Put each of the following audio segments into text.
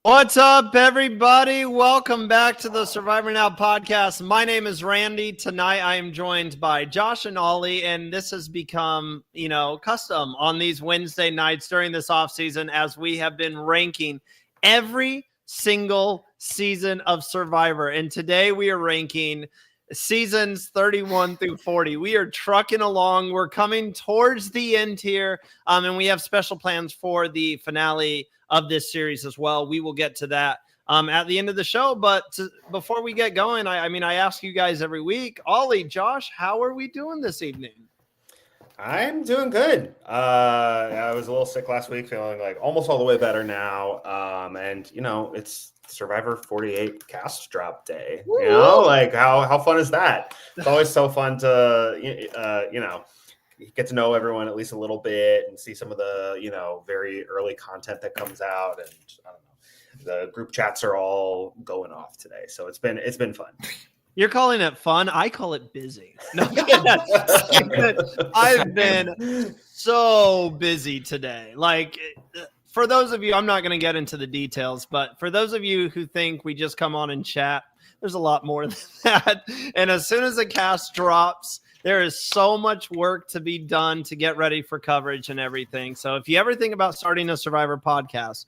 What's up, everybody? Welcome back to the Survivor Now podcast. My name is Randy. Tonight, I am joined by Josh and Oli, and this has become, custom on these Wednesday nights during this offseason as we have been ranking every single season of Survivor. And today we are ranking seasons 31 through 40. We are trucking along. We're coming towards the end here, and we have special plans for the finale of this series as well. We will get to that at the end of the show. But before we get going, I ask you guys every week, Oli, Josh, how are we doing this evening? I'm doing good. I was a little sick last week, feeling like almost all the way better now. And it's Survivor 48 cast drop day. Woo! How fun is that? It's always so fun to get to know everyone at least a little bit and see some of the very early content that comes out. And I don't know, the group chats are all going off today, so it's been fun. You're calling it fun. I call it busy. No, I've been so busy today. Like, for those of you, I'm not going to get into the details, but for those of you who think we just come on and chat, there's a lot more than that. And as soon as the cast drops, there is so much work to be done to get ready for coverage and everything. So if you ever think about starting a Survivor podcast,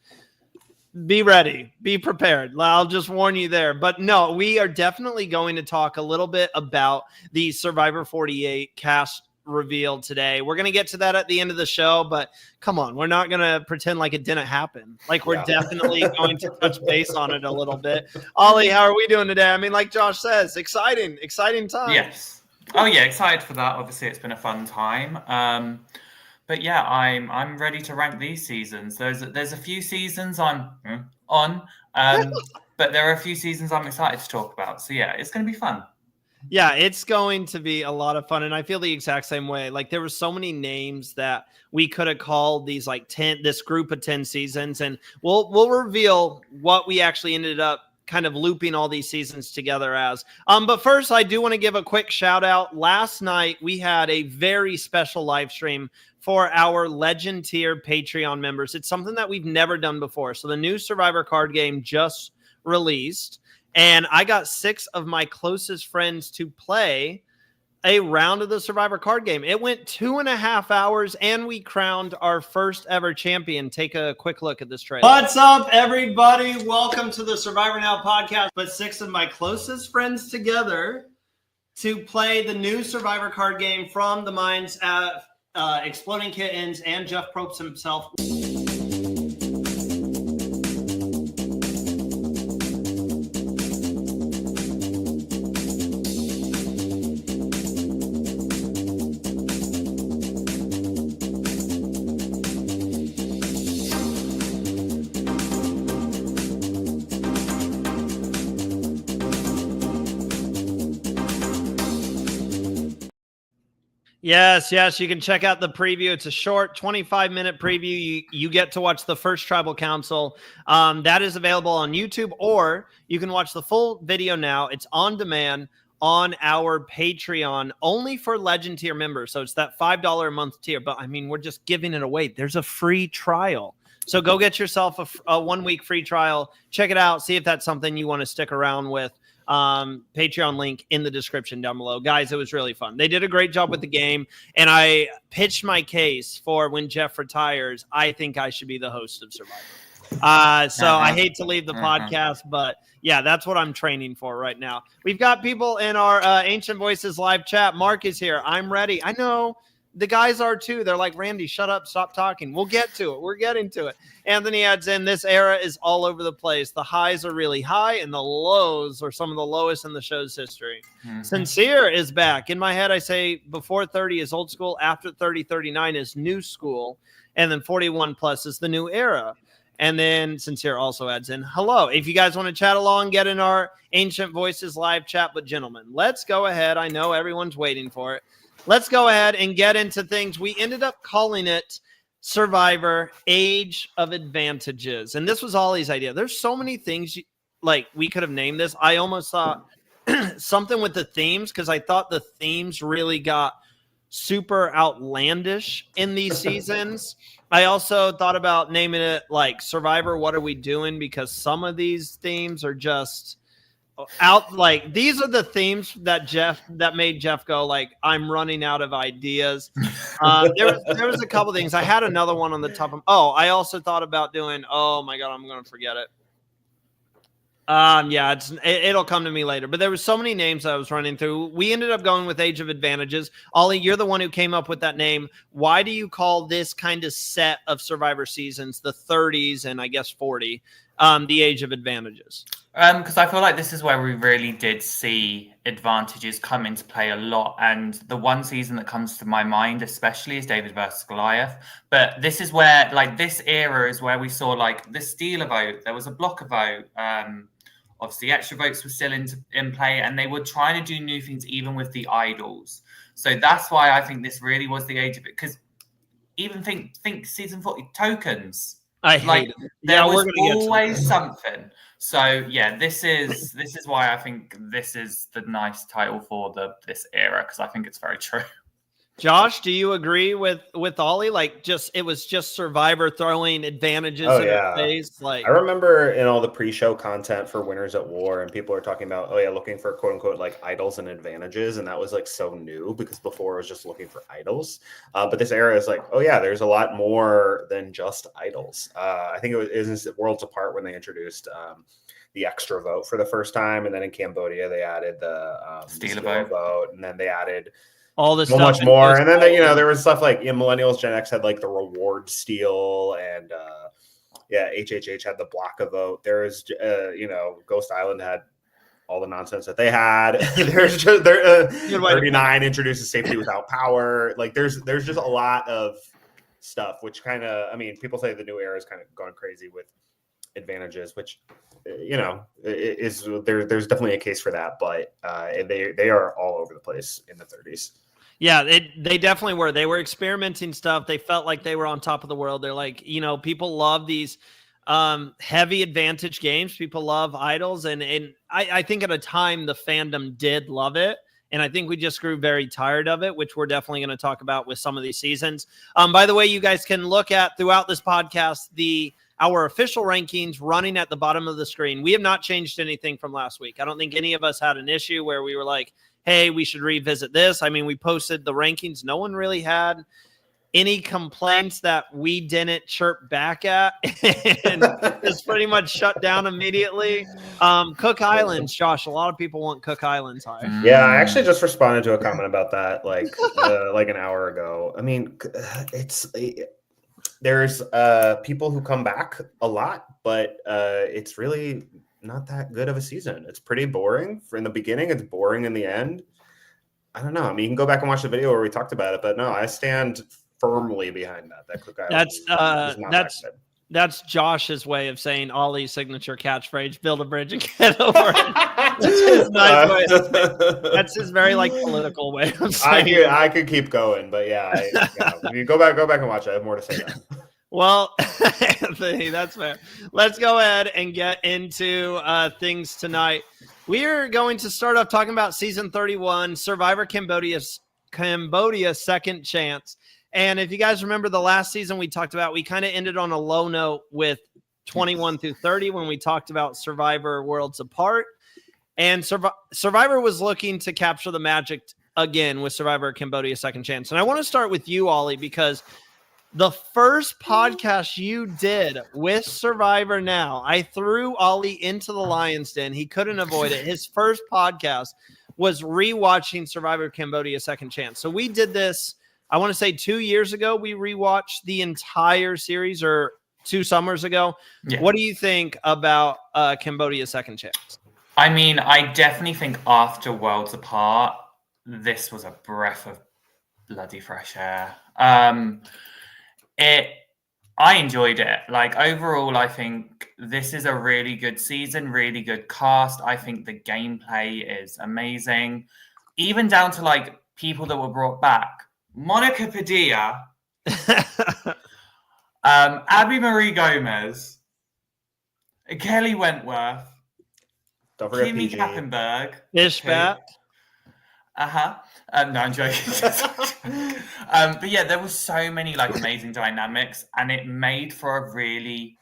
be ready, be prepared. I'll just warn you there. But no, we are definitely going to talk a little bit about the Survivor 48 cast reveal today. We're going to get to that at the end of the show, but come on, we're not going to pretend like it didn't happen. Like, we're definitely going to touch base on it a little bit. Oli, how are we doing today? Like Josh says, exciting time. Yes. Oh yeah, excited for that. Obviously, it's been a fun time. But yeah, I'm ready to rank these seasons. There's a few seasons I'm on, but there are a few seasons I'm excited to talk about. So yeah, it's going to be fun. Yeah, it's going to be a lot of fun, and I feel the exact same way. Like, there were so many names that we could have called these this group of 10 seasons, and we'll reveal what we actually ended up kind of looping all these seasons together as. But first, I do want to give a quick shout out. Last night, we had a very special live stream for our Legend tier Patreon members. It's something that we've never done before. So the new Survivor card game just released, and I got 6 of my closest friends to play a round of the Survivor card game. It went 2.5 hours, and we crowned our first ever champion. Take a quick look at this trailer. What's up, everybody? Welcome to the Survivor Now podcast. Put 6 of my closest friends together to play the new Survivor card game from the minds of Exploding Kittens and Jeff Probst himself. Yes, you can check out the preview. It's a short 25-minute preview. You get to watch the first tribal council. That is available on YouTube, or you can watch the full video now. It's on demand on our Patreon, only for Legend tier members. So it's that $5 a month tier. But we're just giving it away. There's a free trial. So go get yourself a 1-week free trial. Check it out. See if that's something you want to stick around with. Patreon link in the description down below. Guys, it was really fun. They did a great job with the game, and I pitched my case for when Jeff retires, I think I should be the host of Survivor. So I hate to leave the podcast, but yeah, that's what I'm training for right now. We've got people in our Ancient Voices live chat. Mark is here. I'm ready. I know the guys are too. They're like, Randy, shut up, stop talking. We'll get to it. We're getting to it. Anthony adds in, this era is all over the place. The highs are really high, and the lows are some of the lowest in the show's history. Sincere is back. In my head, I say before 30 is old school, after 30, 39 is new school, and then 41 plus is the new era. And then Sincere also adds in, hello. If you guys want to chat along, get in our Ancient Voices live chat. But gentlemen, let's go ahead. I know everyone's waiting for it. Let's go ahead and get into things. We ended up calling it Survivor Age of Advantages. And this was Ollie's idea. There's so many things we could have named this. I almost thought something with the themes, because I thought the themes really got super outlandish in these seasons. I also thought about naming it like Survivor, What Are We Doing? Because some of these themes are just out. Like, these are the themes that made Jeff go like, I'm running out of ideas. There was a couple things. I had another one on the top of. Oh, I also thought about doing. Oh my god, I'm gonna forget it. Yeah, it'll come to me later. But there was so many names I was running through. We ended up going with Age of Advantages. Ollie, you're the one who came up with that name. Why do you call this kind of set of Survivor seasons, the 30s and I guess 40, the Age of Advantages? Because I feel like this is where we really did see advantages come into play a lot. And the one season that comes to my mind, especially, is David versus Goliath. But this is where, like, this era is where we saw, like, the stealer vote. There was a blocker vote. Obviously, extra votes were still in play, and they were trying to do new things even with the idols. So that's why I think this really was the age of it. Because even think season 40 tokens. I hate it. There was always something. So yeah, this is why I think this is the nice title for this era, because I think it's very true. Josh, do you agree with Ollie? Like, it was just Survivor throwing advantages in their face. Like, I remember in all the pre-show content for Winners at War, and people are talking about, looking for quote unquote like idols and advantages, and that was like so new because before it was just looking for idols. But this era is like, there's a lot more than just idols. I think it was Worlds Apart when they introduced the extra vote for the first time, and then in Cambodia they added the stealer vote, and then they added all this so stuff much more. And then there was stuff like Millennials, Gen X had like the reward steal, and HHH had the block a vote. There was Ghost Island had all the nonsense that they had. There's just 39 introduces safety without power. Like there's just a lot of stuff, which kind of, people say the new era is kind of gone crazy with advantages, which is there's definitely a case for that, but they are all over the place in the 30s. Yeah, they definitely were. They were experimenting stuff. They felt like they were on top of the world. They're like, people love these heavy advantage games. People love idols, and I think at a time the fandom did love it. And I think we just grew very tired of it, which we're definitely going to talk about with some of these seasons. By the way, you guys can look at throughout this podcast our official rankings running at the bottom of the screen. We have not changed anything from last week. I don't think any of us had an issue where we were like, hey, we should revisit this. We posted the rankings. No one really had any complaints that we didn't chirp back at, and it's pretty much shut down immediately. Cook Islands, Josh, a lot of people want Cook Islands high. Yeah, I actually just responded to a comment about that like an hour ago. There's people who come back a lot, but it's really not that good of a season. It's pretty boring in the beginning. It's boring in the end. I don't know. You can go back and watch the video where we talked about it, but no, I stand firmly behind that. Cook Island that's Josh's way of saying Ollie's signature catchphrase: "Build a bridge and get over it." That's his nice way. That's his very political way of saying. I could keep going, but you go back and watch it. I have more to say now. Well, Anthony, that's fair. Let's go ahead and get into things tonight. We are going to start off talking about season 31, Survivor Cambodia Second Chance. And if you guys remember the last season we talked about, we kind of ended on a low note with 21 through 30 when we talked about Survivor Worlds Apart. And Survivor was looking to capture the magic again with Survivor Cambodia Second Chance. And I want to start with you, Ollie, because the first podcast you did with Survivor Now, I threw Ollie into the lion's den. He couldn't avoid it. His first podcast was rewatching Survivor Cambodia Second Chance. So we did this, I want to say 2 years ago. We rewatched the entire series, or 2 summers ago. Yeah. What do you think about Cambodia Second Chance? I definitely think after Worlds Apart, this was a breath of bloody fresh air. I enjoyed it. Overall, I think this is a really good season, really good cast. I think the gameplay is amazing. Even down to people that were brought back. Monica Padilla, Abby Marie Gomez, Kelly Wentworth, don't forget Kimmy PG. Kappenberg, Ishbat. No, I'm joking. But yeah, there was so many like amazing dynamics, and it made for a really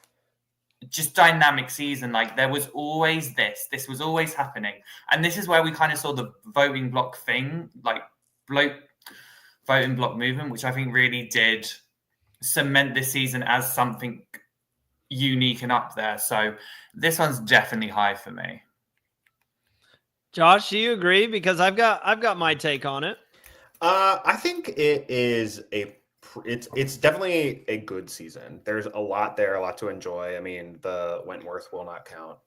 just dynamic season. Like there was always this was always happening, and this is where we kind of saw the voting block thing, like voting block movement, which I think really did cement this season as something unique and up there. So this one's definitely high for me. Josh, do you agree? Because I've got my take on it. I think it is it's definitely a good season. There's a lot there, a lot to enjoy. I mean, the Wentworth will not count.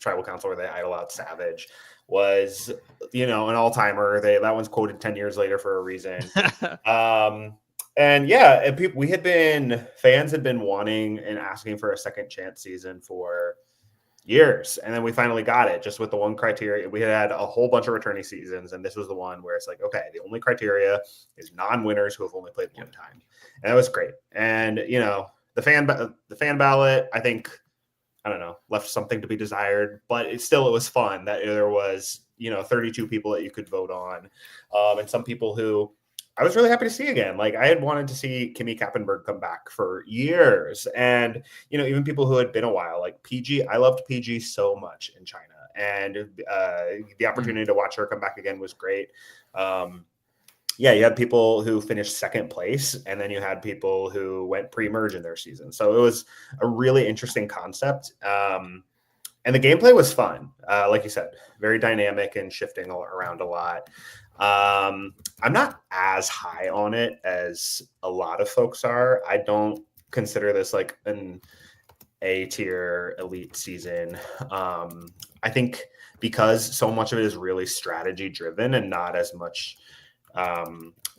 Tribal Council where they idle out Savage was, an all-timer. That one's quoted 10 years later for a reason. And yeah, fans had been wanting and asking for a second chance season for years, and then we finally got it just with the one criteria. We had a whole bunch of returning seasons, and this was the one where it's like, okay, the only criteria is non-winners who have only played one time, and that was great. And the fan ballot, I think, I don't know, left something to be desired, but it was fun that there was 32 people that you could vote on, and some people who I was really happy to see again. Like I had wanted to see Kimmy Kappenberg come back for years. And, even people who had been a while, like PG, I loved PG so much in China. And the opportunity to watch her come back again was great. You had people who finished second place, and then you had people who went pre-merge in their season. So it was a really interesting concept. And the gameplay was fun. Like you said, very dynamic and shifting around a lot. I'm not as high on it as a lot of folks are. I don't consider this like an A-tier elite season. I think because so much of it is really strategy driven and not as much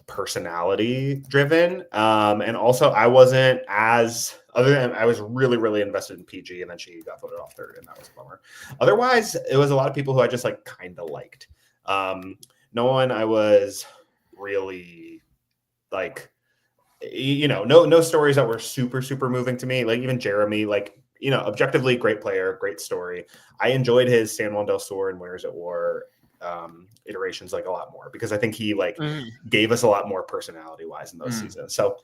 personality driven. And also I wasn't other than I was really, really invested in PG, and then she got voted off third, and that was a bummer. Otherwise, it was a lot of people who I just like kind of liked. No one I was really like, no stories that were super, super moving to me. Like even Jeremy, like, objectively great player, great story. I enjoyed his San Juan del Sur and Winners at War iterations like a lot more, because I think he gave us a lot more personality wise in those seasons. So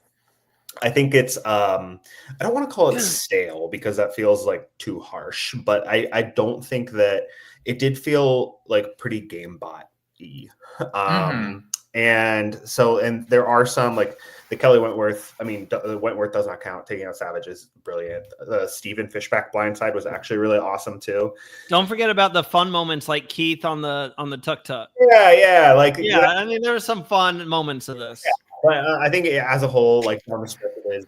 I think it's I don't want to call it stale because that feels like too harsh, but I don't think that it did feel like pretty game bot. And there are some like the Kelly Wentworth. I mean, Wentworth does not count. Taking out Savage is brilliant. The Steven Fishback blindside was actually really awesome too. Don't forget about the fun moments like Keith on the tuk tuk. Yeah. I mean, there were some fun moments of this. Yeah, but I think as a whole, like more restricted is.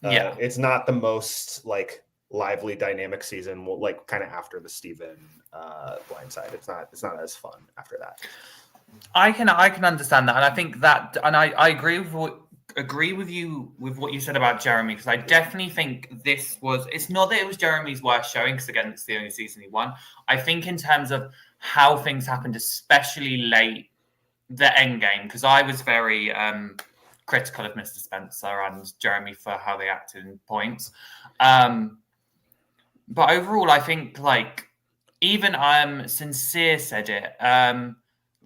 It's not the most like lively dynamic season, like kind of after the Steven blindside. It's not as fun after that. I can understand that, and I think that, and I agree with you with what you said about Jeremy, because I definitely think it's not that it was Jeremy's worst showing, because again, it's the only season he won. I think in terms of how things happened, especially late the end game, because I was very critical of Mr. Spencer and Jeremy for how they acted in points. But overall, I think like even Sincere said it.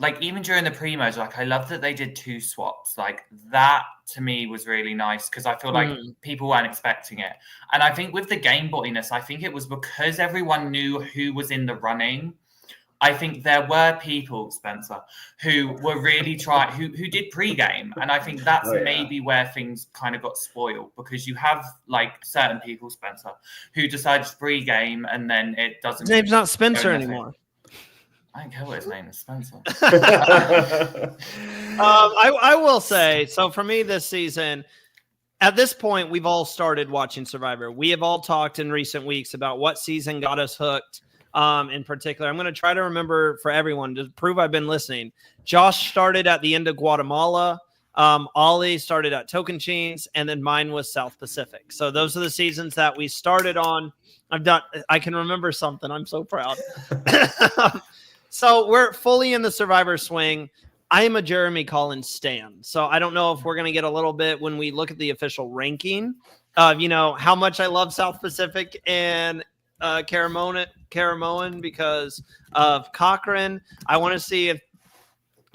Like even during the pre-merge, like I love that they did 2 swaps. Like that to me was really nice, because I feel like people weren't expecting it. And I think with the game bottiness, I think it was because everyone knew who was in the running. I think there were people, Spencer, who were really who did pre-game. And I think that's maybe where things kind of got spoiled, because you have like certain people, Spencer, who decide to pre-game and then it doesn't. His name's not Spencer anymore. I don't care what his name is, Spencer. I will say, so for me this season, at this point, we've all started watching Survivor. We have all talked in recent weeks about what season got us hooked. In particular, I'm going to try to remember for everyone to prove I've been listening. Josh started at the end of Guatemala. Oli started at Tocantins, and then mine was South Pacific. So those are the seasons that we started on. I can remember something. I'm so proud. So we're fully in the Survivor swing. I am a Jeremy Collins stan. So I don't know if we're going to get a little bit when we look at the official ranking of, how much I love South Pacific and Caramoan because of Cochran. I want to see if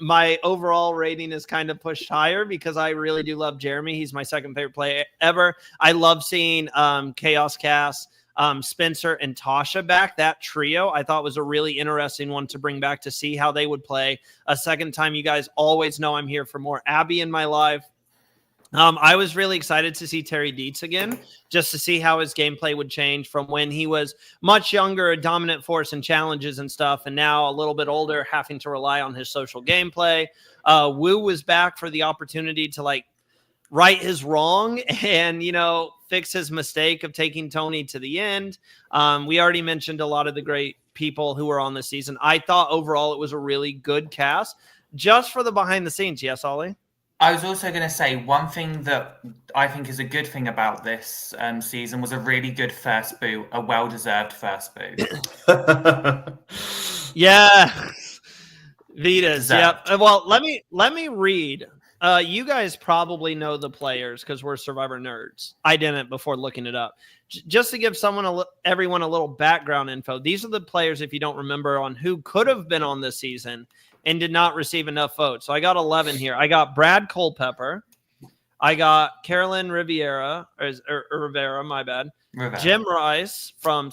my overall rating is kind of pushed higher because I really do love Jeremy. He's my second favorite player ever. I love seeing Chaos Cass, Spencer, and Tasha back. That trio I thought was a really interesting one to bring back to see how they would play a second time. You guys always know I'm here for more Abby in my life. I was really excited to see Terry Dietz again, just to see how his gameplay would change from when he was much younger, a dominant force in challenges and stuff, and now a little bit older, having to rely on his social gameplay. Wu was back for the opportunity to like right his wrong and, you know, fix his mistake of taking Tony to the end. We already mentioned a lot of the great people who were on this season. I thought overall it was a really good cast just for the behind the scenes. Yes, Ollie? I was also going to say one thing that I think is a good thing about this season was a really good first boot, a well-deserved first boot. Yeah. Vitas. Deserved. Yep. Well, let me read. You guys probably know the players because we're Survivor nerds. I didn't before looking it up. Just to give everyone a little background info, these are the players, if you don't remember, on who could have been on this season and did not receive enough votes. So I got 11 here. I got Brad Culpepper. I got Carolyn Rivera, or Rivera, my bad. Rivera. Jim Rice from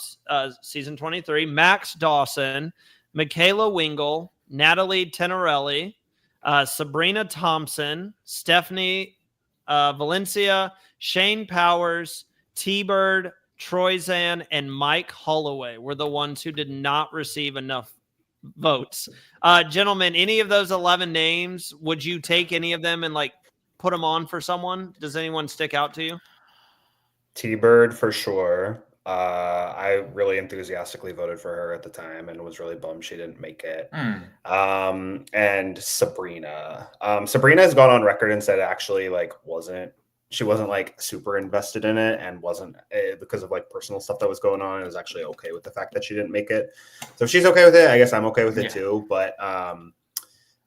season 23. Max Dawson. Michaela Wingle. Natalie Tenorelli. Sabrina Thompson. Stephanie Valencia. Shane Powers. T-Bird. Troyzan, and Mike Holloway were the ones who did not receive enough votes. Gentlemen, any of those 11 names, would you take any of them and like put them on for someone? Does anyone stick out to you? T-Bird for sure. I really enthusiastically voted for her at the time and was really bummed she didn't make it. And Sabrina. Sabrina has gone on record and said actually like she wasn't like super invested in it and wasn't because of like personal stuff that was going on. It was actually okay with the fact that she didn't make it. So if she's okay with it, I guess I'm okay with it too. But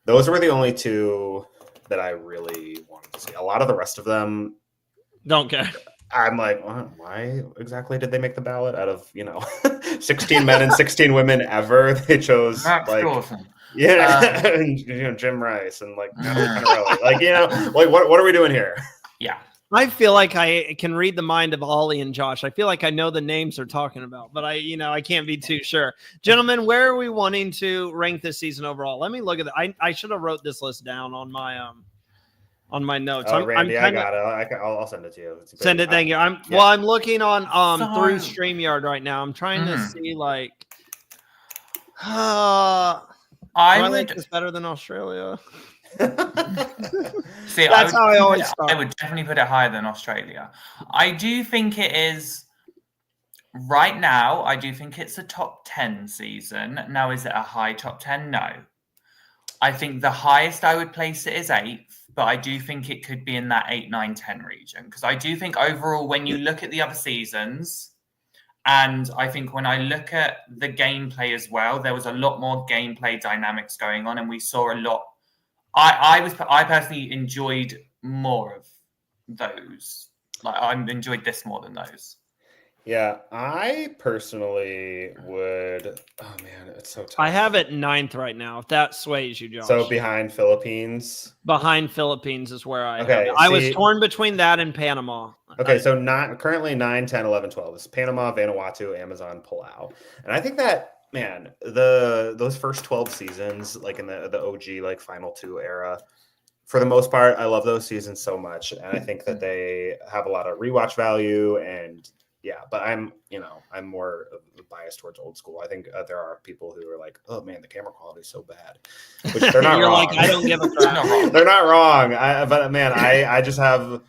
those were the only two that I really wanted to see. A lot of the rest of them don't care. I'm like, why exactly did they make the ballot? Out of 16 men and 16 women ever, they chose That's like awesome. and, Jim Rice and like like what are we doing here? Yeah. I feel like I can read the mind of Oli and Josh. I feel like I know the names they're talking about, but I can't be too sure. Gentlemen, where are we wanting to rank this season overall? Let me look at that. I should have wrote this list down on my notes. Randy, I got it. I'll send it to you. Send it. Thank you. I'm looking on through StreamYard right now. I'm trying to see like I like this better than Australia. See, that's how I always start. I would definitely put it higher than Australia. I do think it is right now. I do think it's a top 10 season. Now, is it a high top 10? No. I think the highest I would place it is 8th, but I do think it could be in that 8, 9, 10 region because I do think overall, when you look at the other seasons, and I think when I look at the gameplay as well, there was a lot more gameplay dynamics going on, and we saw a lot. I personally enjoyed more of those. Like I enjoyed this more than those. Yeah, I personally would. Oh man, it's so tough. I have it 9th right now. If that sways you, Josh. So behind Philippines. Behind Philippines is where I have it. I was torn between that and Panama. Okay, so currently 9, 10, 11, 12. It's Panama, Vanuatu, Amazon, Palau. And I think that man, those first 12 seasons, like in the OG like final 2 era, for the most part, I love those seasons so much, and I think that they have a lot of rewatch value. And yeah, but I'm more biased towards old school. I think there are people who are like, oh man, the camera quality is so bad, which they're not You're wrong. like, I don't give a crap. They're not wrong. But man, I just have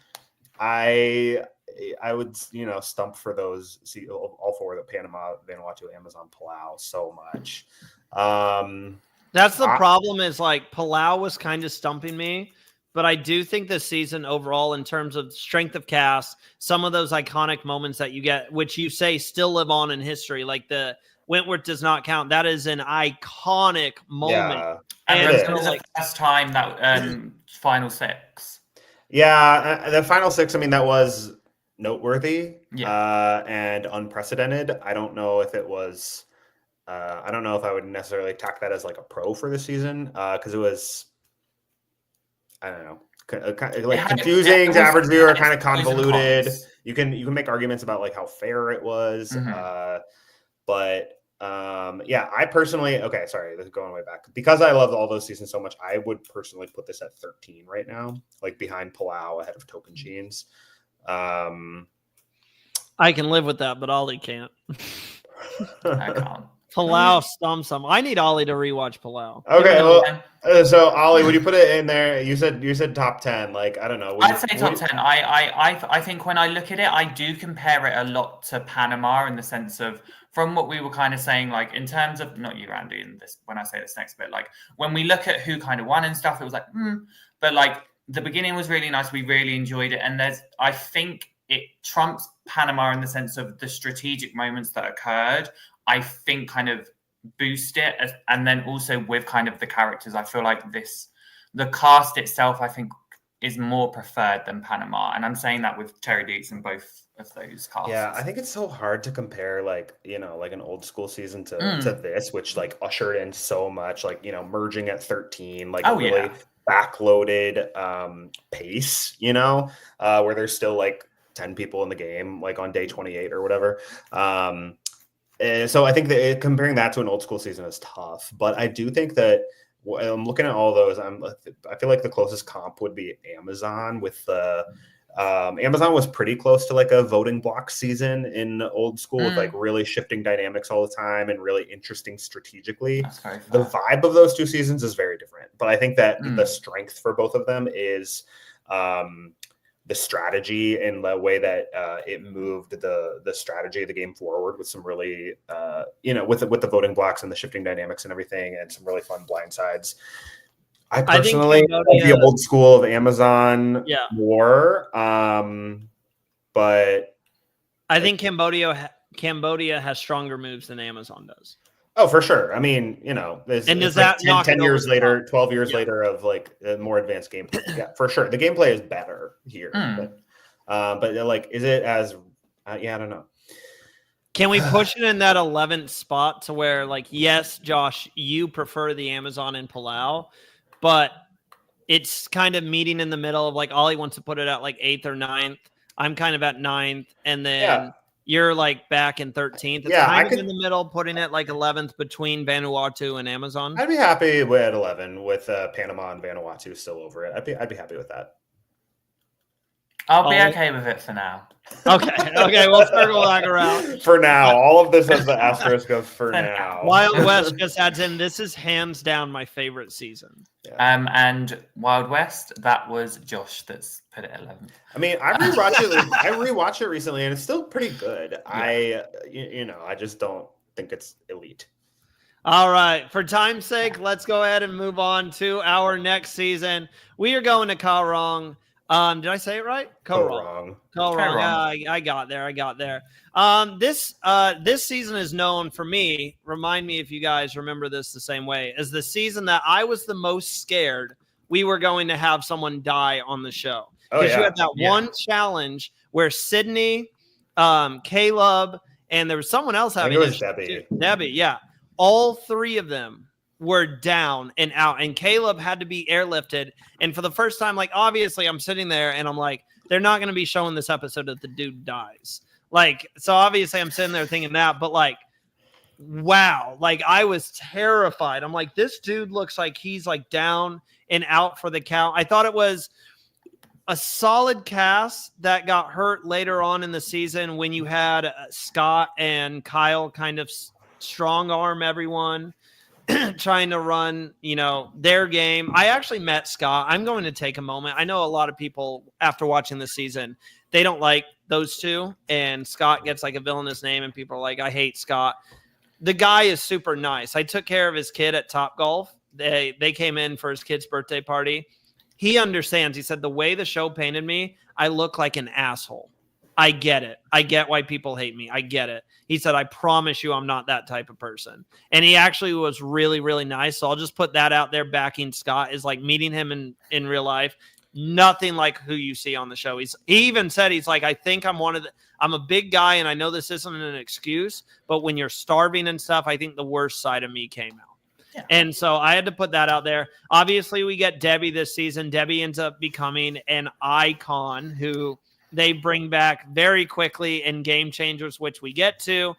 I would, stump for those, all 4, the Panama, Vanuatu, Amazon, Palau, so much. That's the problem is like Palau was kind of stumping me, but I do think this season overall, in terms of strength of cast, some of those iconic moments that you get, which you say still live on in history, like the Wentworth does not count. That is an iconic moment. Yeah, and it was the first time that final 6. Yeah, the final 6, I mean, that was noteworthy and unprecedented. I don't know if it was I don't know if I would necessarily tack that as like a pro for the season because it was I don't know. Like confusing to average viewer, kind of convoluted. You can make arguments about like how fair it was, but yeah, I personally sorry, this is going way back because I loved all those seasons so much. I would personally put this at 13 right now, like behind Palau, ahead of Tocantins. I can live with that, but Ollie can't. I can't. Palau stumps him. I need Ollie to rewatch Palau. Okay, well, so Ollie, would you put it in there? You said top 10. Like, I don't know. I'd say top 10. I think when I look at it, I do compare it a lot to Panama in the sense of from what we were kind of saying, like in terms of not you, Randy, in this when I say this next bit, like when we look at who kind of won and stuff, it was like, but like the beginning was really nice. We really enjoyed it, and I think it trumps Panama in the sense of the strategic moments that occurred. I think kind of boost it, and then also with kind of the characters, I feel like the cast itself, I think, is more preferred than Panama, and I'm saying that with Terry Deeks in both of those casts. Yeah, I think it's so hard to compare, like like an old school season to this, which like ushered in so much, like merging at 13, like really backloaded pace, where there's still like 10 people in the game, like on day 28 or whatever. So I think that comparing that to an old school season is tough, but I do think that I'm looking at all those. I feel like the closest comp would be Amazon with the Amazon was pretty close to like a voting block season in old school with like really shifting dynamics all the time and really interesting strategically. The vibe of those two seasons is very different, but I think that the strength for both of them is the strategy and the way that it moved the strategy of the game forward with some really, with the voting blocks and the shifting dynamics and everything, and some really fun blindsides. I personally like the old school of Amazon more, but I think Cambodia has stronger moves than Amazon does. Oh, for sure. I mean, and does that like 10 years later, 12 years later of like a more advanced gameplay? Yeah, for sure. The gameplay is better here. But like, is it as, I don't know. Can we push it in that 11th spot to where like, yes, Josh, you prefer the Amazon and Palau, but it's kind of meeting in the middle of like, Ollie wants to put it at like 8th or 9th. I'm kind of at 9th. And then you're like back in 13th. It's kind of in the middle, putting it like 11th between Vanuatu and Amazon. I'd be happy with 11 with Panama and Vanuatu still over it. I'd be happy with that. I'll be okay with it for now. Okay, we'll circle back around. For now, all of this has the asterisk of for now. Wild West just adds in, this is hands down my favorite season. And Wild West, that was Josh that's put it 11th. I mean, I rewatched it recently, and it's still pretty good. I just don't think it's elite. All right, for time's sake, let's go ahead and move on to our next season. We are going to Ka Rong. Did I say it right? Ka Rong. I got there. This season is known for me. Remind me if you guys remember this the same way, as the season that I was the most scared we were going to have someone die on the show. Because you had that one challenge where Sydney, Caleb, and there was someone else having it. Debbie, all three of them were down and out, and Caleb had to be airlifted. And for the first time, like, obviously I'm sitting there and I'm like, they're not going to be showing this episode that the dude dies. Like, so obviously I'm sitting there thinking that, but like, wow, like I was terrified. I'm like, this dude looks like he's like down and out for the count. I thought it was a solid cast that got hurt later on in the season when you had Scott and Kyle kind of strong arm everyone trying to run, their game. I actually met Scott. I'm going to take a moment. I know a lot of people after watching the season, they don't like those two, and Scott gets like a villainous name and people are like, I hate Scott. The guy is super nice. I took care of his kid at Top Golf. They came in for his kid's birthday party. He understands. He said, the way the show painted me, I look like an asshole. I get it. I get why people hate me. I get it. He said, I promise you I'm not that type of person. And he actually was really, really nice. So I'll just put that out there. Backing Scott is like meeting him in real life. Nothing like who you see on the show. He even said, he's like, I think I'm a big guy, and I know this isn't an excuse, but when you're starving and stuff, I think the worst side of me came out. And so I had to put that out there. Obviously, we get Debbie this season. Debbie ends up becoming an icon who they bring back very quickly in Game Changers, which we get to.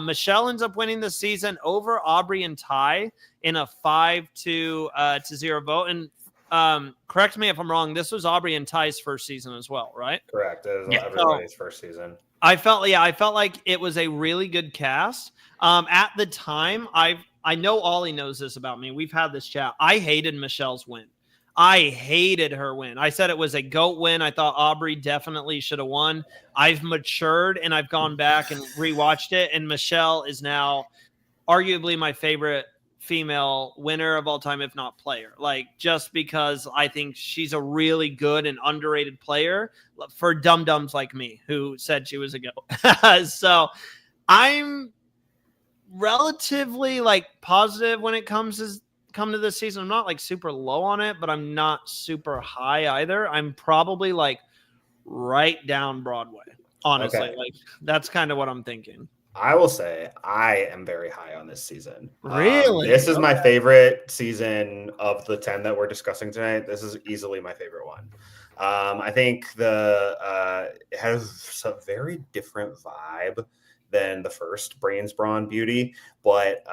Michelle ends up winning the season over Aubrey and Ty in a 5-0 vote. And correct me if I'm wrong, this was Aubrey and Ty's first season as well, right? Correct. It was everybody's first season. I felt like it was a really good cast. At the time, I know Ollie knows this about me. We've had this chat. I hated Michelle's win. I hated her win. I said it was a GOAT win. I thought Aubrey definitely should have won. I've matured and I've gone back and rewatched it. And Michelle is now arguably my favorite female winner of all time, if not player. Like, just because I think she's a really good and underrated player for dum-dums like me who said she was a GOAT. So I'm relatively like positive when it comes to this season. I'm not like super low on it, but I'm not super high either. I'm probably like right down Broadway, honestly. Okay. Like, that's kind of what I'm thinking. I will say I am very high on this season. Really? This is my favorite season of the 10 that we're discussing tonight. This is easily my favorite one. I think it has a very different vibe than the first Brains, Brawn, Beauty, but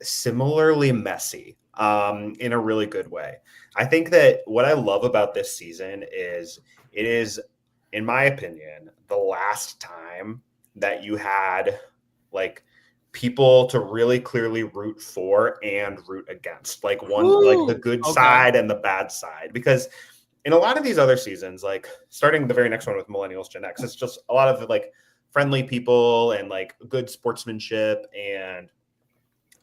similarly messy in a really good way. I think that what I love about this season is it is, in my opinion, the last time that you had like people to really clearly root for and root against, like one, like the good side and the bad side. Because in a lot of these other seasons, like starting the very next one with Millennials Gen X, it's just a lot of like friendly people and like good sportsmanship, and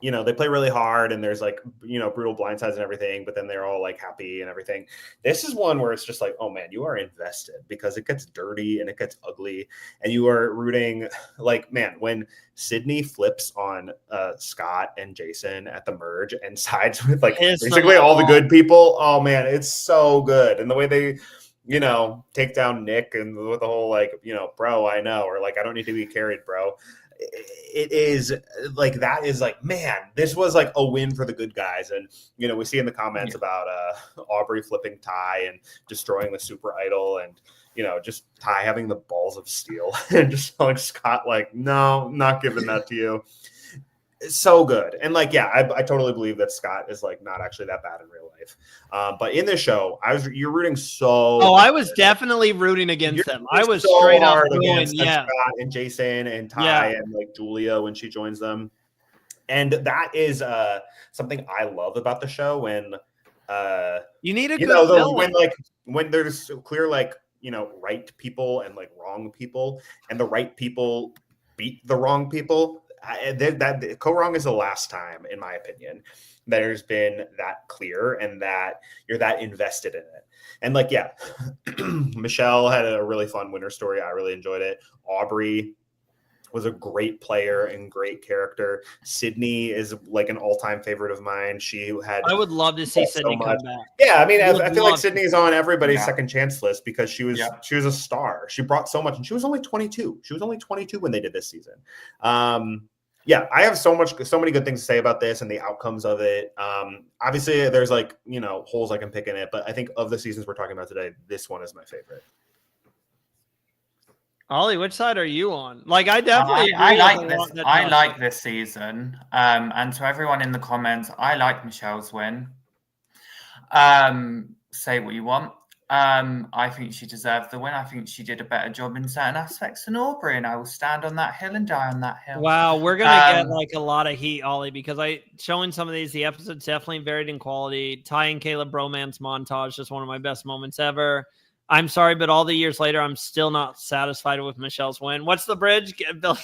you know, they play really hard and there's like, you know, brutal blindsides and everything, but then they're all like happy and everything. This is one where it's just like, oh man, you are invested because it gets dirty and it gets ugly and you are rooting. Like, man, when Sydney flips on Scott and Jason at the merge and sides with like basically all the good people, oh man, it's so good. And the way they, you know, take down Nick and with the whole like, you know, bro, I know, or like, I don't need to be carried, bro. It is like, that is like, man, this was like a win for the good guys. And, you know, we see in the comments about Aubrey flipping Ty and destroying the super idol, and, you know, just Ty having the balls of steel and just telling Scott, like, no, not giving that to you. It's so good. And like, yeah, I totally believe that Scott is like not actually that bad in real life. But in this show, you're rooting so. Oh, I was definitely rooting against them. I was so straight up going, Scott and Jason and Ty and like Julia when she joins them. And that is something I love about the show, when you need a good villain. when there's so clear, like, you know, right people and like wrong people, and the right people beat the wrong people. That Ko-Rong is the last time, in my opinion, that there's been that clear and that you're that invested in it. And like, yeah, Michelle had a really fun winter story. I really enjoyed it. Aubrey was a great player and great character. Sydney is like an all-time favorite of mine. I would love to see Sydney come back. Yeah, I mean, I feel like Sydney's on everybody's second chance list because she was a star. She brought so much, and she was only 22. She was only 22 when they did this season. Yeah, I have so many good things to say about this and the outcomes of it. Obviously, there's like, you know, holes I can pick in it, but I think of the seasons we're talking about today, this one is my favorite. Ollie, which side are you on? Like, I definitely I like this. I like this season. And to everyone in the comments, I like Michelle's win. Say what you want. I think she deserved the win. I think she did a better job in certain aspects than Aubrey, and I will stand on that hill and die on that hill. Wow, we're gonna get like a lot of heat, Ollie, because showing some of the episodes definitely varied in quality. Ty and Caleb bromance montage, just one of my best moments ever. I'm sorry, but all the years later, I'm still not satisfied with Michelle's win. What's the bridge? Hold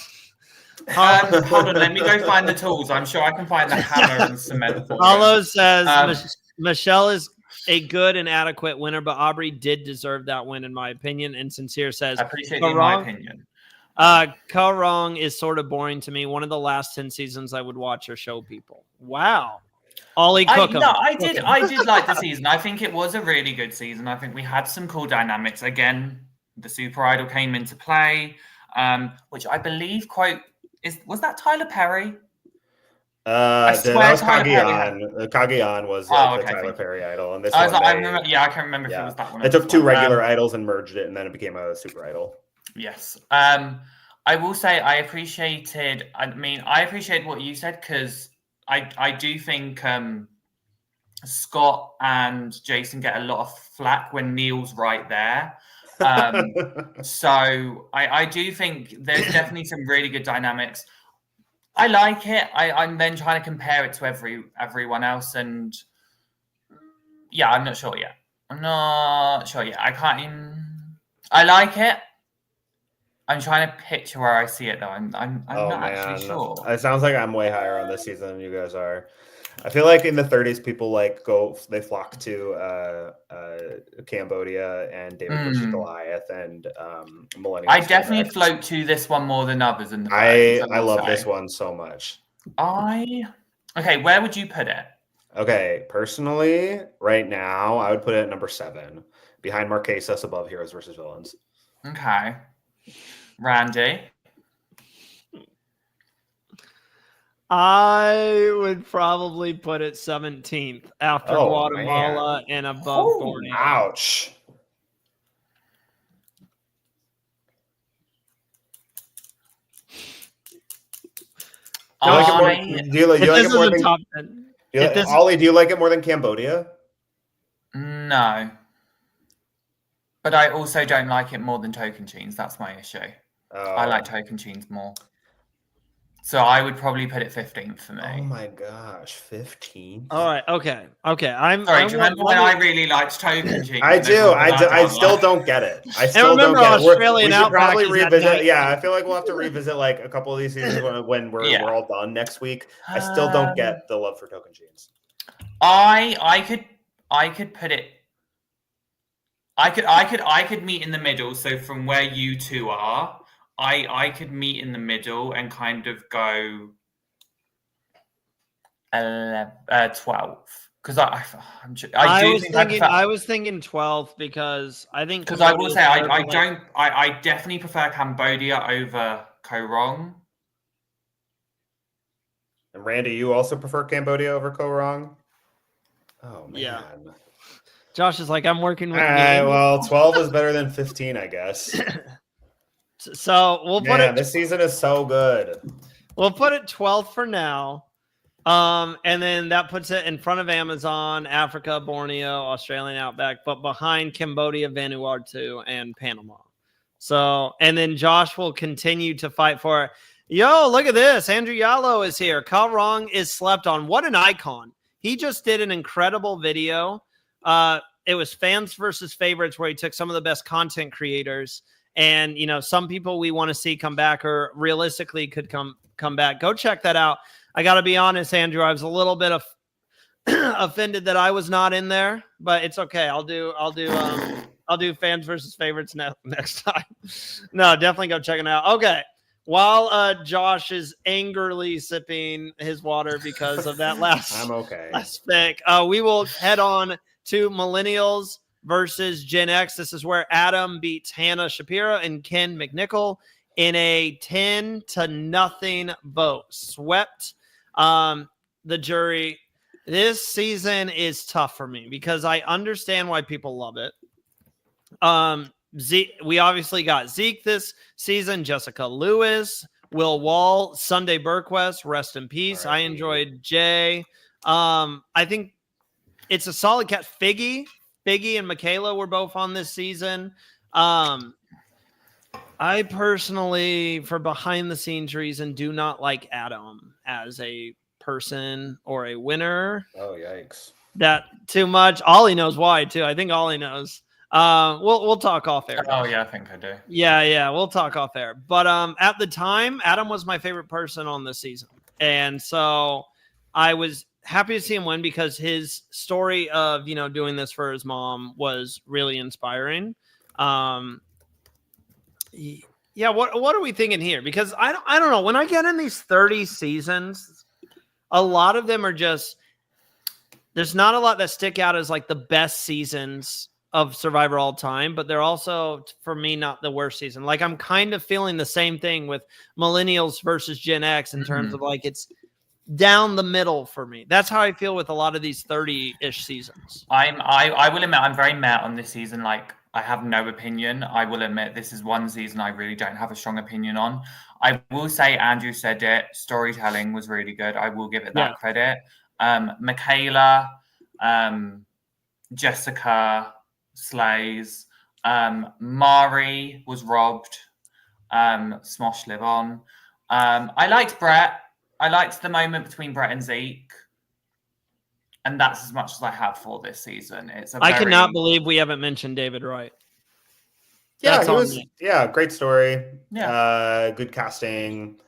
on, let me go find the tools. I'm sure I can find the hammer and cement. Hollow says Michelle is a good and adequate winner, but Aubrey did deserve that win, in my opinion. And Sincere says, I appreciate it, in my opinion. Ko-Rong is sort of boring to me. One of the last 10 seasons I would watch or show people. Wow. Ollie Cookham. I did like the season. I think it was a really good season. I think we had some cool dynamics. Again, the Super Idol came into play, which I believe was that Tyler Perry? swear was Tyler Perry Kageon. Kageon was Oh, the okay, Tyler thank you. Perry idol, and this I was one like, I remember. Yeah, I can't remember if it yeah. was that one. They or took this two one. regular idols and merged it, and then it became a super idol. Yes. I will say I appreciated. I mean, I appreciate what you said because I do think Scott and Jason get a lot of flack when Neil's right there. So I do think there's definitely some really good dynamics. I like it. I'm then trying to compare it to everyone else, and yeah, I'm not sure yet. I'm not sure yet. I can't even. I like it. I'm trying to picture where I see it though. I'm Oh not actually man, sure. it sounds like I'm way higher on this season than you guys are. I feel like in the 30s, people they flock to Cambodia and David versus Goliath and Millennium. I definitely float to this one more than others in the 30s. 30s. I love this one so much. Okay, where would you put it? Okay, personally, right now, I would put it at number 7, behind Marquesas, above Heroes versus Villains. Okay, Randy. I would probably put it 17th after Guatemala and above Borneo. Ouch. Do you like it more than top 10? Ollie, do you like it more than Cambodia? No. But I also don't like it more than Tocantins. That's my issue. I like Tocantins more. So I would probably put it 15th for me. Oh my gosh, 15th. All right, okay. Sorry, do you remember when I really liked Tocantins? I do. I still don't get it. I still don't get it. We should probably revisit. Yeah, I feel like we'll have to revisit like a couple of these seasons when we're all done next week. I still don't get the love for Tocantins. I could put it. I could meet in the middle. So from where you two are, I could meet in the middle and kind of go 12 because I was thinking 12 because I think I will say I definitely prefer Cambodia over Koh Rong. And Randy, you also prefer Cambodia over Koh Rong? Oh man. Yeah. Josh is like, I'm working with. All right, well, 12 is better than 15, I guess. So we'll put it. This season is so good. We'll put it 12th for now. And then that puts it in front of Amazon, Africa, Borneo, Australian Outback, but behind Cambodia, Vanuatu, and Panama. So, and then Josh will continue to fight for it. Yo, look at this. Andrew Yalo is here. Koh Rong is slept on. What an icon. He just did an incredible video. It was fans versus favorites where he took some of the best content creators. And, some people we want to see come back or realistically could come back. Go check that out. I got to be honest, Andrew, I was a little bit offended that I was not in there, but it's okay. I'll do fans versus favorites next time. No, definitely go check it out. Okay. While Josh is angrily sipping his water because of that last pick, we will head on to Millennials versus Gen X. This is where Adam beats Hannah Shapiro and Ken McNichol in a 10-0 vote. Swept the jury. This season is tough for me because I understand why people love it. We obviously got Zeke this season, Jessica Lewis, Will Wall, Sunday Berquest, rest in peace. I enjoyed Jay. I think it's a solid cat. Figgy and Michaela were both on this season. I personally, for behind the scenes reason, do not like Adam as a person or a winner. Oh, yikes. That too much. Ollie knows why too. I think Ollie knows. We'll talk off air. Oh yeah, I think I do. Yeah, we'll talk off air. But at the time, Adam was my favorite person on this season. And so I was happy to see him win because his story of, doing this for his mom was really inspiring. Yeah, what are we thinking here? Because I don't know. When I get in these 30 seasons, a lot of them are just, there's not a lot that stick out as like the best seasons of Survivor all time, but they're also, for me, not the worst season. Like I'm kind of feeling the same thing with Millennials versus Gen X in terms of like down the middle for me. That's how I feel with a lot of these 30-ish seasons. I will admit I'm very met on this season. Like, I have no opinion. I will admit this is one season I really don't have a strong opinion on. I will say Andrew said it. Storytelling was really good. I will give it that credit. Michaela, Jessica slays. Mari was robbed. Smosh live on. I liked Brett. I liked the moment between Brett and Zeke. And that's as much as I have for this season. I cannot believe we haven't mentioned David Wright. Yeah, he was. Yeah, great story. Yeah, good casting.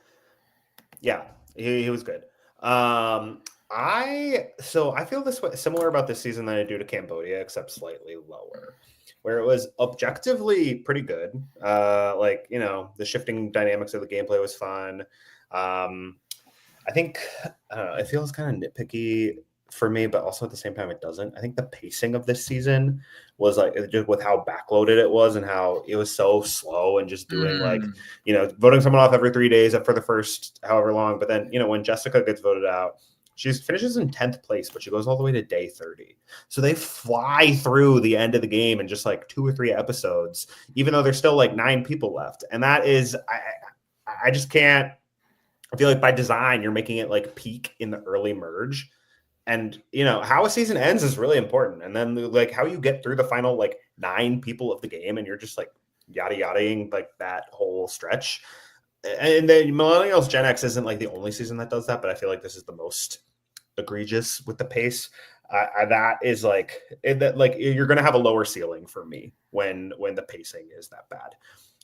Yeah, he was good. I feel this way similar about this season than I do to Cambodia, except slightly lower, where it was objectively pretty good. The shifting dynamics of the gameplay was fun. I think it feels kind of nitpicky for me, but also at the same time it doesn't. I think the pacing of this season was like, just with how backloaded it was and how it was so slow and just doing voting someone off every 3 days for the first however long. But then, when Jessica gets voted out, she finishes in 10th place, but she goes all the way to day 30. So they fly through the end of the game in just like 2 or 3 episodes, even though there's still like 9 people left. And that is, I just can't. I feel like by design, you're making it like peak in the early merge. And, how a season ends is really important. And then like how you get through the final like 9 people of the game and you're just like yada-yadaing like that whole stretch. And then Millennials Gen X isn't like the only season that does that, but I feel like this is the most egregious with the pace. That is like you're going to have a lower ceiling for me when the pacing is that bad.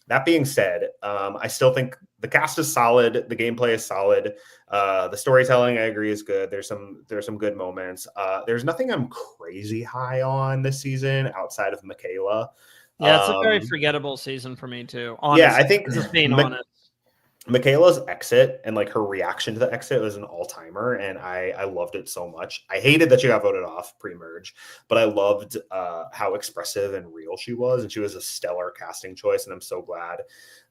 That being said, I still think the cast is solid. The gameplay is solid. The storytelling, I agree, is good. There's some good moments. There's nothing I'm crazy high on this season outside of Michaela. Yeah, it's a very forgettable season for me too. Honestly, yeah, I think just being honest. Michaela's exit and like her reaction to the exit was an all-timer, and I loved it so much. I hated that she got voted off pre-merge, but I loved how expressive and real she was, and she was a stellar casting choice, and I'm so glad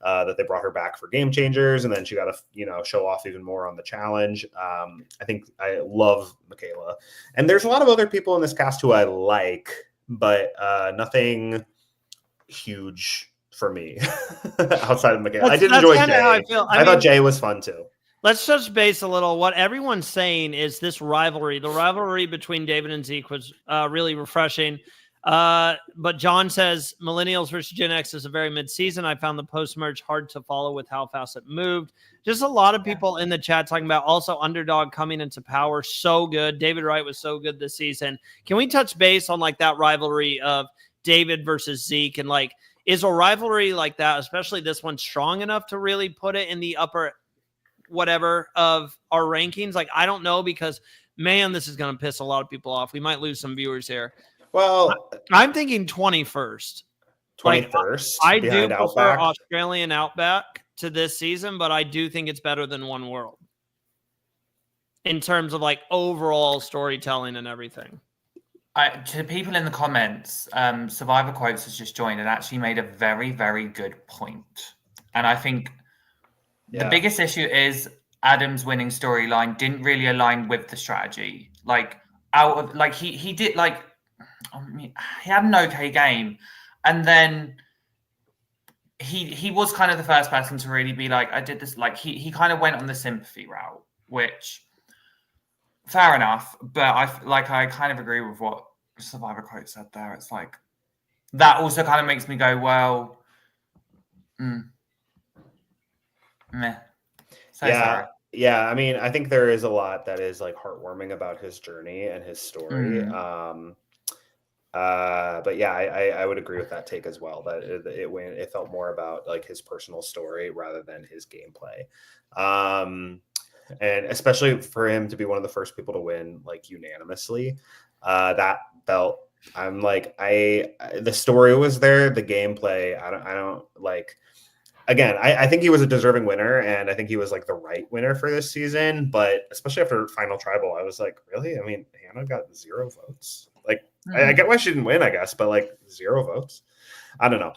that they brought her back for Game Changers, and then she got to show off even more on the challenge. I think I love Michaela, and there's a lot of other people in this cast who I like, but nothing huge for me outside of Michaela. I did enjoy Jay. How I feel. I thought Jay was fun too. Let's touch base a little. What everyone's saying is this rivalry. The rivalry between David and Zeke was really refreshing. But John says Millennials versus Gen X is a very mid-season. I found the post-merge hard to follow with how fast it moved. Just a lot of people in the chat talking about also Underdog coming into power. So good. David Wright was so good this season. Can we touch base on like that rivalry of David versus Zeke, and like, is a rivalry like that, especially this one, strong enough to really put it in the upper whatever of our rankings? Like, I don't know, because man, this is going to piss a lot of people off. We might lose some viewers here. Well, I'm thinking 21st. 21st. I do prefer Australian Outback to this season, but I do think it's better than One World in terms of like overall storytelling and everything. To people in the comments, Survivor Quotes has just joined and actually made a very, very good point. And I think the biggest issue is Adam's winning storyline didn't really align with the strategy. Like, he did, like, I mean, he had an okay game, and then he was kind of the first person to really be like, I did this. Like, he kind of went on the sympathy route, which fair enough, but I kind of agree with what Survivor Quote said there. It's like that also kind of makes me go, well, meh. So sorry. Yeah. I mean, I think there is a lot that is like heartwarming about his journey and his story. But yeah, I would agree with that take as well. That it felt more about like his personal story rather than his gameplay. And especially for him to be one of the first people to win like unanimously, that felt. I'm like the story was there, the gameplay. I don't like. Again, I think he was a deserving winner, and I think he was like the right winner for this season. But especially after Final Tribal, I was like, really? I mean, Hannah got 0 votes. Like, I get why she didn't win, I guess, but like 0 votes. I don't know.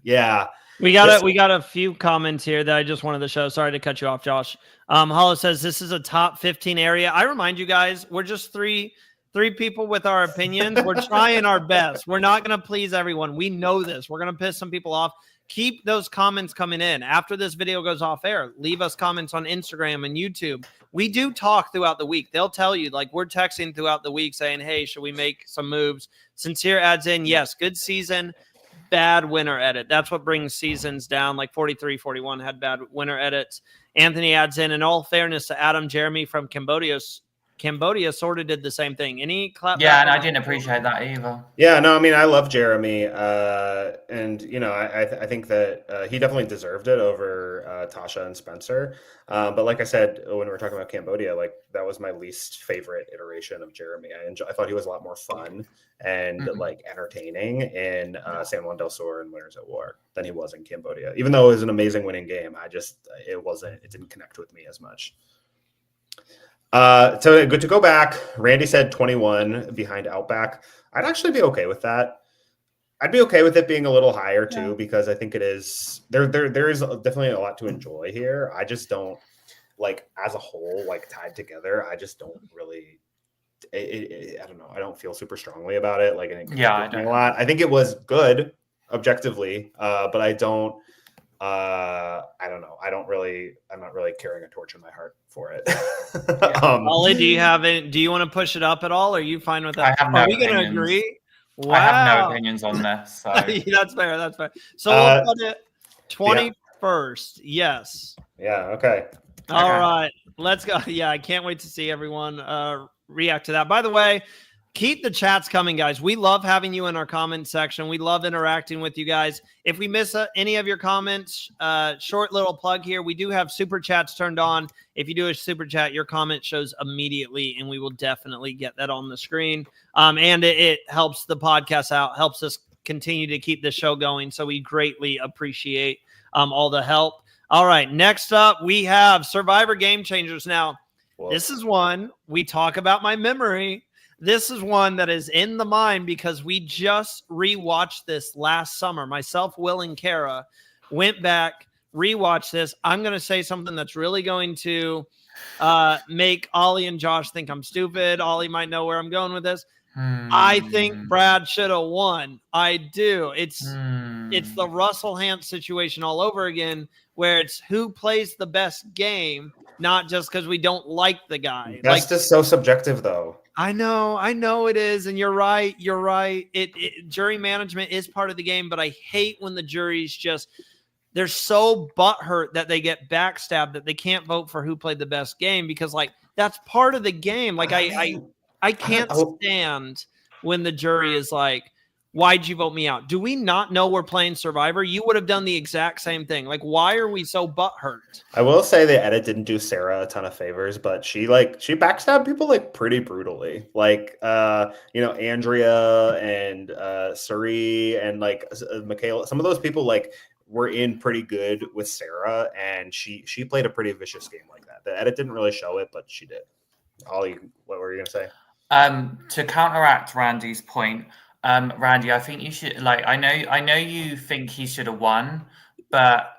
Yeah. We got a few comments here that I just wanted to show. Sorry to cut you off, Josh. Hollow says this is a top 15 area. I remind you guys, we're just three people with our opinions. We're trying our best. We're not going to please everyone. We know this. We're going to piss some people off. Keep those comments coming in. After this video goes off air, leave us comments on Instagram and YouTube. We do talk throughout the week. They'll tell you, like, we're texting throughout the week saying, hey, should we make some moves? Sincere adds in, yes, good season, bad winner edit. That's what brings seasons down. Like 43, 41 had bad winner edits. Anthony adds in all fairness to Adam, Jeremy from Cambodia sort of did the same thing. Any clap? Yeah, and I didn't appreciate that either. Yeah, no, I mean, I love Jeremy, and you know, I think that he definitely deserved it over Tasha and Spencer. But like I said, when we were talking about Cambodia, like that was my least favorite iteration of Jeremy. I thought he was a lot more fun and like entertaining in San Juan del Sur and Winners at War than he was in Cambodia. Even though it was an amazing winning game, it didn't connect with me as much. So good to go back. Randy said 21 behind Outback. I'd actually be okay with that. I'd be okay with it being a little higher too, because I think it is there is definitely a lot to enjoy here. I just don't like as a whole, like tied together. I just don't really, I don't know. I don't feel super strongly about it. Like, I don't a lot. I think it was good objectively, but I don't know. I'm not really carrying a torch in my heart for it. Ollie, do you want to push it up at all? Or are you fine with that? I have no Are we going to opinions. agree? Wow. I have no opinions on this. So. That's fair. So we'll put it 21st. Yes. Yeah. Okay. All right. Let's go. Yeah. I can't wait to see everyone react to that. By the way, keep the chats coming, guys. We love having you in our comment section. We love interacting with you guys. If we miss any of your comments, short little plug here. We do have super chats turned on. If you do a super chat, your comment shows immediately, and we will definitely get that on the screen. And it helps the podcast out, helps us continue to keep the show going. So we greatly appreciate all the help. All right, next up, we have Survivor Game Changers. Now, this is one we talk about my memory. This is one that is in the mind because we just rewatched this last summer. Myself, Will, and Kara went back, rewatched this. I'm going to say something that's really going to make Oli and Josh think I'm stupid. Oli might know where I'm going with this. I think Brad should have won. I do. It's the Russell Hantz situation all over again, where it's who plays the best game, not just because we don't like the guy. That's just so subjective, though. I know it is, and you're right. Jury management is part of the game, but I hate when the jury's they're so butthurt that they get backstabbed that they can't vote for who played the best game, because like that's part of the game. Like I can't stand when the jury is like, why'd you vote me out? Do we not know we're playing Survivor? You would have done the exact same thing. Like, why are we so butthurt? I will say the edit didn't do Sarah a ton of favors, but she backstabbed people like pretty brutally. Like, Andrea and Suri and like Michaela. Some of those people like were in pretty good with Sarah, and she played a pretty vicious game like that. The edit didn't really show it, but she did. Ollie, what were you gonna say? To counteract Randy's point, Randy, I think you should I know you think he should have won, but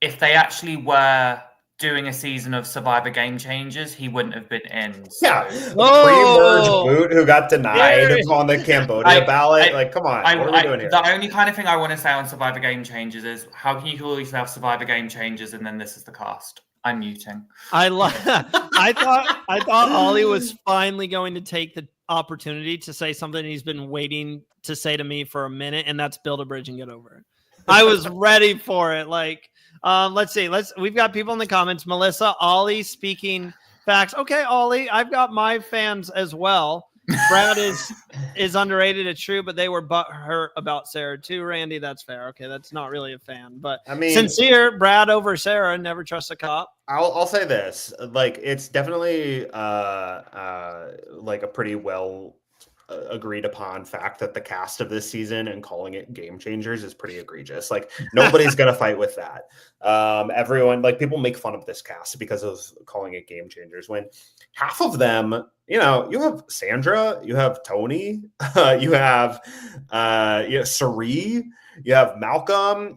if they actually were doing a season of Survivor Game Changers, he wouldn't have been in. So. Yeah, pre-merge boot who got denied on the Cambodia ballot. Like, come on, what are we doing here? The only kind of thing I want to say on Survivor Game Changers is how can you always have Survivor Game Changers and then this is the cast? I'm muting. I thought Ollie was finally going to take the opportunity to say something he's been waiting to say to me for a minute, and that's build a bridge and get over it. I was ready for it. Like, let's see. We've got people in the comments. Melissa, Ollie speaking facts. Okay, Ollie, I've got my fans as well. Brad is underrated. It's true, but they were butthurt about Sarah too. Randy, that's fair. Okay, that's not really a fan, but I mean, sincere Brad over Sarah. Never trust a cop. I'll say this: like, it's definitely like a pretty well agreed upon fact that the cast of this season and calling it Game Changers is pretty egregious. Like, nobody's gonna fight with that. Everyone, like, people make fun of this cast because of calling it Game Changers when half of them, you have Sandra, you have Tony, you have Sari, You have Malcolm.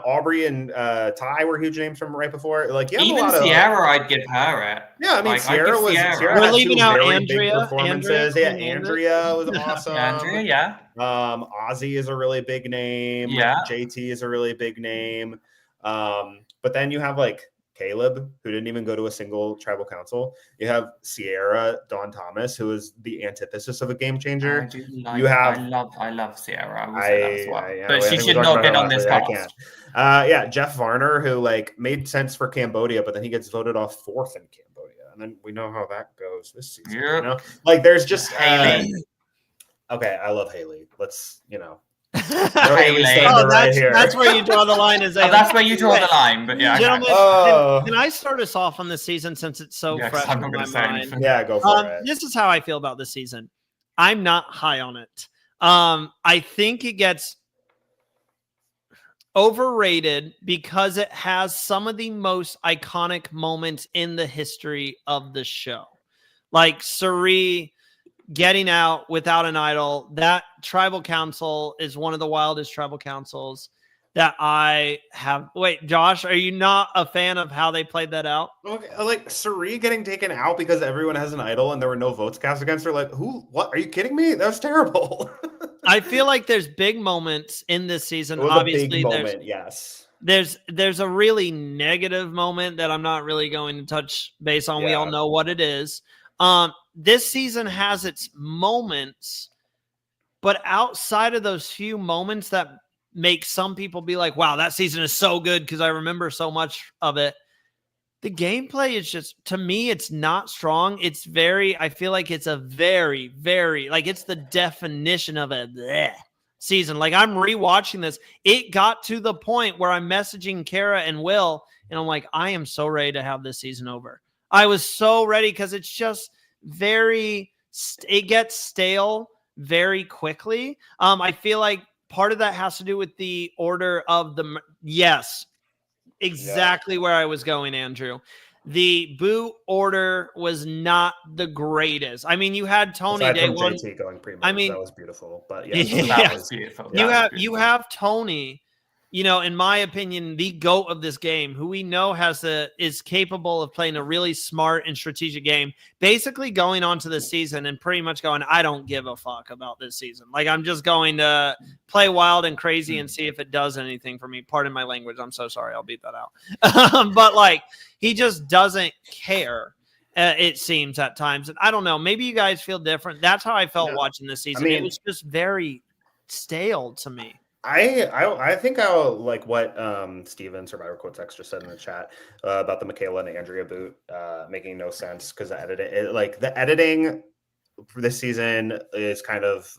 Aubrey and Ty were huge names from right before. Like, you have Even a lot Sierra, I'd give her it. Yeah, I mean, Like, Sierra I'd give Sierra We're had leaving two out very Andrea. big performances. Andrea was awesome. Andrea, yeah. Ozzy is a really big name. Yeah. JT is a really big name. But then you have like Caleb, who didn't even go to a single tribal council. You have Sierra Dawn Thomas, who is the antithesis of a game changer. I love Sierra. I will say that as well. But she should not have been on this cast. Jeff Varner, who like made sense for Cambodia, but then he gets voted off 4th in Cambodia, and then we know how that goes this season. Yep. You know, like there's just Haley. Okay, I love Haley. Let's Haley. That's where you draw the line. That's where you draw the line. But yeah, gentlemen, can I start us off on this season since it's so fresh in my mind? Yeah, go for it. This is how I feel about this season. I'm not high on it. I think it gets overrated because it has some of the most iconic moments in the history of the show, like Suri getting out without an idol. That tribal council is one of the wildest tribal councils that I have. Wait, Josh, are you not a fan of how they played that out? Okay, like Suri getting taken out because everyone has an idol and there were no votes cast against her. Like, what? Are you kidding me? That was terrible. I feel like there's big moments in this season. It was Obviously, a big moment, yes. There's a really negative moment that I'm not really going to touch base on. We all know what it is. This season has its moments, but outside of those few moments that make some people be like, wow, that season is so good because I remember so much of it. The gameplay is just, to me, it's not strong. I feel like it's a very, very, like it's the definition of a bleh season. Like I'm rewatching this. It got to the point where I'm messaging Kara and Will, and I'm like, I am so ready to have this season over. I was so ready because it's just it gets stale very quickly. I feel like part of that has to do with the order of exactly where I was going, Andrew. The boo order was not the greatest. I mean, you had Tony aside day from one. JT going pre-merge, I mean, that was beautiful. But that was beautiful. You have Tony, in my opinion, the GOAT of this game, who we know is capable of playing a really smart and strategic game, basically going on to the season and pretty much going, I don't give a fuck about this season. Like, I'm just going to play wild and crazy and see if it does anything for me. Pardon my language. I'm so sorry. I'll beat that out. But, like, he just doesn't care, it seems at times. And I don't know. Maybe you guys feel different. That's how I felt watching this season. It was just very stale to me. I think I'll like what Steven Survivor Quotes Extra said in the chat about the Michaela and Andrea boot making no sense because the editing for this season is kind of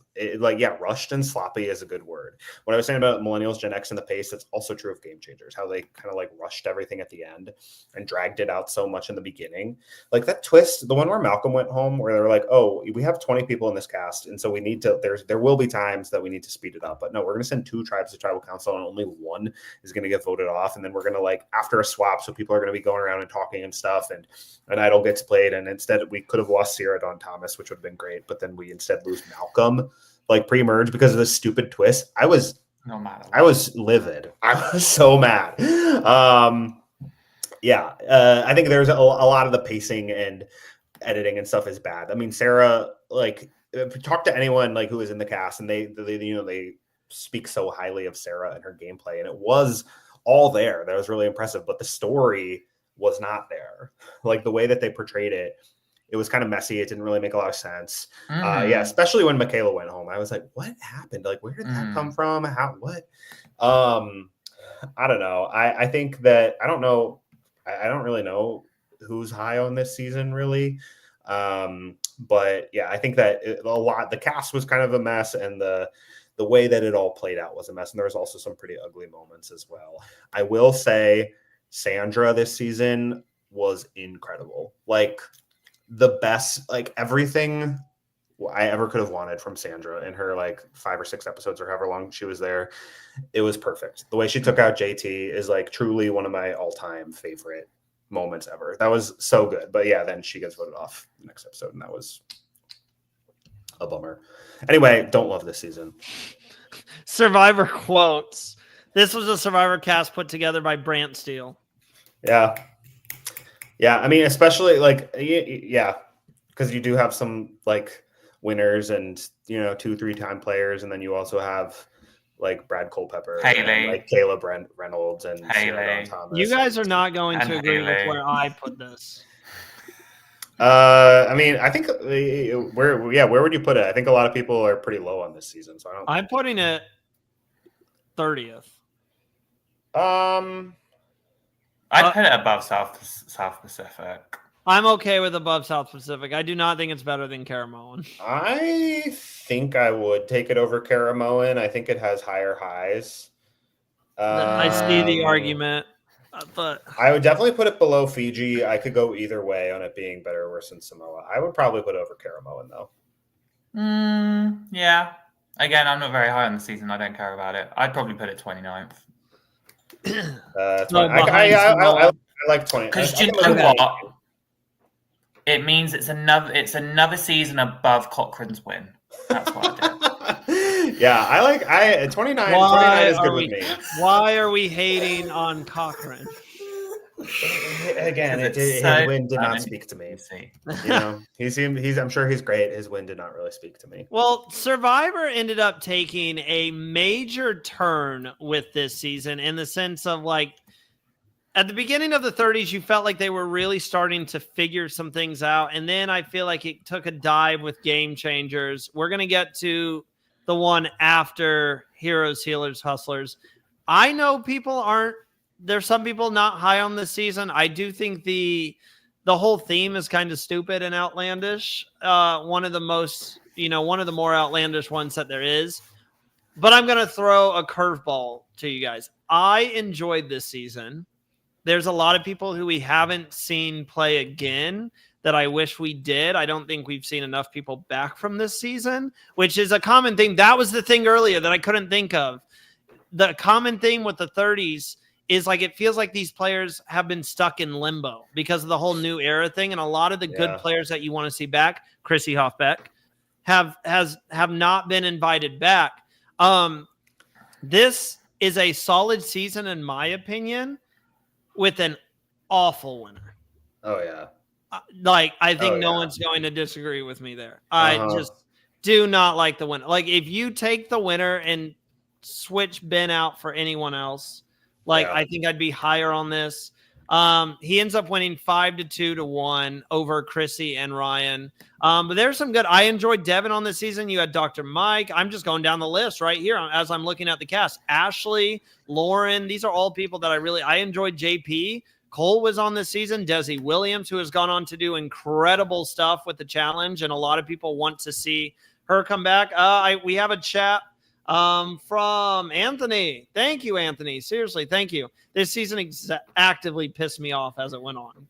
rushed and sloppy is a good word. What I was saying about millennials, Gen X, and the pace, that's also true of Game Changers, how they kind of like rushed everything at the end and dragged it out so much in the beginning. Like that twist, the one where Malcolm went home, where they were like, oh, we have 20 people in this cast, and so we need to, there will be times that we need to speed it up, but no, we're going to send 2 tribes to tribal council and only one is going to get voted off, and then we're going to like after a swap, so people are going to be going around and talking and stuff, and an idol gets played, and instead we could have lost Sierra Dawn Thomas, which would have been great, but then we instead lose Malcolm like pre-merge because of this stupid twist. I was livid. I was so mad. I think there's a lot of the pacing and editing and stuff is bad. I mean, Sarah, like, if you talk to anyone like who is in the cast, and they speak so highly of Sarah and her gameplay, and it was all there. That was really impressive, but the story was not there. Like the way that they portrayed it, it was kind of messy. It didn't really make a lot of sense. Especially when Michaela went home. I was like, what happened? Like, where did that come from? What? I don't know. I think that, I don't know. I don't really know who's high on this season, really. But yeah, I think that the cast was kind of a mess, and the way that it all played out was a mess. And there was also some pretty ugly moments as well. I will say Sandra this season was incredible. Like, the best, like everything I ever could have wanted from Sandra in her like 5 or 6 episodes or however long she was there. It was perfect. The way she took out JT is like truly one of my all-time favorite moments ever. That was so good. But yeah, then she gets voted off the next episode, and that was a bummer. Anyway, don't love this season. Survivor quotes. This was a Survivor cast put together by Brant Steele. Yeah. Yeah. I mean, especially like, yeah, because you do have some like winners and, 2-3 time players. And then you also have like Brad Culpepper and like Caleb Reynolds and Don Thomas. You guys are not going to agree with where I put this. I mean, I think where would you put it? I think a lot of people are pretty low on this season, so I'm putting it 30th. I'd put it above South Pacific. I'm okay with above South Pacific. I do not think it's better than Caramoan. I think I would take it over Caramoan. I think it has higher highs. I see the argument, but I would definitely put it below Fiji. I could go either way on it being better or worse than Samoa. I would probably put it over Caramoan, though. Yeah. Again, I'm not very high on the season. I don't care about it. I'd probably put it 29th. I like 20. Because you know what? It means it's another season above Cochrane's win. That's what I did. Yeah, 29 is good with me. Why are we hating on Cochrane? Again, his win did not speak to me. I'm sure he's great. His win did not really speak to me. Well, Survivor ended up taking a major turn with this season in the sense of like, at the beginning of the 30s, you felt like they were really starting to figure some things out. And then I feel like it took a dive with Game Changers. We're going to get to the one after Heroes, Healers, Hustlers. I know there's some people not high on this season. I do think the whole theme is kind of stupid and outlandish. One of the more outlandish ones that there is. But I'm going to throw a curveball to you guys. I enjoyed this season. There's a lot of people who we haven't seen play again that I wish we did. I don't think we've seen enough people back from this season, which is a common thing. That was the thing earlier that I couldn't think of. The common theme with the 30s is like it feels like these players have been stuck in limbo because of the whole new era thing. And a lot of the good players that you want to see back, Chrissy Hoffbeck, have not been invited back. This is a solid season, in my opinion, with an awful winner. Oh, yeah. I think no one's going to disagree with me there. I just do not like the winner. Like, if you take the winner and switch Ben out for anyone else, I think I'd be higher on this. He ends up winning 5-2 to 1 over Chrissy and Ryan. But there's some good. I enjoyed Devin on this season. You had Dr. Mike. I'm just going down the list right here as I'm looking at the cast. Ashley, Lauren, these are all people that I enjoyed. JP. Cole was on this season. Desi Williams, who has gone on to do incredible stuff with the challenge, and a lot of people want to see her come back. We have a chat from Anthony. Thank you, Anthony. Seriously, thank you. This season actively pissed me off as it went on.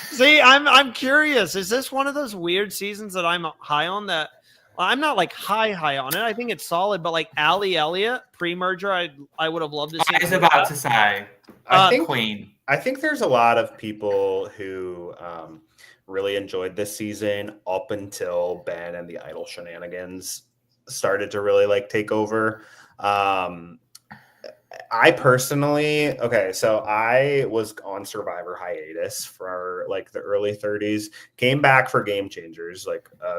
See, I'm curious. Is this one of those weird seasons that I'm high on? That I'm not like high on it. I think it's solid, but like Allie Elliott pre-merger, I would have loved to see. I was about to say, Queen. I think there's a lot of people who really enjoyed this season up until Ben and the Idol shenanigans started to really take over. I personally, so I was on Survivor hiatus for the early 30s, came back for Game Changers.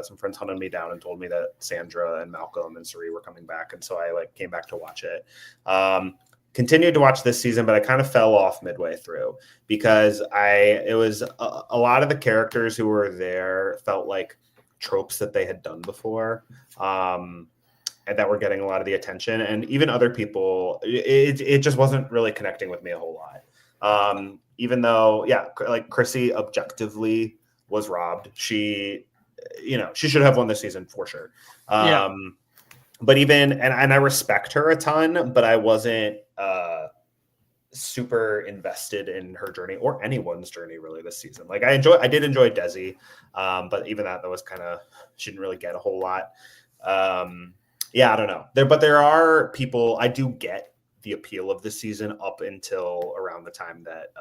Some friends hunted me down and told me that Sandra and Malcolm and Suri were coming back. And so I came back to watch it. Continued to watch this season, but I kind of fell off midway through because it was a lot of the characters who were there felt like tropes that they had done before. And that were getting a lot of the attention, and even other people, it just wasn't really connecting with me a whole lot. Even though, Chrissy objectively was robbed. She should have won this season for sure. But even, and I respect her a ton, but I wasn't super invested in her journey or anyone's journey really this season. I did enjoy Desi, but even that was kind of, she didn't really get a whole lot. I don't know. There are people. I do get the appeal of this season up until around the time that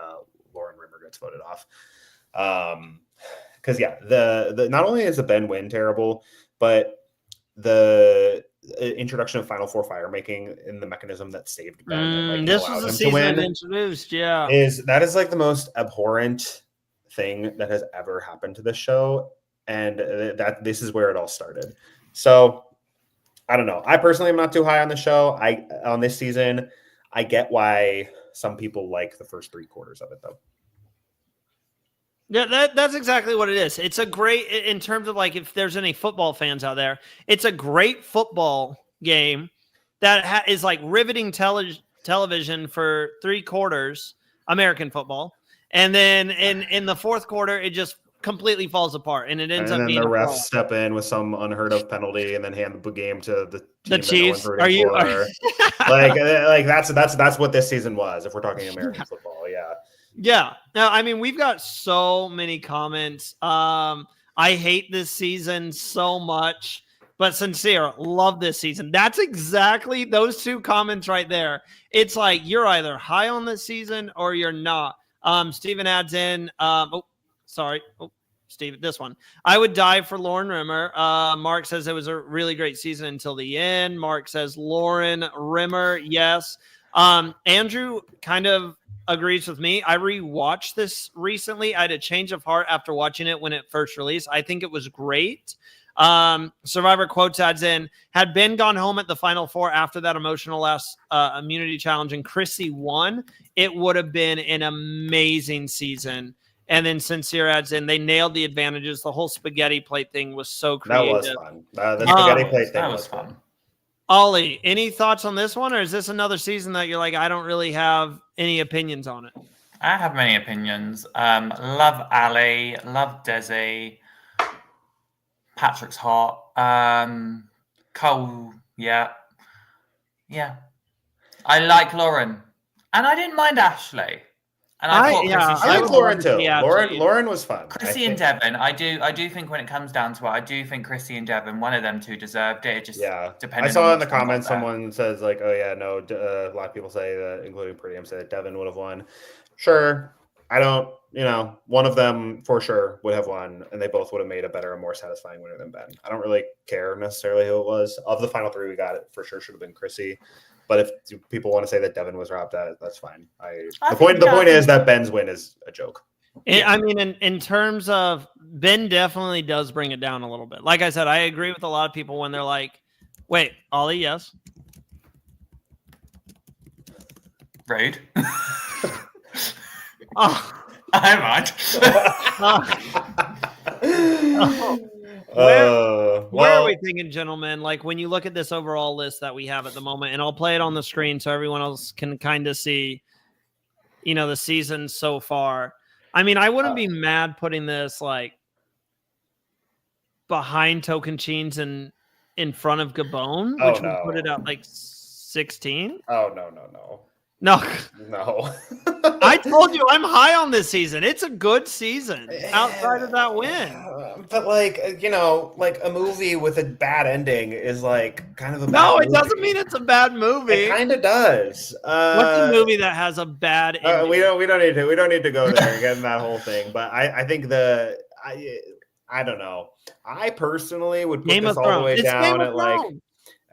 Lauren Rimmer gets voted off. Because the not only is the Ben win terrible, but the introduction of Final Four fire making in the mechanism that saved Ben and like This allowed was the him to season win it introduced. Yeah. that is like the most abhorrent thing that has ever happened to this show, and that this is where it all started. So I don't know. I personally am not too high on the show. On this season, I get why some people like the first 3 quarters of it though. Yeah, that's exactly what it is. It's a great, in terms of like, if there's any football fans out there, it's a great football game that is like riveting television for 3 quarters, American football. And then in the fourth quarter, it just completely falls apart, and it ends up being the a refs fraud. step in with some unheard of penalty and then hand the game to the Chiefs. That no one's rooting for. like that's what this season was, if we're talking American football. Yeah. No, I mean, we've got so many comments. I hate this season so much, but sincere, love this season. That's exactly those 2 comments right there. It's like you're either high on this season or you're not. Steven adds in, Steve, this one. I would die for Lauren Rimmer. Mark says it was a really great season until the end. Mark says Lauren Rimmer, yes. Andrew kind of agrees with me. I rewatched this recently. I had a change of heart after watching it when it first released. I think it was great. Survivor Quotes adds in, had Ben gone home at the Final Four after that emotional last immunity challenge and Chrissy won, it would have been an amazing season. And then Sincere adds in, they nailed the advantages. The whole spaghetti plate thing was so creative. That was fun. The spaghetti plate thing was fun. Ollie, any thoughts on this one, or is this another season that you're like, I don't really have any opinions on it? I have many opinions. Love Ali, love Desi. Patrick's hot. Cole, yeah. I like Lauren, and I didn't mind Ashley. And I like Lauren too. Lauren was fun. Chrissy and Devin, I do think when it comes down to it, I do think Chrissy and Devin, one of them 2 deserved it. It just depended. I saw in the comments someone says like, "Oh yeah, no." A lot of people say that, including Pretty, say that Devin would have won. Sure, I don't. One of them for sure would have won, and they both would have made a better and more satisfying winner than Ben. I don't really care necessarily who it was. Of the final 3 we got, it for sure should have been Chrissy. But if people want to say that Devin was robbed, that's fine. The point is that Ben's win is a joke. I mean, in terms of Ben, definitely does bring it down a little bit. Like I said, I agree with a lot of people when they're like, "Wait, Ollie, yes." Rude. Oh, I might. Where are we thinking, gentlemen? Like when you look at this overall list that we have at the moment, and I'll play it on the screen so everyone else can kind of see, the season so far. I mean, I wouldn't be mad putting this like behind Tocantins and in front of Gabon, which would put it at like 16. Oh no. No. I told you I'm high on this season. It's a good season outside of that win. But like a movie with a bad ending is like kind of a bad movie. It doesn't mean it's a bad movie. It kind of does. What's a movie that has a bad ending? We don't need to go there again, that whole thing. But I think I don't know. I personally would put this all the way down at like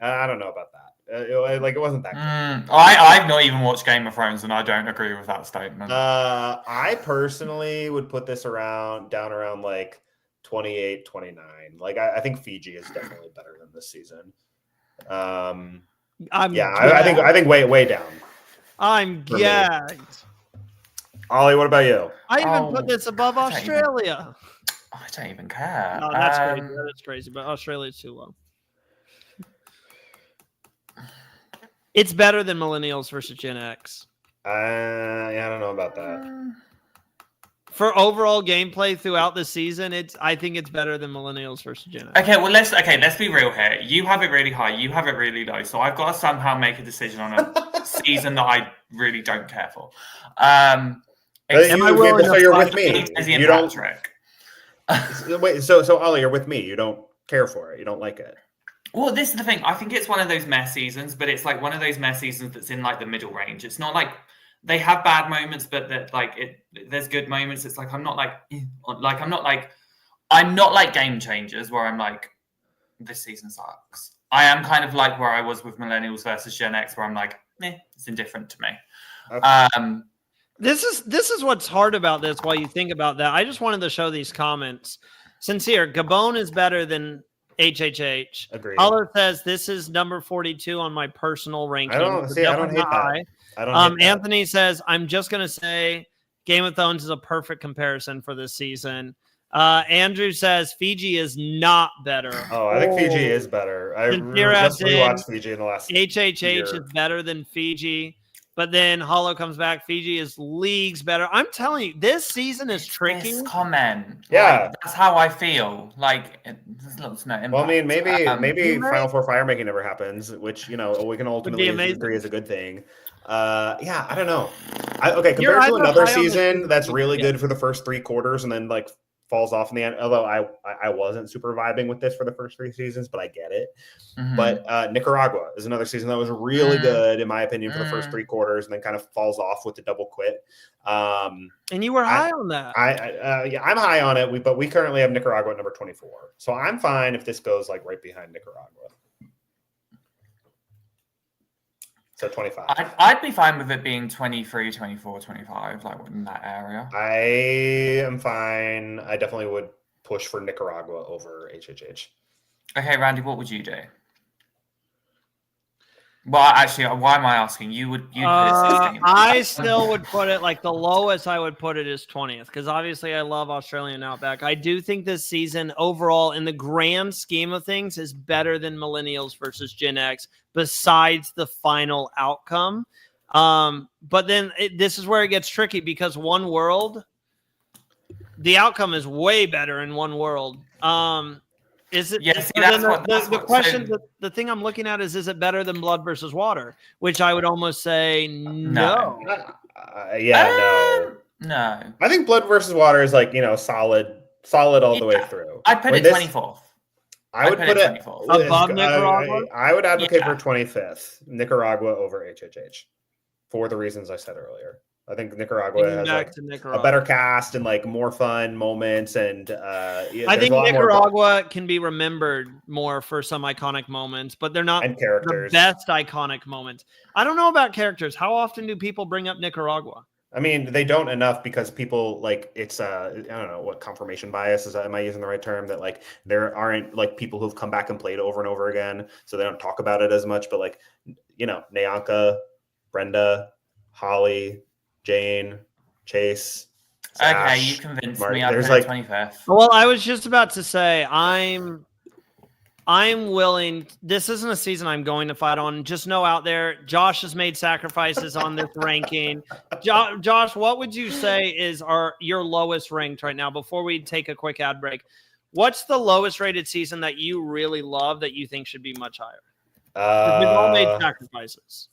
I don't know about that. It wasn't that good. I've not even watched Game of Thrones, and I don't agree with that statement. I personally would put this down around like 28, 29. Like I think Fiji is definitely better than this season. I think way down. I'm gagged. Ollie, what about you? I even put this above Australia. I don't even care. No, that's crazy. That's crazy, but Australia's too low. It's better than Millennials versus Gen X. I don't know about that. For overall gameplay throughout the season, I think it's better than Millennials versus Gen X. Okay, well let's be real here. You have it really high, you have it really low. So I've got to somehow make a decision on a season that I really don't care for. So you're with me. You don't. Wait, so Ollie, you're with me. You don't care for it. You don't like it. Well, this is the thing. I think it's one of those mess seasons, but it's like one of those mess seasons that's in like the middle range. It's not like they have bad moments, but that there's good moments. It's like I'm not like Game Changers where I'm like, this season sucks. I am kind of like where I was with Millennials versus Gen X, where I'm like, it's indifferent to me. Okay. This is what's hard about this while you think about that. I just wanted to show these comments. Sincere, Gabon is better than HHH. Agreed. Hollow says this is number 42 on my personal ranking. I don't hate that. I don't hate Anthony says, I'm just going to say Game of Thrones is a perfect comparison for this season. Andrew says Fiji is not better. Oh, I think Fiji is better. I just rewatched Fiji in the last HHH year. is better than Fiji. But then Hollow comes back. Fiji is leagues better. I'm telling you, this season is tricky. This comment, yeah, that's how I feel. Like, there's no impact. Well, I mean, maybe Final Four fire making never happens, which we can ultimately agree is a good thing. Yeah, I don't know. Compared to another season that's really good for the first 3 quarters and then like falls off in the end. Although I wasn't super vibing with this for the first 3 seasons, but I get it. Mm-hmm. But Nicaragua is another season that was really good, in my opinion, for the first 3 quarters, and then kind of falls off with the double quit. And you were high on that. Yeah, I'm high on it. But we currently have Nicaragua at number 24, so I'm fine if this goes like right behind Nicaragua. So 25. I'd be fine with it being 23, 24, 25, like in that area. I am fine. I definitely would push for Nicaragua over HHH. Okay, Randy, what would you do? Well, actually, why am I asking? You put it 16. I still would put it like the lowest I would put it is 20th, because obviously I love Australian Outback. I do think this season overall, in the grand scheme of things, is better than Millennials versus Gen X, besides the final outcome. But then this is where it gets tricky, because One World, the outcome is way better in One World. Is it? Yes. Yeah, the question, the thing I'm looking at is it better than Blood versus Water? Which I would almost say no. No. I think Blood versus Water is like solid all the way through. I'd put it 24th. I would put it above Nicaragua. I would advocate for 25th, Nicaragua over HHH, for the reasons I said earlier. I think Nicaragua has a better cast and like more fun moments, and I think Nicaragua can be remembered more for some iconic moments, but they're not the best iconic moments. I don't know about characters. How often do people bring up Nicaragua? I mean, they don't enough, because people like it's I don't know what confirmation bias is. Am I using the right term? That like there aren't like people who've come back and played over and over again, so they don't talk about it as much. But like Nyanka, Brenda, Holly, Jane, Chase. Sash, okay, you convinced Marty. me. I'd There's put like 25th. Well, I was just about to say I'm willing. This isn't a season I'm going to fight on. Just know out there, Josh has made sacrifices on this ranking. Josh, what would you say is your lowest ranked right now? Before we take a quick ad break, what's the lowest rated season that you really love that you think should be much higher? We've all made sacrifices.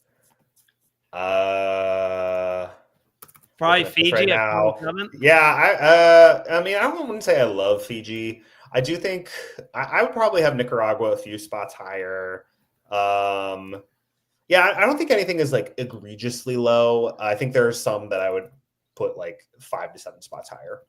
Probably Fiji right at now. 27th. Yeah, I mean, I wouldn't say I love Fiji. I do think I would probably have Nicaragua a few spots higher. Yeah, I don't think anything is like egregiously low. I think there are some that I would put like 5 to 7 spots higher.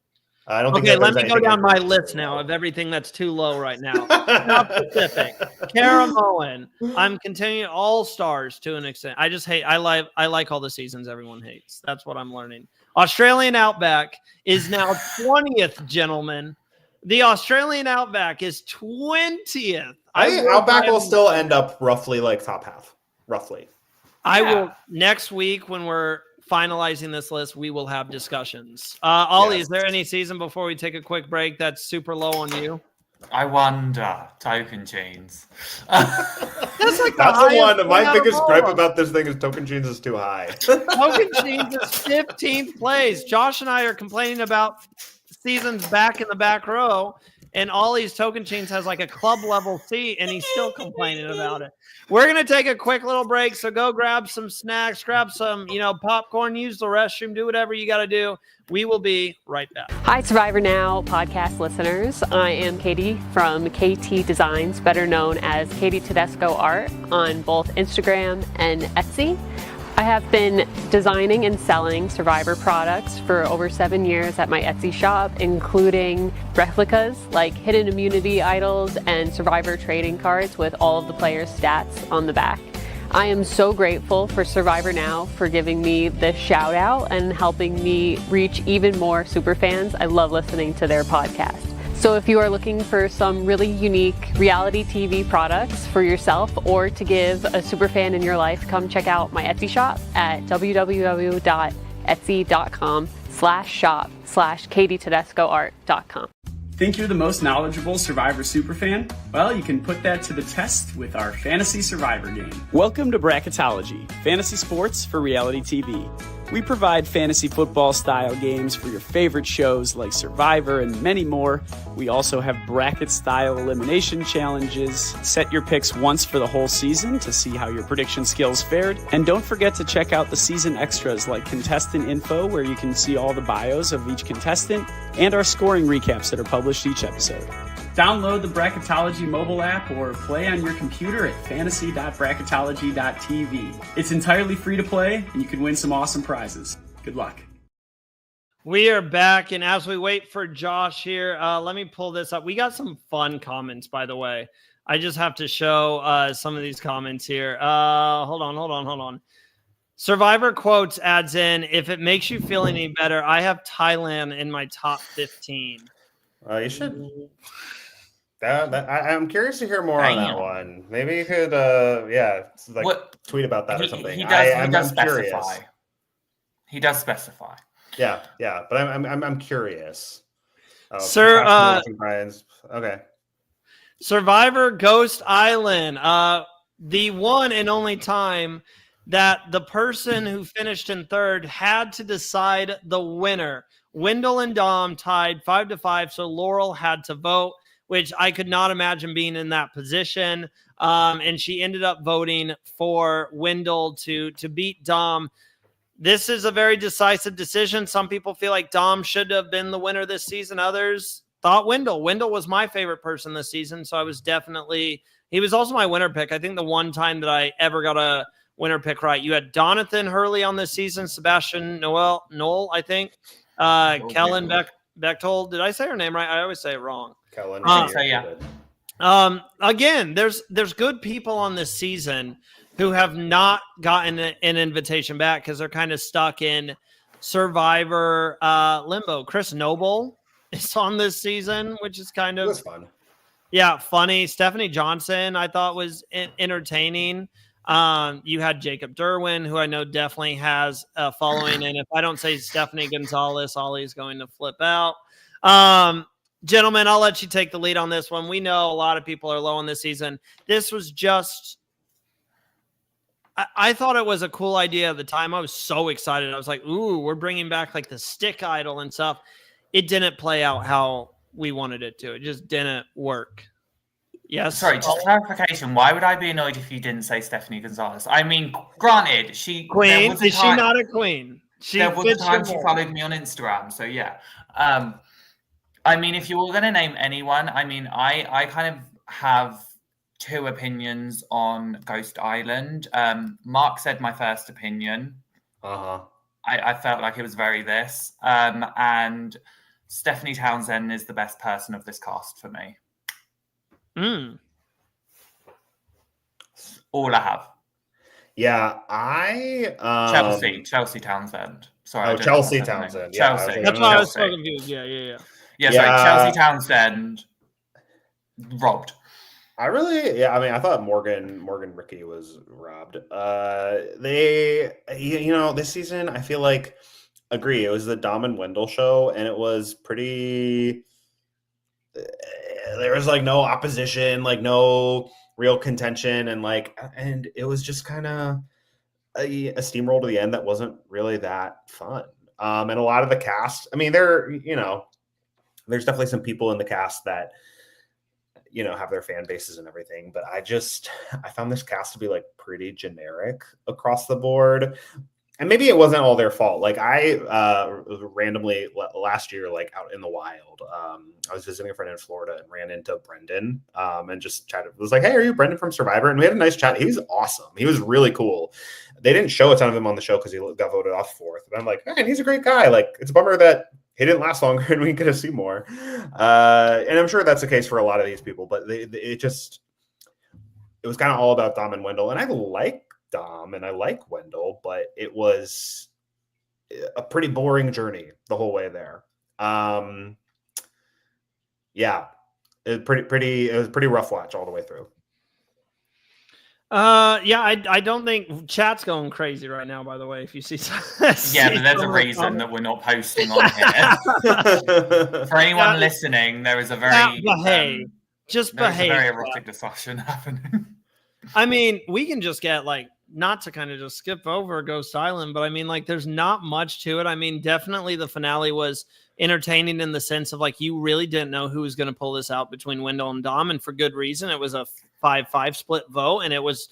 I don't think. Okay, let me go down my list now of everything that's too low right now. Not specific. Kara Moen. I'm continuing all stars to an extent. I just hate. I like all the seasons everyone hates. That's what I'm learning. Australian Outback is now 20th, gentlemen. The Australian Outback is 20th. I think Outback will still end up roughly like top half. Roughly. I will next week when we're finalizing this list, we will have discussions. Ollie, is there any season before we take a quick break that's super low on you? I wonder. Token Chains. That's the one. My biggest gripe about this thing is Token Chains is too high. Token Chains is 15th place. Josh and I are complaining about seasons back in the back row, and Ollie's Token Chains has like a club level seat, and he's still complaining about it. We're going to take a quick little break, so go grab some snacks, grab some, popcorn, use the restroom, do whatever you got to do. We will be right back. Hi, Survivor Now podcast listeners. I am Katie from KT Designs, better known as Katie Tedesco Art on both Instagram and Etsy. I have been designing and selling Survivor products for over 7 years at my Etsy shop, including replicas like hidden immunity idols and Survivor trading cards with all of the players' stats on the back. I am so grateful for Survivor Now for giving me this shout out and helping me reach even more superfans. I love listening to their podcast. So if you are looking for some really unique reality TV products for yourself or to give a superfan in your life, come check out my Etsy shop at www.etsy.com/shop/KatieTedescoArt.com. Think you're the most knowledgeable Survivor superfan? Well, you can put that to the test with our Fantasy Survivor game. Welcome to Bracketology, fantasy sports for reality TV. We provide fantasy football style games for your favorite shows like Survivor and many more. We also have bracket style elimination challenges. Set your picks once for the whole season to see how your prediction skills fared. And don't forget to check out the season extras like contestant info, where you can see all the bios of each contestant, and our scoring recaps that are published each episode. Download the Bracketology mobile app or play on your computer at fantasy.bracketology.tv. It's entirely free to play, and you can win some awesome prizes. Good luck. We are back, and as we wait for Josh here, let me pull this up. We got some fun comments, by the way. I just have to show some of these comments here. Hold on. Survivor Quotes adds in, if it makes you feel any better, I have Thailand in my top 15. You should. I'm curious to hear more on that one. Maybe you could, tweet about that or something. He does specify. Curious. He does specify. Yeah, but I'm curious. Sir, okay. Survivor Ghost Island, the one and only time that the person who finished in third had to decide the winner. Wendell and Dom tied 5-5, so Laurel had to vote, which I could not imagine being in that position. And she ended up voting for Wendell to beat Dom. This is a very decisive decision. Some people feel like Dom should have been the winner this season. Others thought Wendell. Wendell was my favorite person this season, so I was he was also my winner pick. I think the one time that I ever got a winner pick right. You had Donathan Hurley on this season, Sebastian Noel, I think. Kellen Bechtold. Did I say her name right? I always say it wrong. Kellen. Again, there's good people on this season who have not gotten an invitation back because they're kind of stuck in Survivor limbo. Chris Noble is on this season, which is kind of fun. Yeah, funny. Stephanie Johnson, I thought was entertaining. You had Jacob Derwin, who I know definitely has a following. And if I don't say Stephanie Gonzalez, Ollie's going to flip out. Gentlemen, I'll let you take the lead on this one. We know a lot of people are low on this season. This was just, I thought it was a cool idea at the time. I was so excited. I was like, ooh, we're bringing back like the stick idol and stuff. It didn't play out how we wanted it to. It just didn't work. Yes. Sorry, just clarification. Why would I be annoyed if you didn't say Stephanie Gonzalez? I mean, granted, queen. Is she not a queen? There was a time she followed me on Instagram. So yeah. I mean, if you were going to name anyone, I mean, I kind of have two opinions on Ghost Island. Mark said my first opinion. I felt like it was very this. And Stephanie Townsend is the best person of this cast for me. All I have. Yeah, Chelsea Townsend. Sorry. Chelsea Townsend. Yeah, Chelsea. That's why I was so confused. Yeah. Sorry, Chelsea Townsend robbed. I thought Morgan Ricky was robbed. This season, I feel like, agree, it was the Dom and Wendell show, and it was pretty, there was like no opposition, like no real contention, and it was just kind of a steamroll to the end that wasn't really that fun. And a lot of the cast, I mean, there's definitely some people in the cast that, have their fan bases and everything, but I found this cast to be like pretty generic across the board. And maybe it wasn't all their fault. Like I randomly last year, like out in the wild, I was visiting a friend in Florida and ran into Brendan and just chatted. It was like, hey, are you Brendan from Survivor? And we had a nice chat. He was awesome. He was really cool. They didn't show a ton of him on the show because he got voted off 4th. But I'm like, man, he's a great guy. Like, it's a bummer that he didn't last longer and we could have seen more. And I'm sure that's the case for a lot of these people. But it was kind of all about Dom and Wendell. And I like Dom and I like Wendell, but it was a pretty boring journey the whole way there. Yeah, it was pretty rough watch all the way through. Yeah, I don't think chat's going crazy right now, by the way, if you see yeah, but there's a reason that we're not posting on here. For anyone listening, there is a very behave. Just behave. A very erotic discussion happening. I mean, we can just get like, not to kind of just skip over, go silent, but I mean, like, there's not much to it. I mean, definitely the finale was entertaining in the sense of like, you really didn't know who was going to pull this out between Wendell and Dom, and for good reason. It was a 5-5 split vote, and it was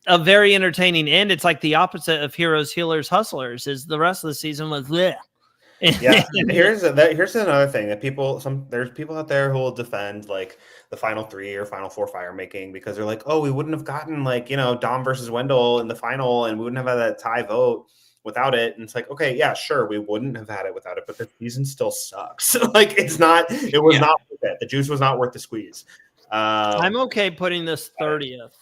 a very entertaining end. It's like the opposite of Heroes, Healers, Hustlers. Is the rest of the season was bleh. Yeah, here's another thing that there's people out there who will defend like the final 3 or final 4 fire making because they're like, oh, we wouldn't have gotten like, Dom versus Wendell in the final, and we wouldn't have had that tie vote without it. And it's like, okay, yeah, sure, we wouldn't have had it without it, but the season still sucks. Like, it was not worth it. The juice was not worth the squeeze. I'm okay putting this 30th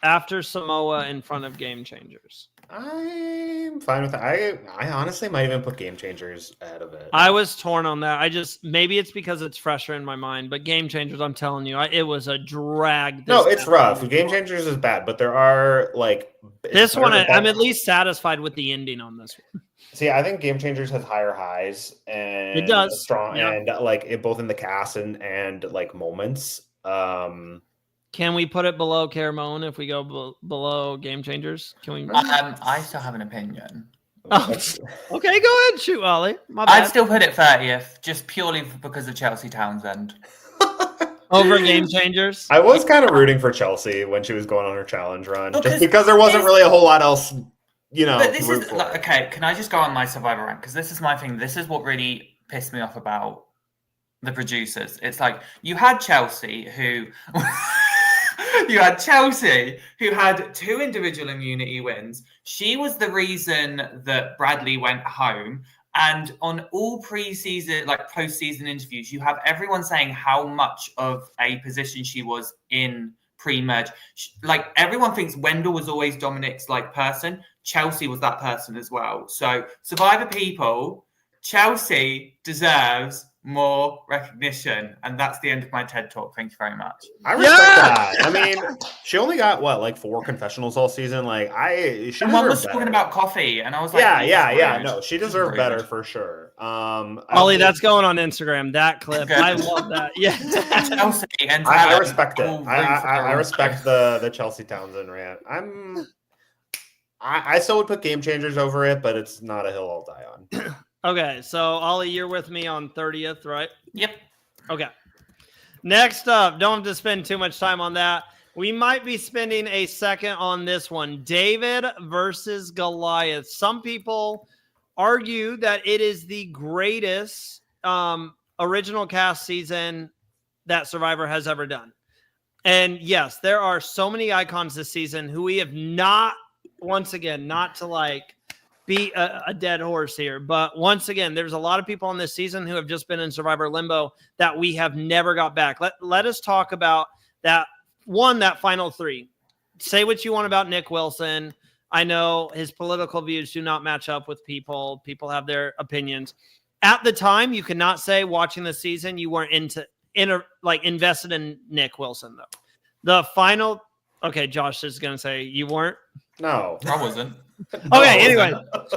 after Samoa in front of Game Changers. I'm fine with that. I honestly might even put Game Changers ahead of it. I was torn on that. Maybe it's because it's fresher in my mind, but Game Changers, I'm telling you, it was a drag. No, it's rough. Game Changers is bad, but there are like this one. I'm at least satisfied with the ending on this one. See, I think Game Changers has higher highs and it does strong and like both in the cast and like moments. Can we put it below Caramone if we go below Game Changers? Can we? I still have an opinion. Oh, okay, go ahead, shoot, Ollie. My bad. I'd still put it 30th, just purely because of Chelsea Townsend. Over Game Changers. I was kind of rooting for Chelsea when she was going on her challenge run, just because there wasn't really a whole lot else, But this is okay. Can I just go on my Survivor rant? Because this is my thing. This is what really pissed me off about the producers. It's like you had Chelsea who. You had Chelsea, who had 2 individual immunity wins. She was the reason that Bradley went home. And on all pre-season, like post-season interviews, you have everyone saying how much of a position she was in pre-merge. Like, everyone thinks Wendell was always Dominic's like person. Chelsea was that person as well. So, Survivor people, Chelsea deserves more recognition, and that's the end of my TED talk. Thank you very much. I respect that. I mean, she only got like 4 confessionals all season. Like, someone was talking about coffee, and I was like, yeah. No, she deserved better for sure. Ollie, that's going on Instagram. That clip, I love that. Yeah, Chelsea, and I respect it. I respect the Chelsea Townsend rant. I still would put Game Changers over it, but it's not a hill I'll die on. Okay, so Ollie, you're with me on 30th, right? Yep. Okay. Next up, don't have to spend too much time on that. We might be spending a second on this one. David versus Goliath. Some people argue that it is the greatest original cast season that Survivor has ever done. And yes, there are so many icons this season who we have not, once again, not to like beat a dead horse here, but once again, there's a lot of people on this season who have just been in Survivor limbo that we have never got back. Let us talk about that final 3. Say what you want about Nick Wilson. I know his political views do not match up with people. People have their opinions. At the time, you cannot say watching the season you weren't invested in Nick Wilson though. The final, okay, Josh is gonna say you weren't. No, I wasn't. Okay,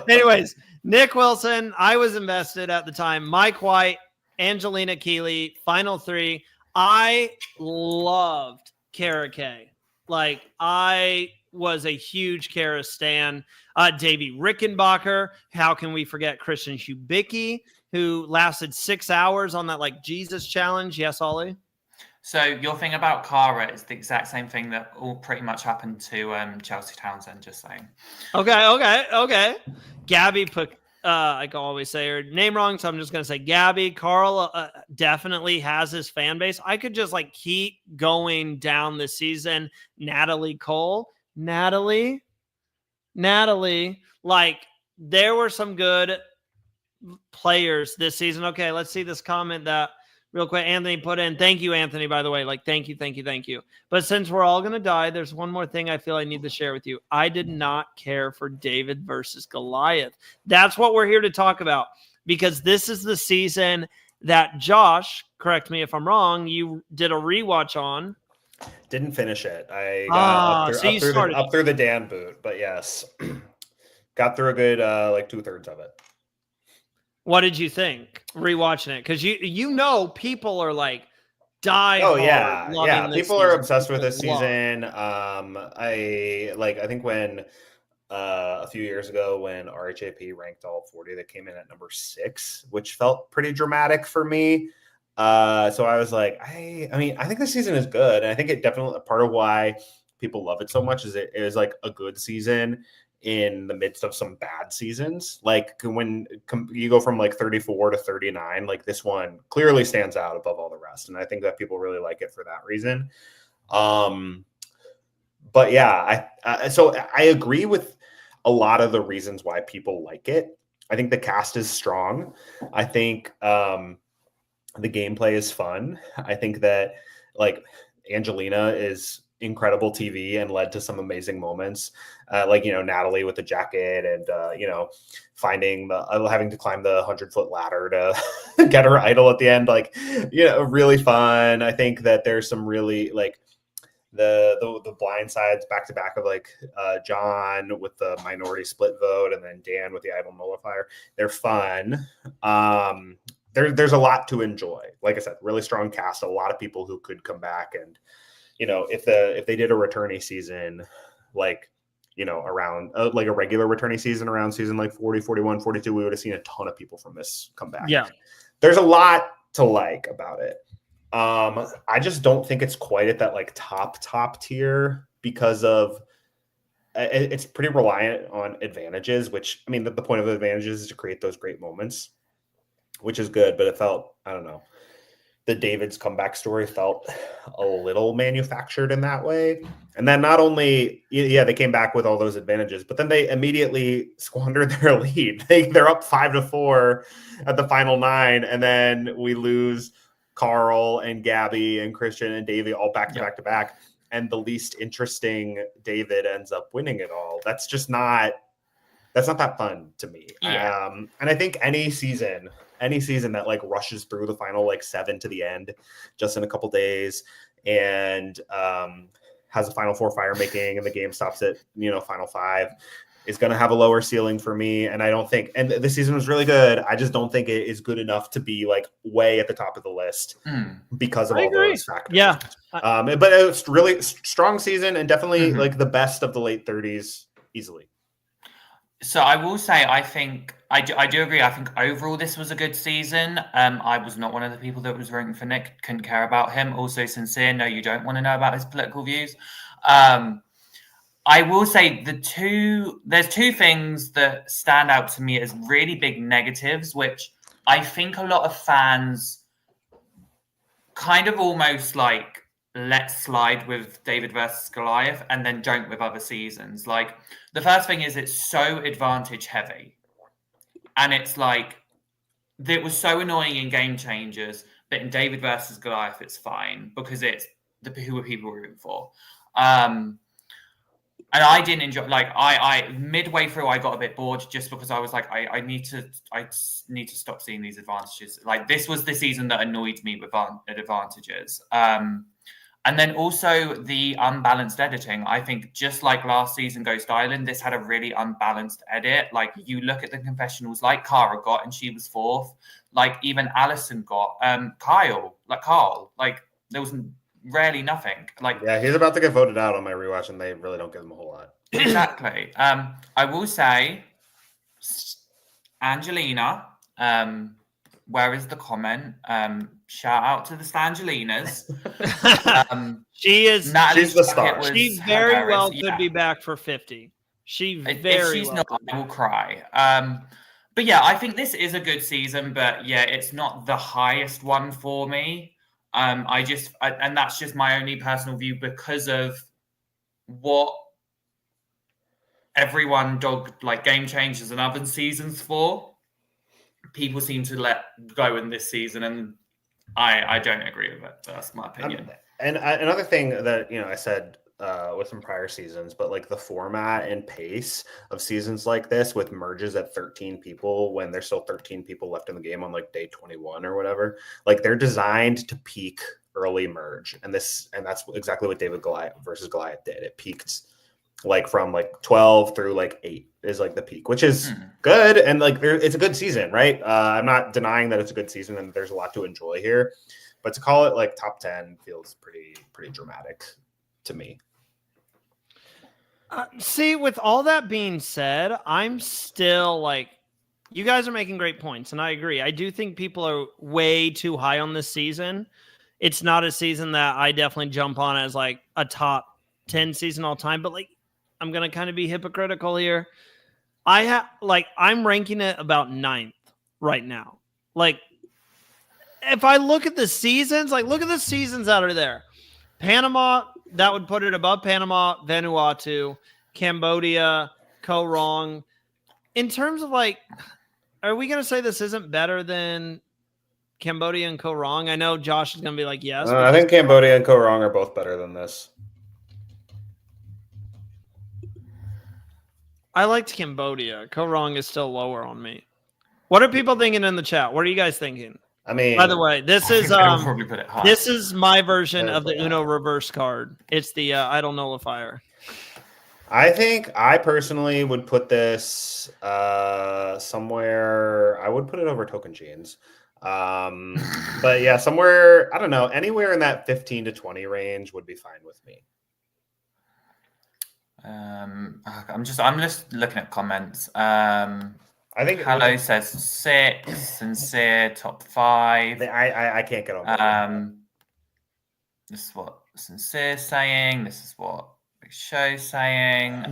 anyways, Nick Wilson, I was invested at the time. Mike White, Angelina Keeley, final 3. I loved Kara Kay. Like, I was a huge Kara stan. Davey Rickenbacker. How can we forget Christian Hubicki, who lasted 6 hours on that like Jesus challenge? Yes, Ollie? So your thing about Cara is the exact same thing that all pretty much happened to Chelsea Townsend, just saying. Okay. Gabby put, I can always say her name wrong, so I'm just going to say Gabby. Carl definitely has his fan base. I could just like keep going down this season. Natalie Cole. Natalie, Natalie, like there were some good players this season. Okay, let's see this comment that real quick Anthony put in. Thank you, Anthony, by the way. Like, thank you. But since we're all going to die, there's one more thing I feel I need to share with you. I did not care for David versus Goliath. That's what we're here to talk about, because this is the season that Josh, correct me if I'm wrong, you did a rewatch on. Didn't finish it. I got up through the Dan boot, but yes, got through a good like 2/3 of it. What did you think rewatching it? Because you know people are like die. Oh yeah. People are obsessed with this love. season. I think when a few years ago when RHAP ranked all 40, they came in at number 6, which felt pretty dramatic for me. So I was like, I think this season is good, and I think it definitely part of why people love it so much is it is like a good season in the midst of some bad seasons. Like when you go from like 34 to 39, like this one clearly stands out above all the rest. And I think that people really like it for that reason. But yeah, so I agree with a lot of the reasons why people like it. I think the cast is strong. I think the gameplay is fun. I think that like Angelina is incredible TV and led to some amazing moments, like Natalie with the jacket and finding having to climb the 100-foot ladder to get her idol at the end, like really fun. I think that there's some really like the blind sides back to back of like John with the minority split vote and then Dan with the idol nullifier. They're fun. There's a lot to enjoy. Like I said, really strong cast, a lot of people who could come back. And if they did a returnee season, like around like a regular returnee season around season like 40, 41, 42, we would have seen a ton of people from this come back. Yeah, there's a lot to like about it. I just don't think it's quite at that like top tier because of it's pretty reliant on advantages, which I mean the point of the advantages is to create those great moments, which is good, but it felt, I don't know, the David's comeback story felt a little manufactured in that way. And then not only, they came back with all those advantages, but then they immediately squandered their lead. They're up 5-4 at the final 9. And then we lose Carl and Gabby and Christian and Davey all back to back. And the least interesting David ends up winning it all. That's not that fun to me. Yeah. And I think any season that like rushes through the final like 7 to the end just in a couple days and has a final 4 fire making and the game stops at final 5 is going to have a lower ceiling for me. And I don't think, and this season was really good, I just don't think it is good enough to be like way at the top of the list because of all those factors. Yeah. But it's really strong season and definitely like the best of the late 30s easily. So I will say, I think I do agree. I think overall this was a good season. I was not one of the people that was rooting for Nick. Couldn't care about him. Also sincere. No, you don't want to know about his political views. I will say there's two things that stand out to me as really big negatives, which I think a lot of fans kind of almost like let slide with David versus Goliath and then don't with other seasons. Like the first thing is it's so advantage heavy. And it's like, it was so annoying in Game Changers, but in David versus Goliath, it's fine because it's who are people rooting for. And I didn't enjoy, like, I midway through, I got a bit bored just because I was like, I need to stop seeing these advantages. Like, this was the season that annoyed me with advantages. And then also the unbalanced editing. I think just like last season Ghost Island, this had a really unbalanced edit. Like you look at the confessionals like Cara got and she was 4th. Like even Allison got Carl. Like there was rarely nothing. Like he's about to get voted out on my rewatch and they really don't give him a whole lot. Exactly. I will say Angelina, where is the comment? Shout out to the Stangelinas. She's the star. She very well could be back for 50. If she's not, I will cry. But yeah, I think this is a good season, but yeah, it's not the highest one for me. And that's just my only personal view because of what everyone dogged like Game Changers and other seasons for, people seem to let go in this season, and I don't agree with it. That's my opinion. Another thing that I said with some prior seasons, but like the format and pace of seasons like this with merges at 13 people when there's still 13 people left in the game on like day 21 or whatever, like they're designed to peak early merge, and that's exactly what David Goliath versus Goliath did. It peaked like from like 12 through like 8 is like the peak, which is good, and like it's a good season, right? I'm not denying that it's a good season and there's a lot to enjoy here, but to call it like top 10 feels pretty dramatic to me. See, with all that being said, I'm still like, you guys are making great points, and I agree. I do think people are way too high on this season. It's not a season that I definitely jump on as like a top 10 season all time, but like, I'm going to kind of be hypocritical here. I'm ranking it about 9th right now. Like, if I look at the seasons, like look at the seasons that are there. Panama, that would put it above Panama, Vanuatu, Cambodia, Koh Rong. In terms of like, are we going to say this isn't better than Cambodia and Koh Rong? I know Josh is going to be like, yes. I think Cambodia and Koh Rong are both better than this. I liked Cambodia. Koh Rong is still lower on me. What are people thinking in the chat? What are you guys thinking? I mean, by the way, this is my version of the Uno reverse card. It's the idle nullifier. I think I personally would put this somewhere. I would put it over Token Chains. But yeah, somewhere, I don't know, anywhere in that 15 to 20 range would be fine with me. I'm just looking at comments. I think Hello says 6, Sincere top 5. I can't get on. This is what Sincere saying. This is what Big Show saying.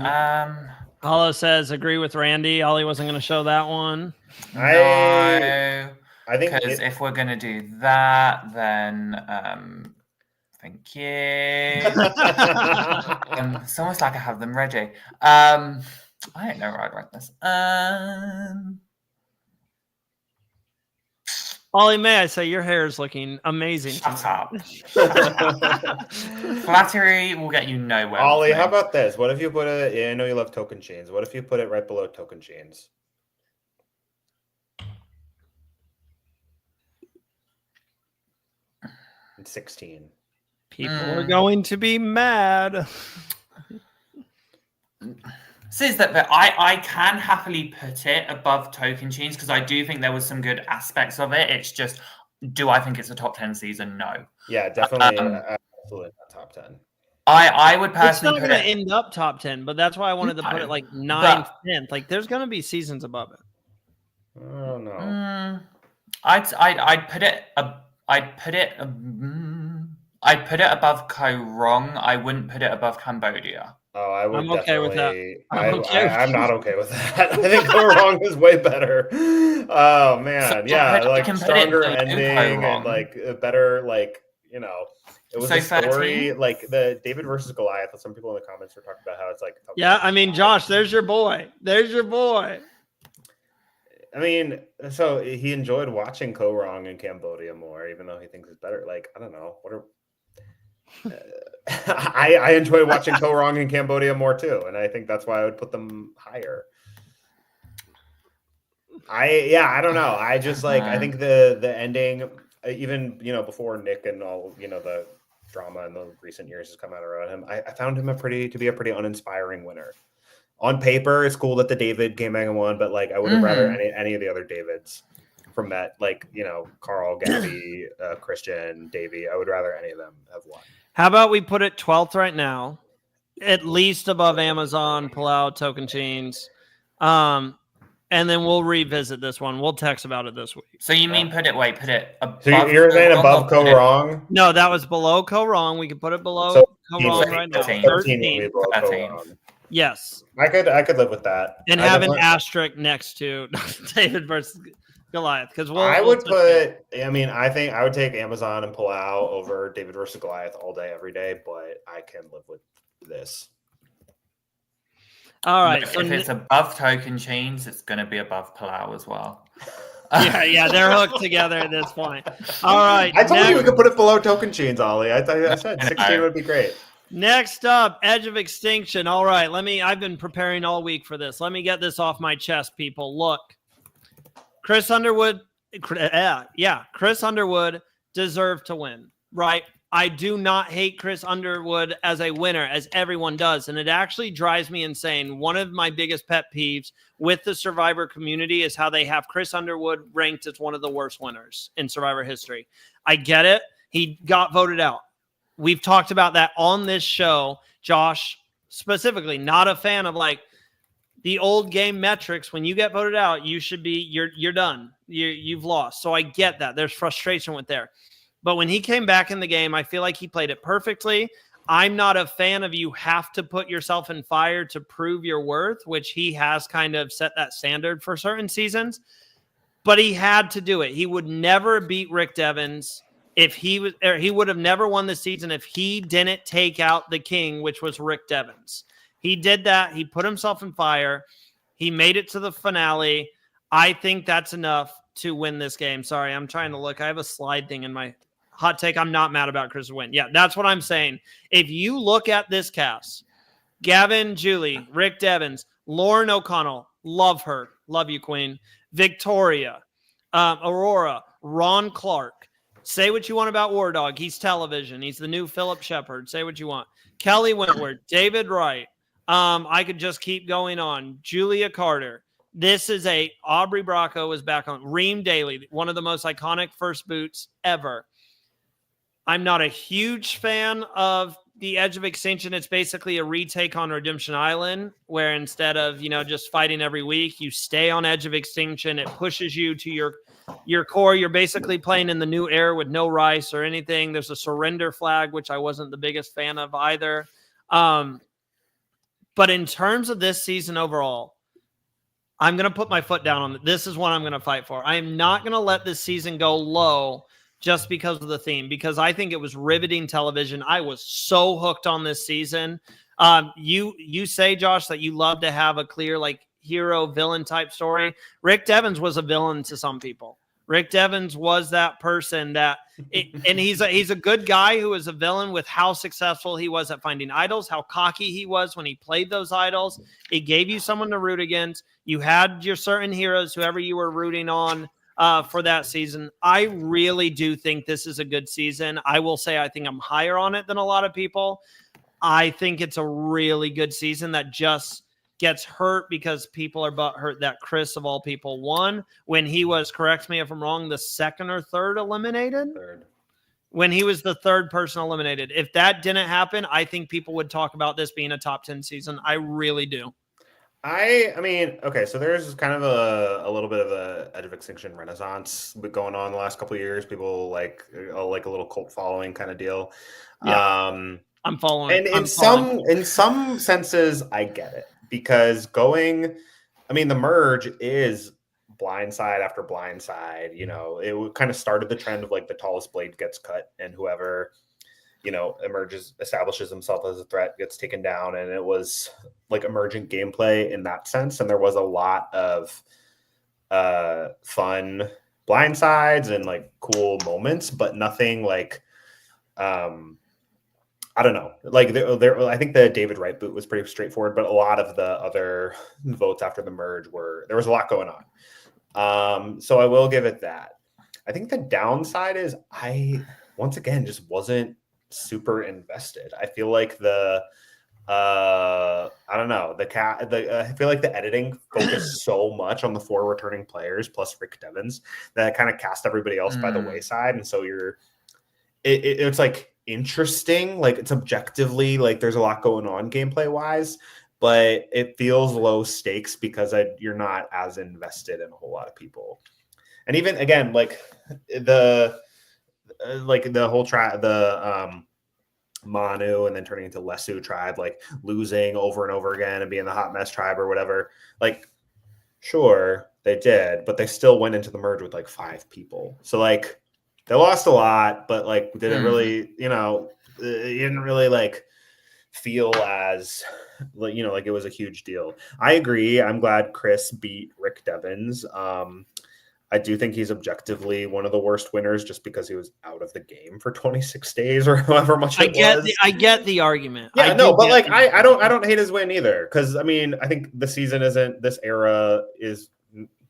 Hollow says agree with Randy. Ollie wasn't going to show that one. No, I think because if we're going to do that, then thank you. It's almost like I have them ready. I don't know where I'd rank this. Ollie, may I say your hair is looking amazing. Shut up. Flattery will get you nowhere. Ollie, how about this? What if you put it? Yeah, I know you love Token Chains. What if you put it right below Token Chains? And 16. People are going to be mad. Says that, but I can happily put it above Token Chains because I do think there was some good aspects of it. It's just, do I think it's a top 10 season? No. Yeah, definitely. Absolutely not top 10. I would personally it's not going to end up top 10, but that's why I wanted to put it like 9th, 10th. Like there's going to be seasons above it. Oh no. I'd put it above Koh Rong. I wouldn't put it above Cambodia. Oh, I would. I'm okay with that. I'm not okay with that. I think Koh Rong is way better. Oh man, so, yeah, like stronger ending and like a better, like it was a story 13? Like the David versus Goliath. Some people in the comments were talking about how it's like. Yeah, I mean, Josh, there's your boy. There's your boy. I mean, so he enjoyed watching Koh Rong in Cambodia more, even though he thinks it's better. Like, I don't know. What are I enjoy watching Koh Rong in Cambodia more too, and I think that's why I would put them higher. I don't know. I just like I think the ending, even before Nick and all the drama in the recent years has come out around him. I found him to be a pretty uninspiring winner. On paper, it's cool that the David Game Bang won, but like I would have rather any of the other Davids from that, like Carl, Gabby, Christian, Davey. I would rather any of them have won. How about we put it 12th right now, at least above Amazon, Palau, Token Chains, and then we'll revisit this one. We'll text about it this week. So you mean put it above? So you're saying above Koh Rong? No, that was below Koh Rong. We could put it below Koh Rong right now. 13. Yes, I could live with that, and have an asterisk next to David versus Goliath, because I would put. I mean, I think I would take Amazon and Palau over David versus Goliath all day, every day. But I can live with this. All right. Look, So if it's above Token Chains, it's going to be above Palau as well. yeah, they're hooked together at this point. All right. I told you we could put it below Token Chains, Ollie. I said 16 would be great. Next up, Edge of Extinction. All right, I've been preparing all week for this. Let me get this off my chest, people. Look, Chris Underwood deserved to win, right? I do not hate Chris Underwood as a winner, as everyone does. And it actually drives me insane. One of my biggest pet peeves with the Survivor community is how they have Chris Underwood ranked as one of the worst winners in Survivor history. I get it. He got voted out. We've talked about that on this show. Josh, specifically, not a fan of like the old game metrics. When you get voted out, you should be, you're done. You've lost. So I get that. There's frustration with there. But when he came back in the game, I feel like he played it perfectly. I'm not a fan of you have to put yourself in fire to prove your worth, which he has kind of set that standard for certain seasons. But he had to do it. He would never beat Rick Devens if he would have never won the season if he didn't take out the king, which was Rick Devens. He did that. He put himself in fire. He made it to the finale. I think that's enough to win this game. Sorry, I'm trying to look. I have a slide thing in my hot take. I'm not mad about Chris' win. Yeah, that's what I'm saying. If you look at this cast, Gavin, Julie, Rick Devens, Lauren O'Connell, love her. Love you, Queen. Victoria, Aurora, Ron Clark. Say what you want about War Dog. He's television. He's the new Philip Shepard. Say what you want. Kelly Wentworth, David Wright. I could just keep going on. Julia Carter. This is Aubrey Bracco is back on. Reem Daly, one of the most iconic first boots ever. I'm not a huge fan of the Edge of Extinction. It's basically a retake on Redemption Island, where instead of, just fighting every week, you stay on Edge of Extinction. It pushes you to your core. You're basically playing in the new era with no rice or anything. There's a surrender flag, which I wasn't the biggest fan of either. But in terms of this season overall, I'm going to put my foot down on it. This is what I'm going to fight for. I am not going to let this season go low just because of the theme, because I think it was riveting television. I was so hooked on this season. You say, Josh, that you love to have a clear, hero villain type story. Rick Devens was a villain to some people. Rick Devens was that person and he's a good guy who is a villain with how successful he was at finding idols, how cocky he was when he played those idols. It gave you someone to root against. You had your certain heroes, whoever you were rooting on for that season. I really do think this is a good season. I will say I think I'm higher on it than a lot of people. I think it's a really good season that just gets hurt because people are butthurt that Chris, of all people, won when he was, correct me if I'm wrong, the second or third eliminated? Third. When he was the third person eliminated. If that didn't happen, I think people would talk about this being a top 10 season. I really do. I mean, okay, so there's kind of a little bit of a Edge of Extinction renaissance going on the last couple of years. People like a little cult following kind of deal. Yeah. I'm following. And in some senses, I get it. Because the merge is blindside after blindside. It kind of started the trend of the tallest blade gets cut and whoever, establishes himself as a threat gets taken down. And it was emergent gameplay in that sense. And there was a lot of fun blindsides and cool moments, but nothing I don't know. I think the David Wright boot was pretty straightforward, but a lot of the other votes after the merge there was a lot going on. So I will give it that. I think the downside is I, once again, just wasn't super invested. I feel like I feel like the editing focused so much on the 4 returning players plus Rick Devens that it kind of cast everybody else by the wayside. And so it's interesting, it's objectively there's a lot going on gameplay wise, but it feels low stakes because you're not as invested in a whole lot of people. And even again, the whole tribe, the Manu and then turning into Lesu tribe, losing over and over again and being the hot mess tribe or whatever, sure they did, but they still went into the merge with 5 people. So they lost a lot, but did it really, you didn't really feel as, like it was a huge deal. I agree. I'm glad Chris beat Rick Devens. I do think he's objectively one of the worst winners just because he was out of the game for 26 days or however much it was. I get the argument. Yeah, no, but like I don't hate his win either, because I mean I think the season isn't, this era is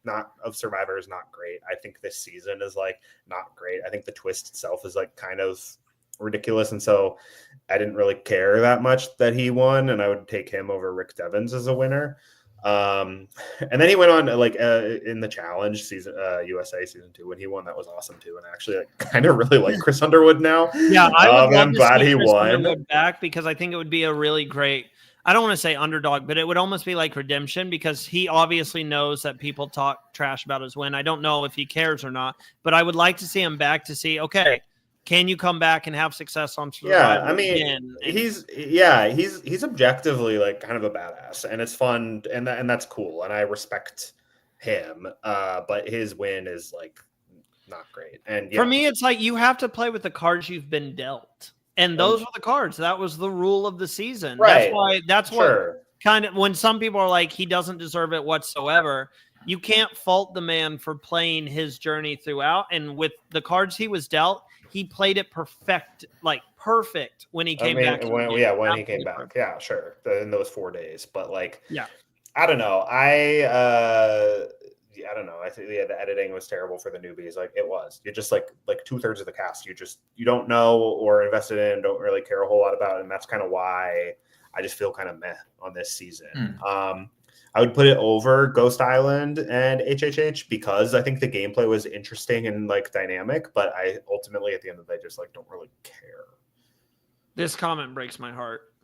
not of Survivor is not great. I think this season is like not great. I think the twist itself is like kind of ridiculous, and so I didn't really care that much that he won, and I would take him over Rick Devens as a winner. And then he went on like in the challenge season, USA season 2, when he won. That was awesome too, and I actually like kind of really like Chris Underwood now. Yeah, I'm glad he Chris won Underwood back, because I think it would be a really great, I don't want to say underdog, but it would almost be like redemption, because he obviously knows that people talk trash about his win. I don't know if he cares or not, but I would like to see him back to see, okay, can you come back and have success on Survivor? Yeah, I mean, he's objectively like kind of a badass, and it's fun, and that's cool, and I respect him. But his win is like not great. And for me, it's like you have to play with the cards you've been dealt, and those were the cards. That was the rule of the season. Right. That's what kind of, when some people are like, he doesn't deserve it whatsoever. You can't fault the man for playing his journey throughout, and with the cards he was dealt, he played it perfect when he came back. When he came back. Yeah, sure. In those 4 days. But like, yeah, I don't know. I don't know. I think the editing was terrible for the newbies. Like it was. You just like 2/3 of the cast you don't know or invested in, don't really care a whole lot about. And that's kind of why I just feel kind of meh on this season. I would put it over Ghost Island and HHH because I think the gameplay was interesting and like dynamic, but I ultimately at the end of the day just like don't really care. This comment breaks my heart.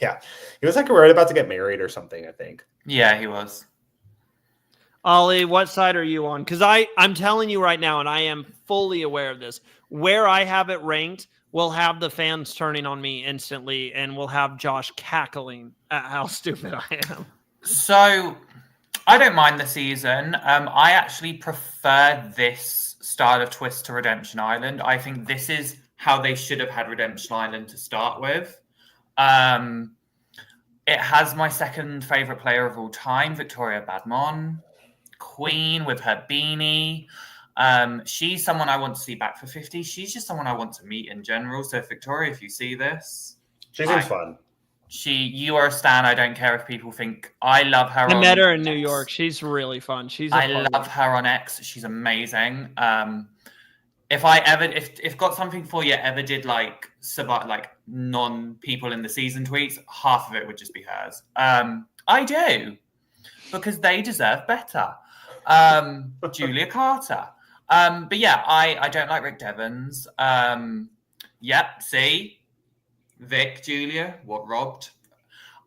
Yeah. He was like right about to get married or something, I think. Yeah, he was. Ollie, what side are you on? Because I'm telling you right now, and I am fully aware of this, where I have it ranked will have the fans turning on me instantly, and we'll have Josh cackling at how stupid I am. So, I don't mind the season. I actually prefer this style of twist to Redemption Island. I think this is how they should have had Redemption Island to start with. It has my second favorite player of all time, Victoria Badmon, Queen with her beanie. She's someone I want to see back for 50. She's just someone I want to meet in general. So, Victoria, if you see this, she seems fun. You are a stan. I don't care if people think I love her. I met her in New York. She's really fun. I love her on X. She's amazing. If Got Something For You ever did like non-people in the season tweets, half of it would just be hers. I do, because they deserve better. Julia Carter. But yeah, I don't like Rick Devens. Yep, see? Vic, Julia, what robbed?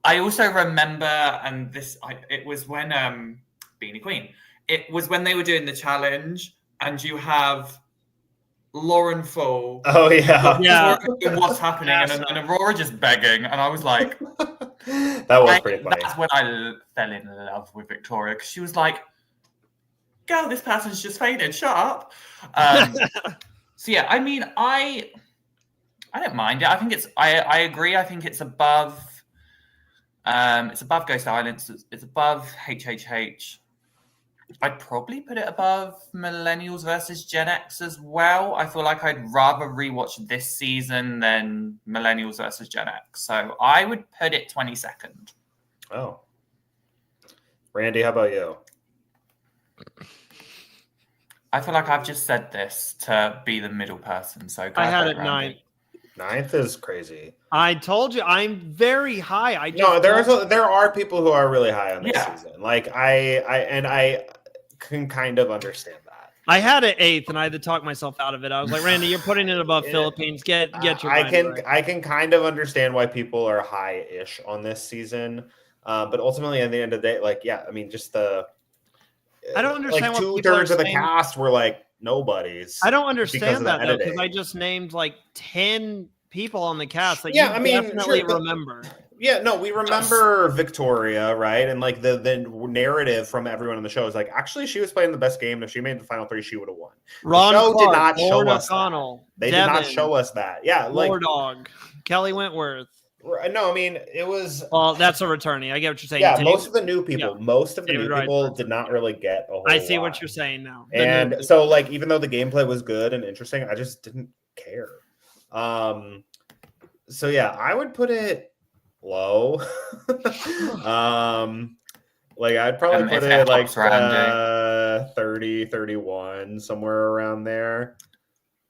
I also remember, and it was when Beanie Queen. It was when they were doing the challenge, and you have Lauren Full. Oh yeah. What's happening? And Aurora just begging, and I was like, that was pretty funny. That's when I fell in love with Victoria, because she was like, "Girl, this person's just fainted. Shut up." So yeah, I mean, I don't mind it. I think I agree. I think it's above. It's above Ghost Island. It's above HHH. I'd probably put it above Millennials versus Gen X as well. I feel like I'd rather rewatch this season than Millennials versus Gen X. So I would put it 22nd. Oh. Randy, how about you? I feel like I've just said this to be the middle person. So I had it 9th. 9th is crazy. I told you I'm very high. There are people who are really high on this season. Like I can kind of understand that. I had it 8th, and I had to talk myself out of it. I was like, Randy, you're putting it above Philippines. Get your. I can kind of understand why people are high-ish on this season, but ultimately, at the end of the day, like I mean, just the. I don't understand like what 2/3 of the cast were like nobodies. I don't understand that though, because I just named like 10 people on the cast that definitely remember. Yeah, no, we remember Victoria, right? And like the narrative from everyone on the show is like, actually, she was playing the best game. If she made the final 3, she would have won. Ron the show Clark, did not show Lauren us O'Connell, that. They Devin, did not show us that. Yeah, like Dog, Kelly Wentworth. No, I mean it was. Well, that's a returning. I get what you're saying. Yeah, Dave- most of the new people, David Wright did not really get a whole I see lot. what you're saying now. The And new- so, like, even though the gameplay was good and interesting, I just didn't care. So yeah, I would put it low. Like I'd probably put it like 30, 31, somewhere around there.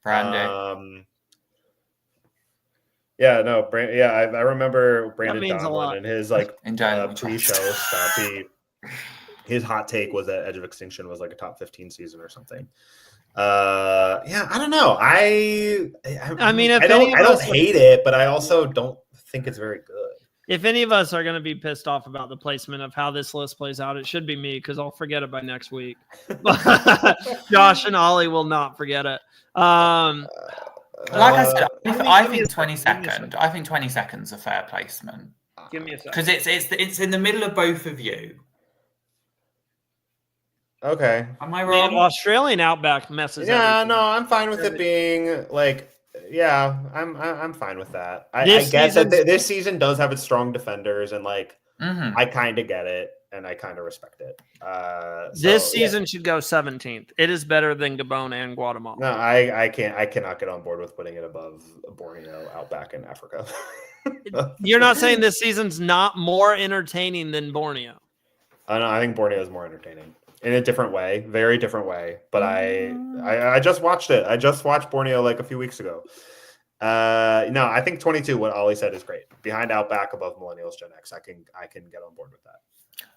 Brandy. Yeah, no, I remember Brandon means a lot. Donlin and his like Enjoyable pre-show stuff. His hot take was that Edge of Extinction was like a top 15 season or something. Yeah, I don't know. I mean, if I any of don't us hate it, but I also don't think it's very good. If any of us are going to be pissed off about the placement of how this list plays out, it should be me because I'll forget it by next week. Josh and Ollie will not forget it. Like I said, I think 20 22nd. I think 22nd's a fair placement. Give me a second. Because it's in the middle of both of you. Okay. Am I Man, wrong? Australian Outback messes. Yeah, everything. no, I'm fine with it being like. Yeah, I'm fine with that. I This guess that season's- this season does have its strong defenders, and like Mhm. I kind of get it, and I kind of respect it. This So, season should go 17th. It is better than Gabon and Guatemala. No, I cannot get on board with putting it above Borneo, Outback, in Africa. You're not saying this season's not more entertaining than Borneo. No, I think Borneo is more entertaining in a different way, very different way. But I just watched it. I just watched Borneo like a few weeks ago. No, I think 22. What Ollie said is great. Behind Outback, above Millennials, Gen X. I can get on board with that.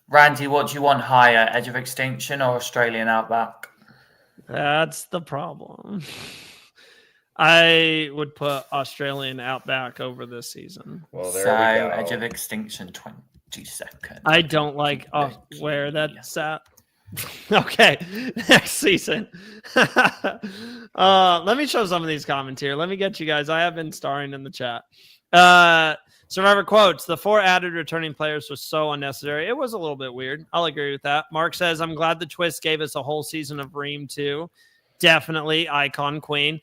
Randy, what do you want higher, Edge of Extinction or Australian Outback? That's the problem. I would put Australian Outback over this season. Well, there So we go. Edge of Extinction 22nd. I don't like where that's at. Okay, next season. Let me show some of these comments here. Let me get you guys. I have been starring in the chat. Survivor quotes: the 4 added returning players was so unnecessary. It was a little bit weird. I'll agree with that. Mark says, I'm glad the twist gave us a whole season of Ream 2. Definitely icon queen.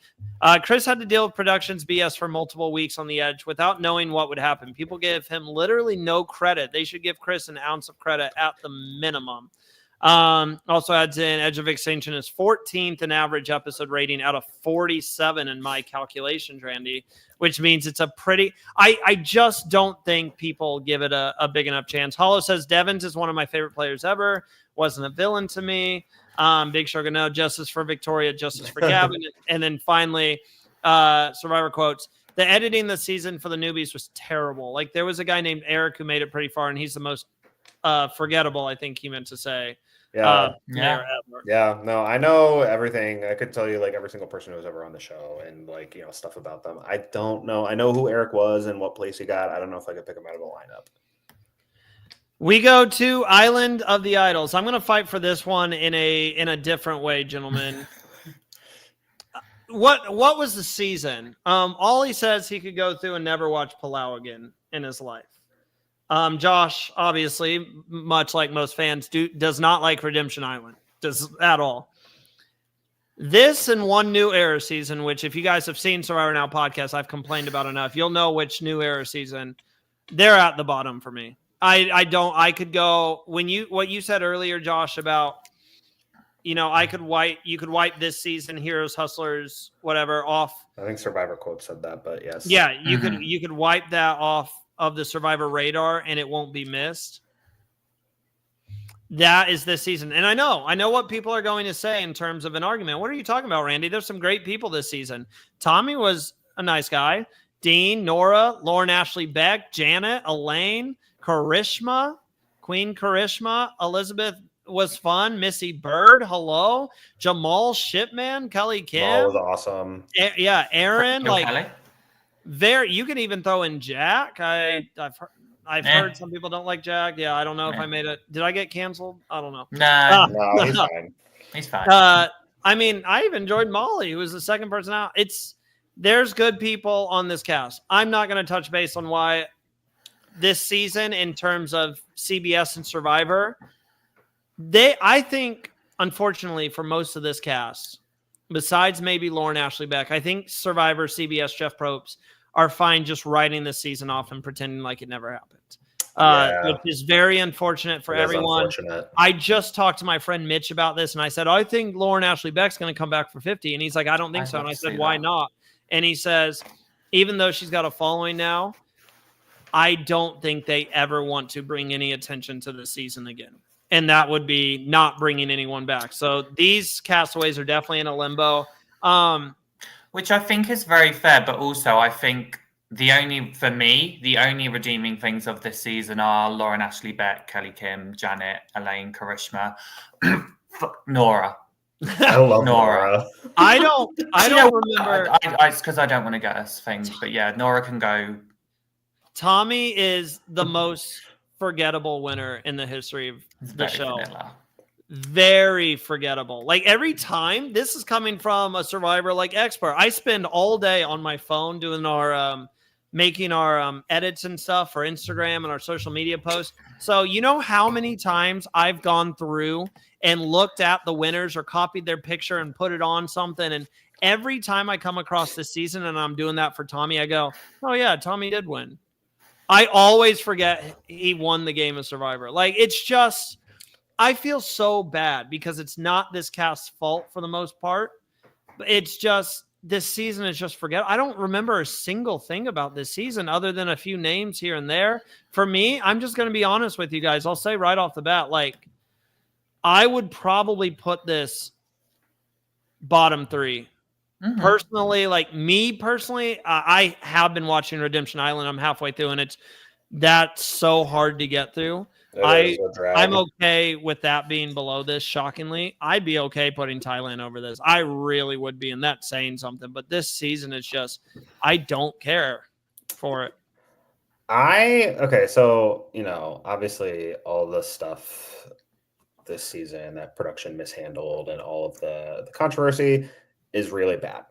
Chris had to deal with production's BS for multiple weeks on the edge without knowing what would happen. People give him literally no credit. They should give Chris an ounce of credit at the minimum. Also adds in Edge of Extinction is 14th in average episode rating out of 47 in my calculations, Randy, which means it's a pretty, I just don't think people give it a big enough chance. Hollow says Devins is one of my favorite players ever. Wasn't a villain to me. Big Sugar, no, justice for Victoria, justice for Gavin. And then finally, Survivor quotes, the editing this season for the newbies was terrible. Like there was a guy named Eric who made it pretty far and he's the most forgettable, I think he meant to say. Yeah. Player ever. Yeah, no, I know everything. I could tell you like every single person who was ever on the show and like, you know, stuff about them. I don't know. I know who Eric was and what place he got. I don't know if I could pick him out of a lineup. We go to Island of the Idols. I'm going to fight for this one in a different way, gentlemen. What was the season? Ollie says he could go through and never watch Palau again in his life. Josh, obviously, much like most fans, does not like Redemption Island. Does at all. This and one New Era season, which if you guys have seen Survivor Now podcast, I've complained about enough. You'll know which New Era season. They're at the bottom for me. I could go what you said earlier, Josh, about, you know, you could wipe this season, Heroes, Hustlers, whatever off. I think Survivor quote said that, but yes. Yeah, you could wipe that off of the Survivor radar and it won't be missed. That is this season. And I know what people are going to say in terms of an argument. What are you talking about, Randy? There's some great people this season. Tommy was a nice guy. Dean, Nora, Lauren Ashley Beck, Janet, Elaine, Karishma, Queen Karishma, Elizabeth was fun. Missy Bird, hello. Jamal Shipman, Kelly Kim. That was awesome. Yeah, Aaron, like Kelly? you can even throw in Jack. I've heard some people don't like Jack. Yeah, I don't know if I made it. Did I get canceled? I don't know. No, No, he's fine. he's fine. I mean, I even enjoyed Molly, who was the second person out. There's good people on this cast. I'm not going to touch base on why this season in terms of CBS and Survivor. I think, unfortunately, for most of this cast, besides maybe Lauren Ashley Beck, I think Survivor, CBS, Jeff Probst are fine just writing the season off and pretending like it never happened. Yeah. Which is very unfortunate for It is everyone. unfortunate. I just talked to my friend Mitch about this, and I said, I think Lauren Ashley Beck's going to come back for 50. And he's like, I don't think so. And I said, why not? And he says, even though she's got a following now, I don't think they ever want to bring any attention to the season again. And that would be not bringing anyone back. So these castaways are definitely in a limbo. Which I think is very fair, but also I think the only redeeming things of this season are Lauren Ashley Beck, Kelly Kim, Janet, Elaine, Karishma, Nora. I love Nora. I don't remember. It's because I don't want to get us things, but yeah, Nora can go. Tommy is the most forgettable winner in the history of the show. Vanilla. Very forgettable. Like every time, this is coming from a Survivor like expert. I spend all day on my phone doing our making our edits and stuff for Instagram and our social media posts. So you know how many times I've gone through and looked at the winners or copied their picture and put it on something. And every time I come across this season and I'm doing that for Tommy, I go, oh yeah, Tommy did win. I always forget he won the game of Survivor. Like it's just, I feel so bad because it's not this cast's fault for the most part. It's just, this season is just forget. I don't remember a single thing about this season other than a few names here and there. For me, I'm just going to be honest with you guys. I'll say right off the bat, like I would probably put this bottom 3. Mm-hmm. Personally, like me personally, I have been watching Redemption Island. I'm halfway through and that's so hard to get through. I'm okay with that being below this, shockingly. I'd be okay putting Thailand over this. I really would be, and that's saying something. But this season is just, I don't care for it. So, obviously all the stuff this season that production mishandled and all of the controversy is really bad.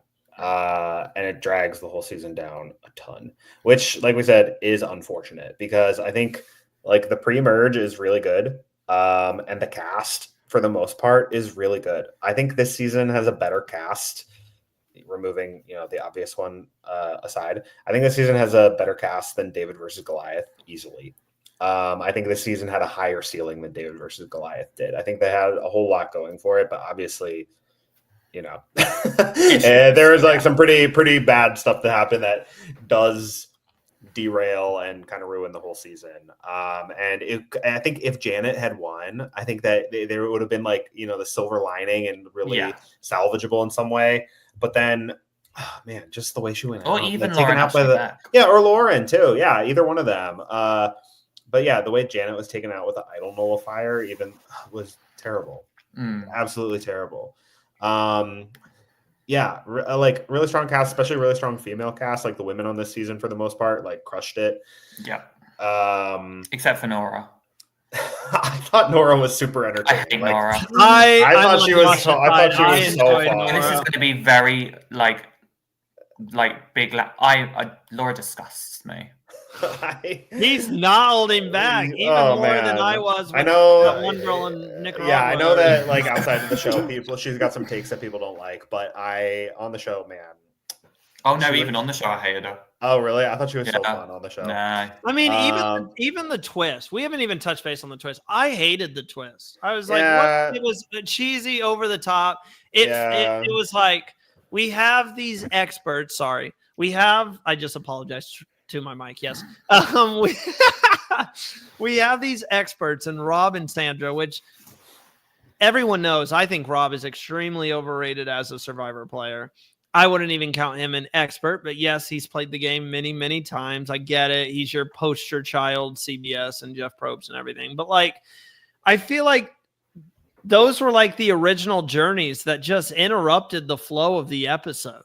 And it drags the whole season down a ton, which, like we said, is unfortunate because I think like the pre-merge is really good. And the cast for the most part is really good. I think this season has a better cast, removing, the obvious one aside. I think this season has a better cast than David versus Goliath easily. I think this season had a higher ceiling than David versus Goliath did. I think they had a whole lot going for it, but obviously, and there was like some pretty bad stuff that happened that does derail and kind of ruin the whole season. And I think if Janet had won, I think that there would have been like, the silver lining and really salvageable in some way. But then, just the way she went or out, even taken out by or Lauren too. Yeah, either one of them. But yeah, the way Janet was taken out with the idol nullifier even was terrible. Absolutely terrible. Like really strong cast, especially really strong female cast. Like the women on this season for the most part, like crushed it. Yeah. Except for Nora. I thought Nora was super entertaining. I hate Nora. I thought she was so fun. This is going to be very like big. Laura disgusts me. He's not holding back even more than I was. I know that one girl in Nicaragua. Yeah, I know that like outside of the show, she's got some takes that people don't like, but on the show, man. Oh no, even on the show, I hated her. Oh really? I thought she was so fun on the show. Nah. I mean, even the twist. We haven't even touched base on the twist. I hated the twist. I was like, what? It was cheesy, over the top. It was like we have these experts. Sorry, I just apologized to my mic. Yes. We have these experts in Rob and Sandra, which everyone knows. I think Rob is extremely overrated as a Survivor player. I wouldn't even count him an expert, but yes, he's played the game many, many times. I get it. He's your poster child, CBS and Jeff Probst and everything. But like, I feel like those were like the original journeys that just interrupted the flow of the episode.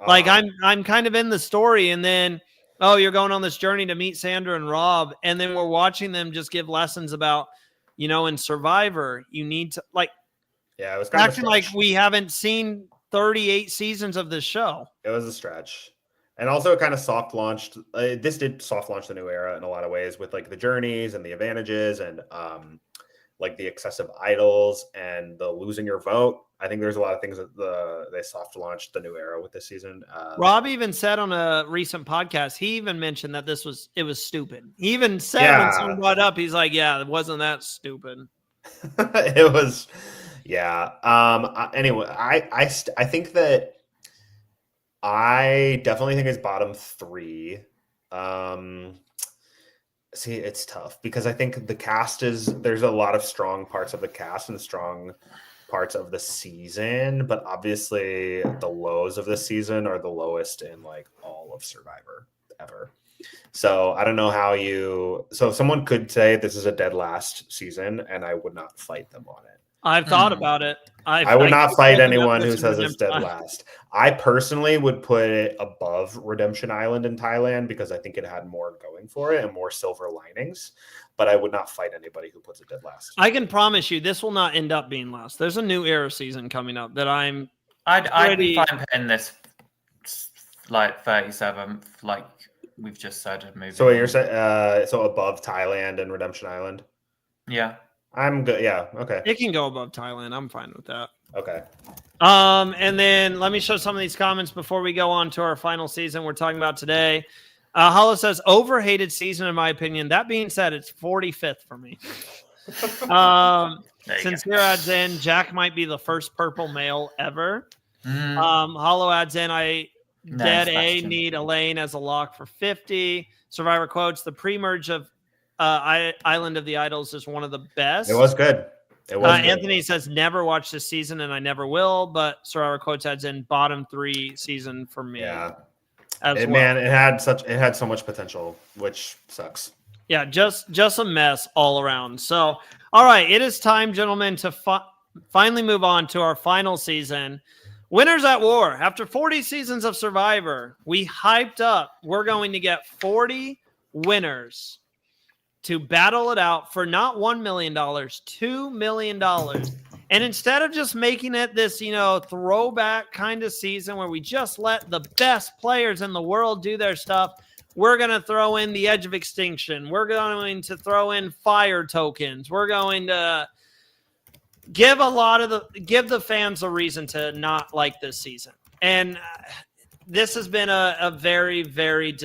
Like I'm kind of in the story, and then you're going on this journey to meet Sandra and Rob, and then we're watching them just give lessons about, in Survivor, you need to it was kind acting like we haven't seen 38 seasons of this show. It was a stretch. And also it kind of soft launched. This did soft launch the new era in a lot of ways with like the journeys and the advantages and like the excessive idols and the losing your vote. I think there's a lot of things that they soft launched the new era with this season. Rob even said on a recent podcast, he even mentioned that it was stupid. He even said when someone brought it up, he's like, yeah, it wasn't that stupid. It was, yeah. Anyway, I think that I definitely think it's bottom 3. See, it's tough because I think the cast there's a lot of strong parts of the cast and strong parts of the season, but obviously the lows of the season are the lowest in like all of Survivor ever. So I don't know so someone could say this is a dead last season and I would not fight them on it. I've thought about it. I would not fight anyone who says it's dead last. I personally would put it above Redemption Island in Thailand because I think it had more going for it and more silver linings. But I would not fight anybody who puts it dead last. I can promise you this will not end up being last. There's a new era season coming up that I'd pretty... be fine putting this like 37th, like we've just said. So what you're saying? So above Thailand and Redemption Island? Yeah. I'm good. Yeah. Okay. It can go above Thailand. I'm fine with that. Okay. And then let me show some of these comments before we go on to our final season we're talking about today. Hollow says, overhated season, in my opinion. That being said, it's 45th for me. Sincere adds in, Jack might be the first purple male ever. Hollow adds in, Dead A need Elaine as a lock for 50. Survivor quotes, the pre-merge of Island of the Idols is one of the best. It was good. Anthony says never watched this season and I never will, but Survivor quotes adds in bottom 3 season for me. Yeah, well. Man, it had so much potential, which sucks. Yeah, just a mess all around. So, all right, it is time, gentlemen, to finally move on to our final season. Winners at War. After 40 seasons of Survivor, we hyped up. We're going to get 40 winners to battle it out for not $1 million, $2 million. And instead of just making it this, throwback kind of season where we just let the best players in the world do their stuff, we're going to throw in the Edge of Extinction. We're going to throw in fire tokens. We're going to give the fans a reason to not like this season. And this has been a very, very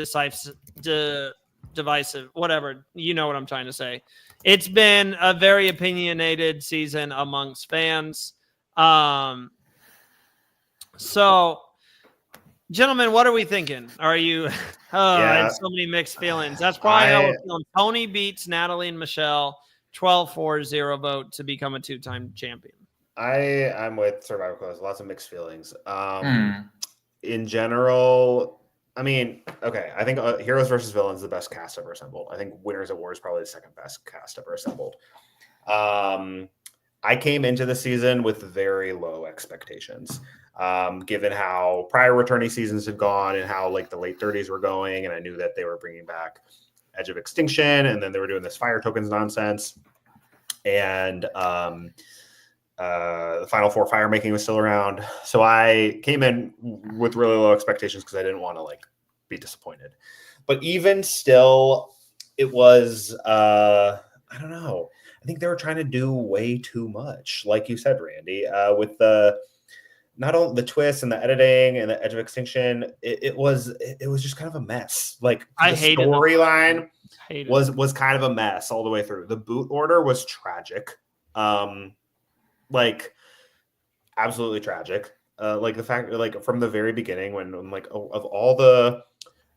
divisive, whatever, you know what I'm trying to say. It's been a very opinionated season amongst fans. So, gentlemen, what are we thinking? Are you? I have so many mixed feelings. That's probably how we're feeling. Tony beats Natalie and Michelle 12-4-0 vote to become a 2-time champion. I'm with Survivor Quest. Lots of mixed feelings. In general, I mean, okay, I think Heroes versus Villains is the best cast ever assembled. I think Winners at War is probably the second best cast ever assembled. I came into the season with very low expectations, given how prior returning seasons had gone and how like the late 30s were going. And I knew that they were bringing back Edge of Extinction, and then they were doing this fire tokens nonsense. And the Final Four fire making was still around. So I came in with really low expectations because I didn't want to like be disappointed. But even still, it was, I don't know. I think they were trying to do way too much. Like you said, Randy, with not only the twists and the editing and the Edge of Extinction, it was just kind of a mess. Like the storyline was kind of a mess all the way through. The boot order was tragic. Like absolutely tragic. Like the fact, like from the very beginning, when like of all the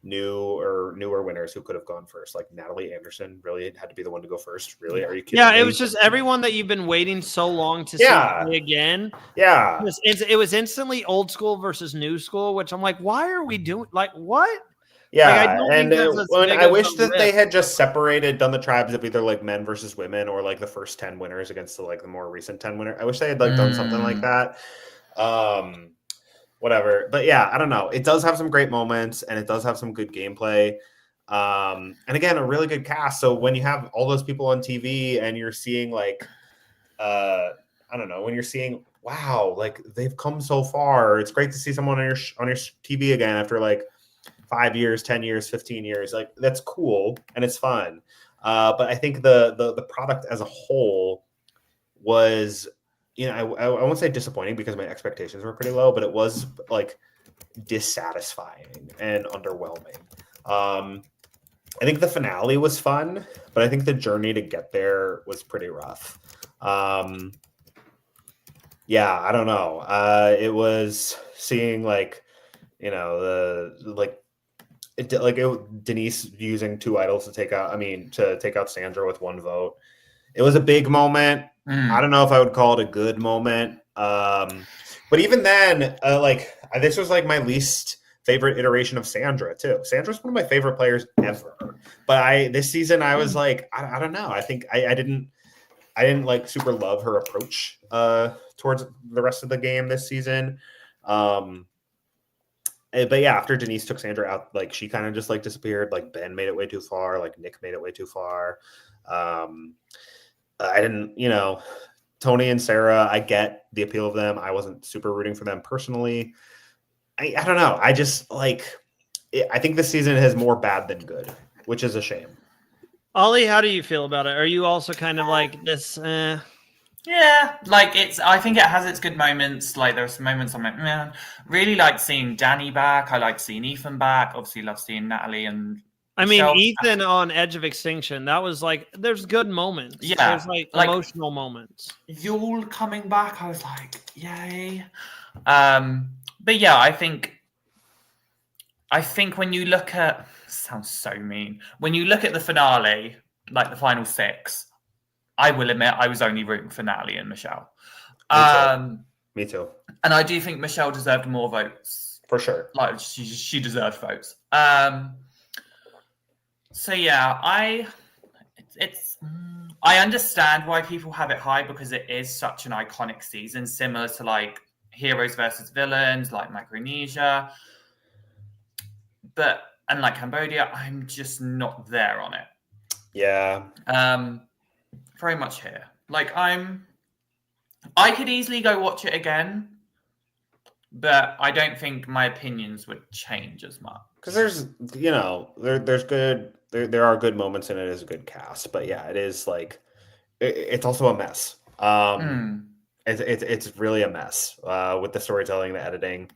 newer winners who could have gone first, like Natalie Anderson really had to be the one to go first. Really, are you kidding? Yeah, me? It was just everyone that you've been waiting so long to see play again. Yeah, it was instantly old school versus new school, which I'm like, why are we doing like what? Yeah, like, I wish that they had just done the tribes of either like men versus women or like the first 10 winners against the more recent 10 winners. I wish they had like done something like that. Whatever, but yeah, I don't know. It does have some great moments and it does have some good gameplay. And again, a really good cast. So when you have all those people on TV and you're seeing like, I don't know, when you're seeing, wow, like they've come so far. It's great to see someone on your TV again after like 5 years, 10 years, 15 years. Like that's cool and it's fun. But I think the product as a whole was, I won't say disappointing because my expectations were pretty low, but it was like dissatisfying and underwhelming. I think the finale was fun, but I think the journey to get there was pretty rough. Yeah, I don't know. It was seeing Denise using two idols to take out Sandra with one vote. It was a big moment. I don't know if I would call it a good moment. But even then, this was like my least favorite iteration of Sandra too. Sandra's one of my favorite players ever. But this season I was like, I don't know. I think I didn't like super love her approach towards the rest of the game this season. But yeah, after Denise took Sandra out, like she kind of just like disappeared. Like Ben made it way too far. Like Nick made it way too far. I didn't, Tony and Sarah, I get the appeal of them. I wasn't super rooting for them personally. I don't know. I just I think this season has more bad than good, which is a shame. Ollie, how do you feel about it? Are you also kind of like this? Yeah, I think it has its good moments. Like there are some moments I'm like, man, really like seeing Danny back. I like seeing Ethan back. Obviously love seeing Natalie and Michelle. Ethan on Edge of Extinction. That was there's good moments. Yeah. There's emotional moments. Yule coming back. I was like, yay. But yeah, I think when you look at, sounds so mean. When you look at the finale, like the final 6, I will admit I was only rooting for Natalie and Michelle. Me too. And I do think Michelle deserved more votes. For sure. Like she deserved votes. So yeah, I understand why people have it high because it is such an iconic season, similar to like Heroes versus Villains, like Micronesia. And like Cambodia, I'm just not there on it. Yeah. Very much here. Like I could easily go watch it again, but I don't think my opinions would change as much. Because there's, there's good, there are good moments in it as a good cast, but yeah, it is it's also a mess. It's really a mess with the storytelling, the editing.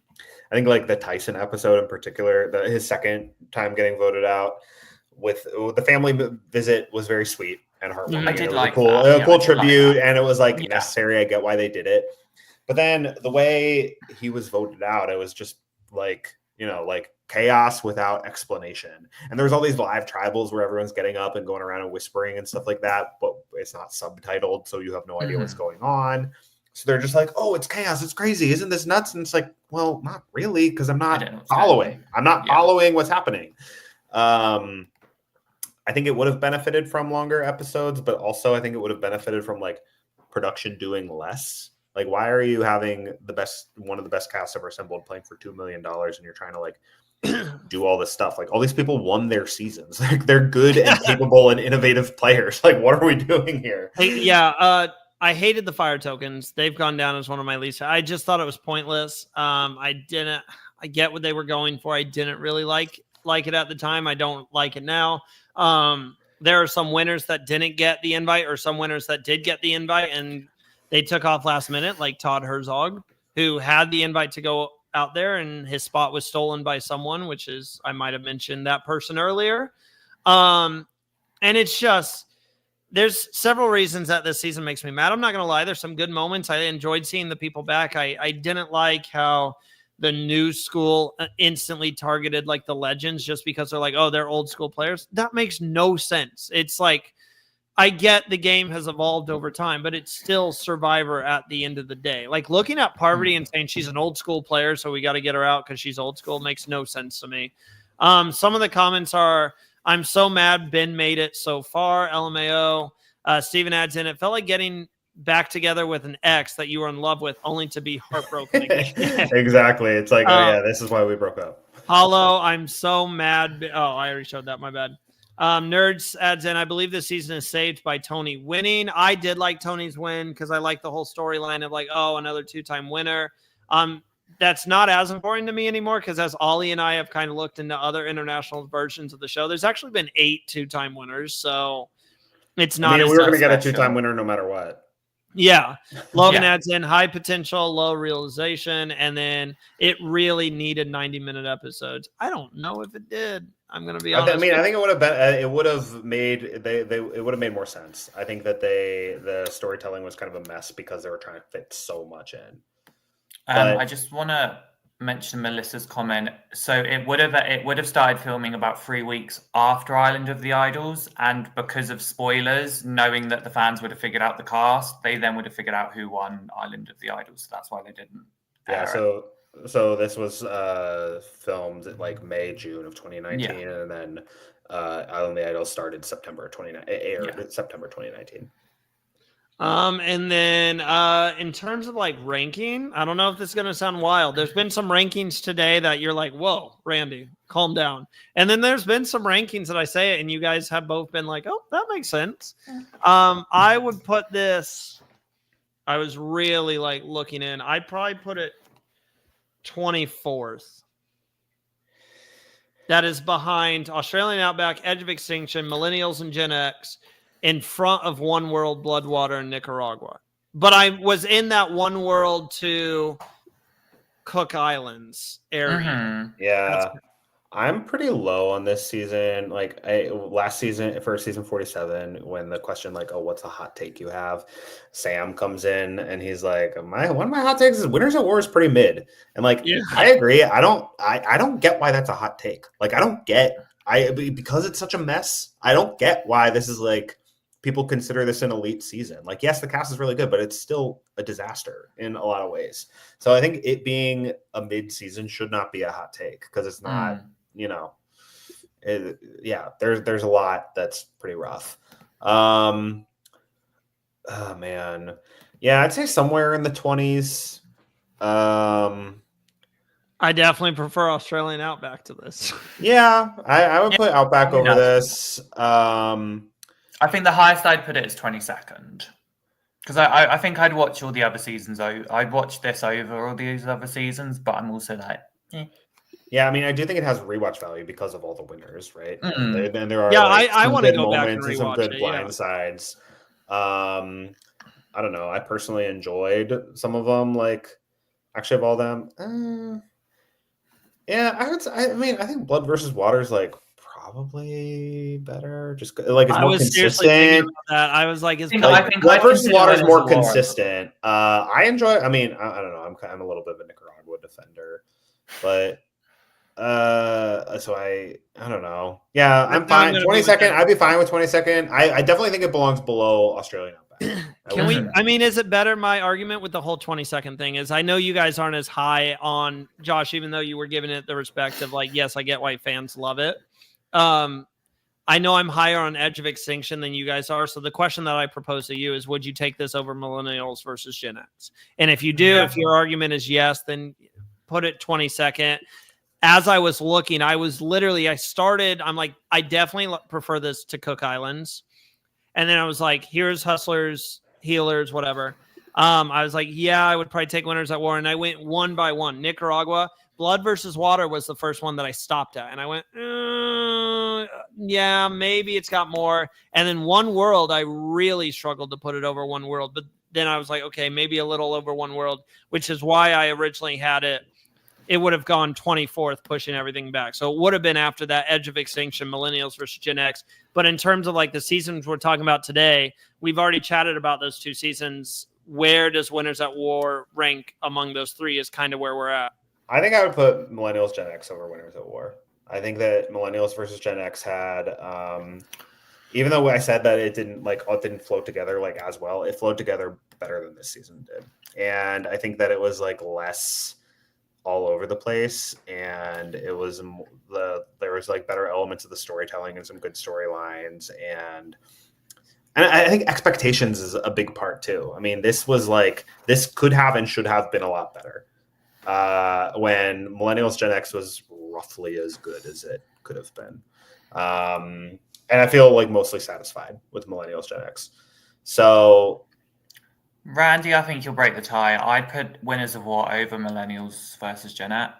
I think like the Tyson episode in particular, his second time getting voted out with the family visit was very sweet and heartwarming. I did like that. A cool tribute, and it was necessary. I get why they did it, but then the way he was voted out, it was just chaos without explanation. And there's all these live tribals where everyone's getting up and going around and whispering and stuff like that, but it's not subtitled, so you have no idea what's going on. So they're just like, oh, it's chaos. It's crazy. Isn't this nuts? And it's like, well, not really, because I'm not following. I'm not following what's happening. I think it would have benefited from longer episodes, but also I think it would have benefited from production doing less. Like, why are you having one of the best casts ever assembled playing for $2 million and you're trying to do all this stuff? Like, all these people won their seasons. Like, they're good and capable and innovative players. Like, what are we doing here? I hated the fire tokens. They've gone down as one of my least. I just thought it was pointless. I get what they were going for. I didn't really like it at the time. I don't like it now. There are some winners that didn't get the invite, or some winners that did get the invite and they took off last minute, like Todd Herzog, who had the invite to go out there and his spot was stolen by someone, which is, I might have mentioned that person earlier. And it's just, there's several reasons that this season makes me mad. I'm not going to lie. There's some good moments. I enjoyed seeing the people back. I didn't like how the new school instantly targeted like the legends just because they're like, oh, they're old school players. That makes no sense. It's like, I get the game has evolved over time, but it's still Survivor at the end of the day. Like looking at Parvati and saying she's an old school player, so we got to get her out because she's old school makes no sense to me. Some of the comments are, I'm so mad Ben made it so far. LMAO. Steven adds in, it felt like getting back together with an ex that you were in love with only to be heartbroken again. Exactly. It's like, oh yeah, this is why we broke up. Hollow, I'm so mad. Oh, I already showed that. My bad. Nerds adds in, I believe this season is saved by Tony winning. I did like Tony's win because I like the whole storyline of like, oh, another 2-time winner. That's not as important to me anymore because as Ollie and I have kind of looked into other international versions of the show, there's actually been 8 2-time winners. So it's not. We were going to get a 2-time winner no matter what. Yeah. Logan Yeah. adds in high potential, low realization, and then it really needed 90-minute episodes. I don't know if it did. I'm going to be honest. I mean, I think it would have been. It would have made it would have made more sense. I think that the storytelling was kind of a mess because they were trying to fit so much in. But I just want to mention Melissa's comment. So it would have started filming about 3 weeks after Island of the Idols, and because of spoilers, knowing that the fans would have figured out the cast, they then would have figured out who won Island of the Idols. So that's why they didn't. yeah, air it. so this was filmed in like May, June of 2019, and then Island of the Idols started September 29. It aired September 2019. And then in terms of like ranking, I don't know if this is going to sound wild. There's been some rankings today that you're like, whoa, Randy, calm down. And then there's been some rankings that I say it, and you guys have both been like, oh, that makes sense. I would put this, I was really like looking in. I'd probably put it 24th. That is behind Australian Outback, Edge of Extinction, Millennials, and Gen X, in front of One World, Bloodwater, and Nicaragua. But I was in that One World to Cook Islands area. Mm-hmm. Yeah, I'm pretty low on this season. Like last season, first season 47, when the question like, oh, what's a hot take you have? Sam comes in and he's like, one of my hot takes is Winners at War is pretty mid. And like, I agree. I don't get why that's a hot take. Like, because it's such a mess. I don't get why this is like, people consider this an elite season. Like, yes, the cast is really good, but it's still a disaster in a lot of ways. So I think it being a mid-season should not be a hot take because it's not, there's a lot that's pretty rough. Oh man. Yeah, I'd say somewhere in the 20s. I definitely prefer Australian Outback to this. Yeah, I would put Outback over this. I think the highest I'd put it is 22nd. Because I think I'd watch all the other seasons. I'd watch this over all these other seasons, but I'm also like, Yeah, I mean, I do think it has rewatch value because of all the winners, right? Mm-hmm. And there are I want to go back and and some rewatch good it. blind sides. I don't know. I personally enjoyed some of them. Like, actually, of all them, yeah, I think Blood versus Water is like probably better. Just like it's more consistent. That. I was like, Blood versus Water is more consistent. I enjoy. I mean, I don't know. I'm a little bit of a Nicaragua defender, but so I don't know. Yeah, I'm fine. 22nd. I'd be fine with 22nd. I definitely think it belongs below Australian Outback. I mean, is it better? My argument with the whole 22nd thing is I know you guys aren't as high on Josh, even though you were giving it the respect of like, yes, I get why fans love it. I know I'm higher on Edge of Extinction than you guys are. So the question that I propose to you is, would you take this over Millennials versus Gen X? And if you do, if your argument is yes, then put it 22nd. As I was looking, I'm like, I definitely prefer this to Cook Islands. And then I was like, here's Hustlers, Healers, whatever. I was like, yeah, I would probably take Winners at War. And I went one by one. Nicaragua, Blood versus Water was the first one that I stopped at. And I went, yeah, maybe it's got more. And then One World, I really struggled to put it over One World. But then I was like, okay, maybe a little over One World, which is why I originally had it. It would have gone 24th, pushing everything back. So it would have been after that Edge of Extinction, Millennials versus Gen X. But in terms of like the seasons we're talking about today, we've already chatted about those two seasons. Where does Winners at War rank among those three is kind of where we're at. I think I would put Millennials Gen X over Winners at War. I think that Millennials versus Gen X had, even though I said that it didn't flow together like as well, it flowed together better than this season did. And I think that it was like less all over the place, and it was there was like better elements of the storytelling and some good storylines, and I think expectations is a big part too. I mean, this could have and should have been a lot better when Millennials Gen X was roughly as good as it could have been, and I feel like mostly satisfied with Millennials Gen X. So Randy, I think you'll break the tie. I'd put Winners of War over Millennials versus Gen X.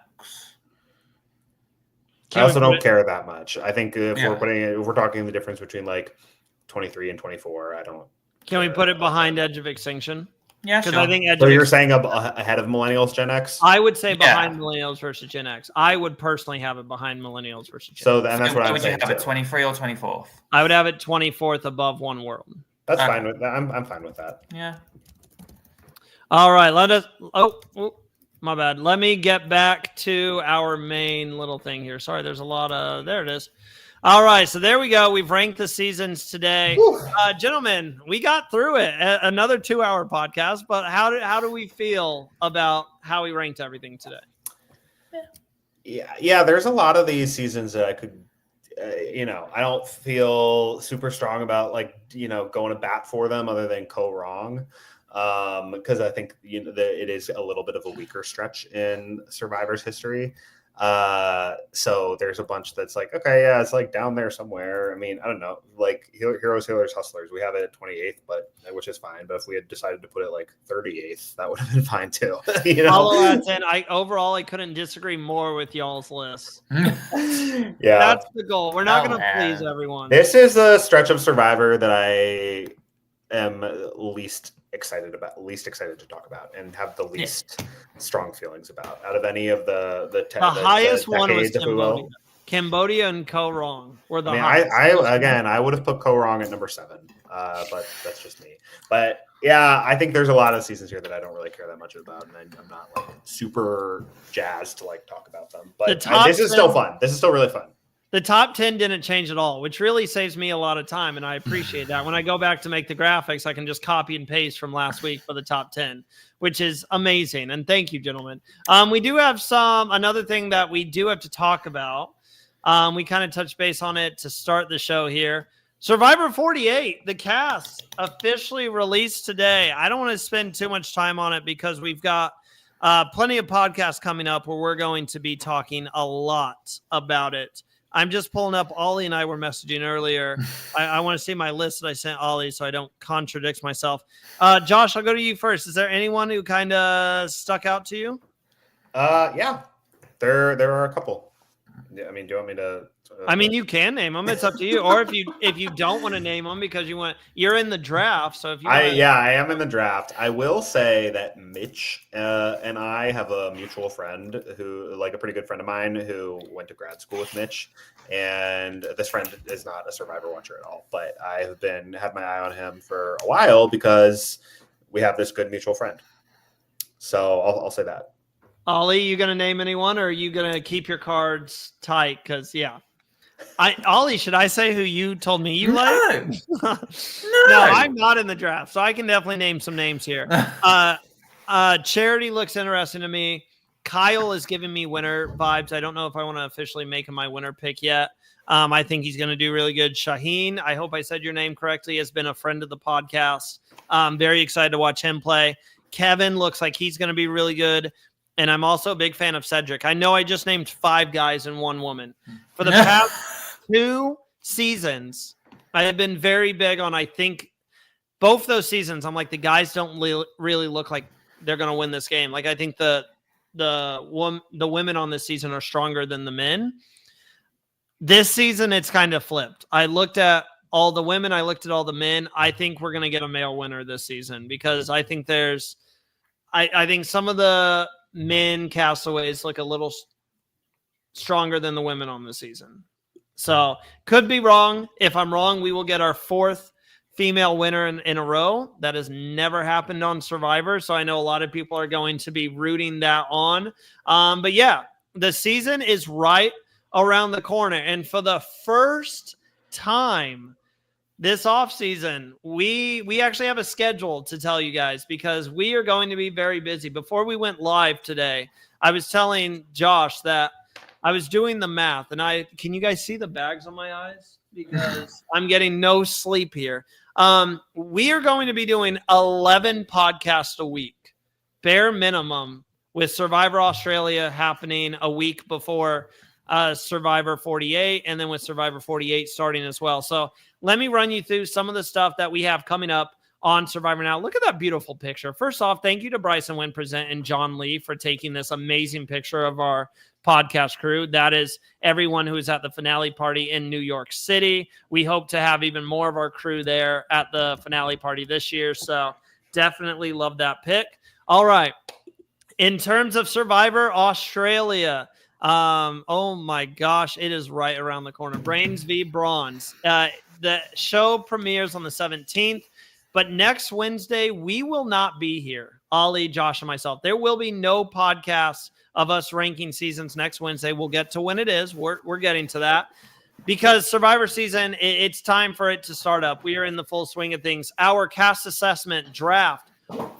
I also don't care that much. I think if we're talking the difference between like 23 and 24, I don't Can we put it behind Edge of Extinction? Yeah, Because sure. I think Edge So of you're Extinction, saying ahead of Millennials, Gen X? I would say Yeah. behind Millennials versus Gen X. I would personally have it behind Millennials versus Gen X. And that's what Where I'm would you saying have it, too. 23 or 24th? I would have it 24th above One World. That's Okay. fine with that. I'm fine with that. Yeah. All right, let us. Oh, my bad. Let me get back to our main little thing here. Sorry, there's a lot of. There it is. All right, so there we go. We've ranked the seasons today, gentlemen. We got through it. Another 2-hour podcast. But how do we feel about how we ranked everything today? Yeah. There's a lot of these seasons that I could. I don't feel super strong about going to bat for them other than wrong. Because I think it is a little bit of a weaker stretch in Survivor's history. So there's a bunch that's like, okay, yeah, it's like down there somewhere. I mean, I don't know, like Heroes, Healers, Hustlers. We have it at 28th, which is fine. But if we had decided to put it like 38th, that would have been fine too. Follow at 10. I couldn't disagree more with y'all's list. Yeah, That's the goal. We're not Oh, going to man. please everyone. this is a stretch of Survivor that I am least excited to talk about and have the least strong feelings about out of any of the highest one was decades, if we will. Cambodia and Wrong were the I mean, highest. I would have put Wrong at number 7, but that's just me. But yeah, I think there's a lot of seasons here that I don't really care that much about, and I'm not like super jazzed to like talk about them. But this is still fun. This is still really fun. The top 10 didn't change at all, which really saves me a lot of time, and I appreciate that. When I go back to make the graphics, I can just copy and paste from last week for the top 10, which is amazing. And thank you, gentlemen. We do have another thing that we do have to talk about. We kind of touched base on it to start the show here. Survivor 48, the cast officially released today. I don't want to spend too much time on it because we've got plenty of podcasts coming up where we're going to be talking a lot about it. I'm just pulling up. Oli and I were messaging earlier. I want to see my list that I sent Oli so I don't contradict myself. Josh, I'll go to you first. Is there anyone who kind of stuck out to you? Yeah, there are a couple. I mean, do you want me to? I mean, you can name them. It's up to you. Or if you don't want to name them because you're in the draft. So if you I am in the draft. I will say that Mitch and I have a mutual friend who, like a pretty good friend of mine, who went to grad school with Mitch. And this friend is not a Survivor watcher at all, but I've had my eye on him for a while because we have this good mutual friend. So I'll say that. Oli, you gonna name anyone, or are you gonna keep your cards tight? Because Oli, should I say who you told me you like? No, I'm not in the draft, so I can definitely name some names here. Charity looks interesting to me. Kyle is giving me winner vibes. I don't know if I want to officially make him my winner pick yet. I think he's going to do really good. Shaheen, I hope I said your name correctly, has been a friend of the podcast. I'm very excited to watch him play. Kevin looks like he's going to be really good. And I'm also a big fan of Cedric. I know I just named 5 guys and 1 woman. For the past 2 seasons, I have been very big on, I think, both those seasons. I'm like, the guys don't really look like they're going to win this game. Like, I think the women on this season are stronger than the men. This season, it's kind of flipped. I looked at all the women. I looked at all the men. I think we're going to get a male winner this season because I think I think some of the men castaways look a little stronger than the women on the season. So could be wrong. If I'm wrong, we will get our 4th female winner in a row. That has never happened on Survivor. So I know a lot of people are going to be rooting that on. But yeah, the season is right around the corner. And for the first time this offseason, we actually have a schedule to tell you guys because we are going to be very busy. Before we went live today, I was telling Josh that I was doing the math, and can you guys see the bags on my eyes? Because I'm getting no sleep here. We are going to be doing 11 podcasts a week, bare minimum, with Survivor Australia happening a week before Survivor 48, and then with Survivor 48 starting as well. So let me run you through some of the stuff that we have coming up on Survivor Now. Look at that beautiful picture. First off, thank you to Bryson Wynn Present and John Lee for taking this amazing picture of our podcast crew. That is everyone who is at the finale party in New York City. We hope to have even more of our crew there at the finale party this year. So definitely love that pick. All right. In terms of Survivor Australia, oh my gosh, it is right around the corner. Brains v. Bronze. The show premieres on the 17th, but next Wednesday, we will not be here. Oli, Josh, and myself. There will be no podcasts of us ranking seasons next Wednesday. We'll get to when it is. We're getting to that. Because Survivor season, it's time for it to start up. We are in the full swing of things. Our cast assessment draft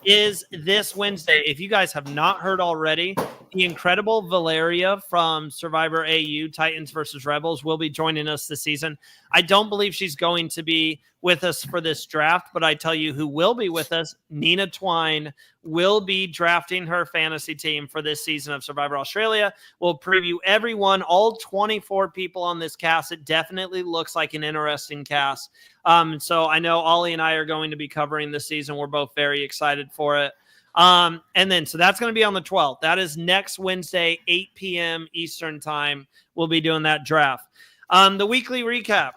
is this Wednesday. If you guys have not heard already, the incredible Valeria from Survivor AU, Titans versus Rebels, will be joining us this season. I don't believe she's going to be with us for this draft, but I tell you who will be with us. Nina Twine will be drafting her fantasy team for this season of Survivor Australia. We'll preview everyone, all 24 people on this cast. It definitely looks like an interesting cast. So I know Oli and I are going to be covering this season. We're both very excited for it. So that's going to be on the 12th. That is next Wednesday, 8 p.m. Eastern time. We'll be doing that draft. The weekly recap.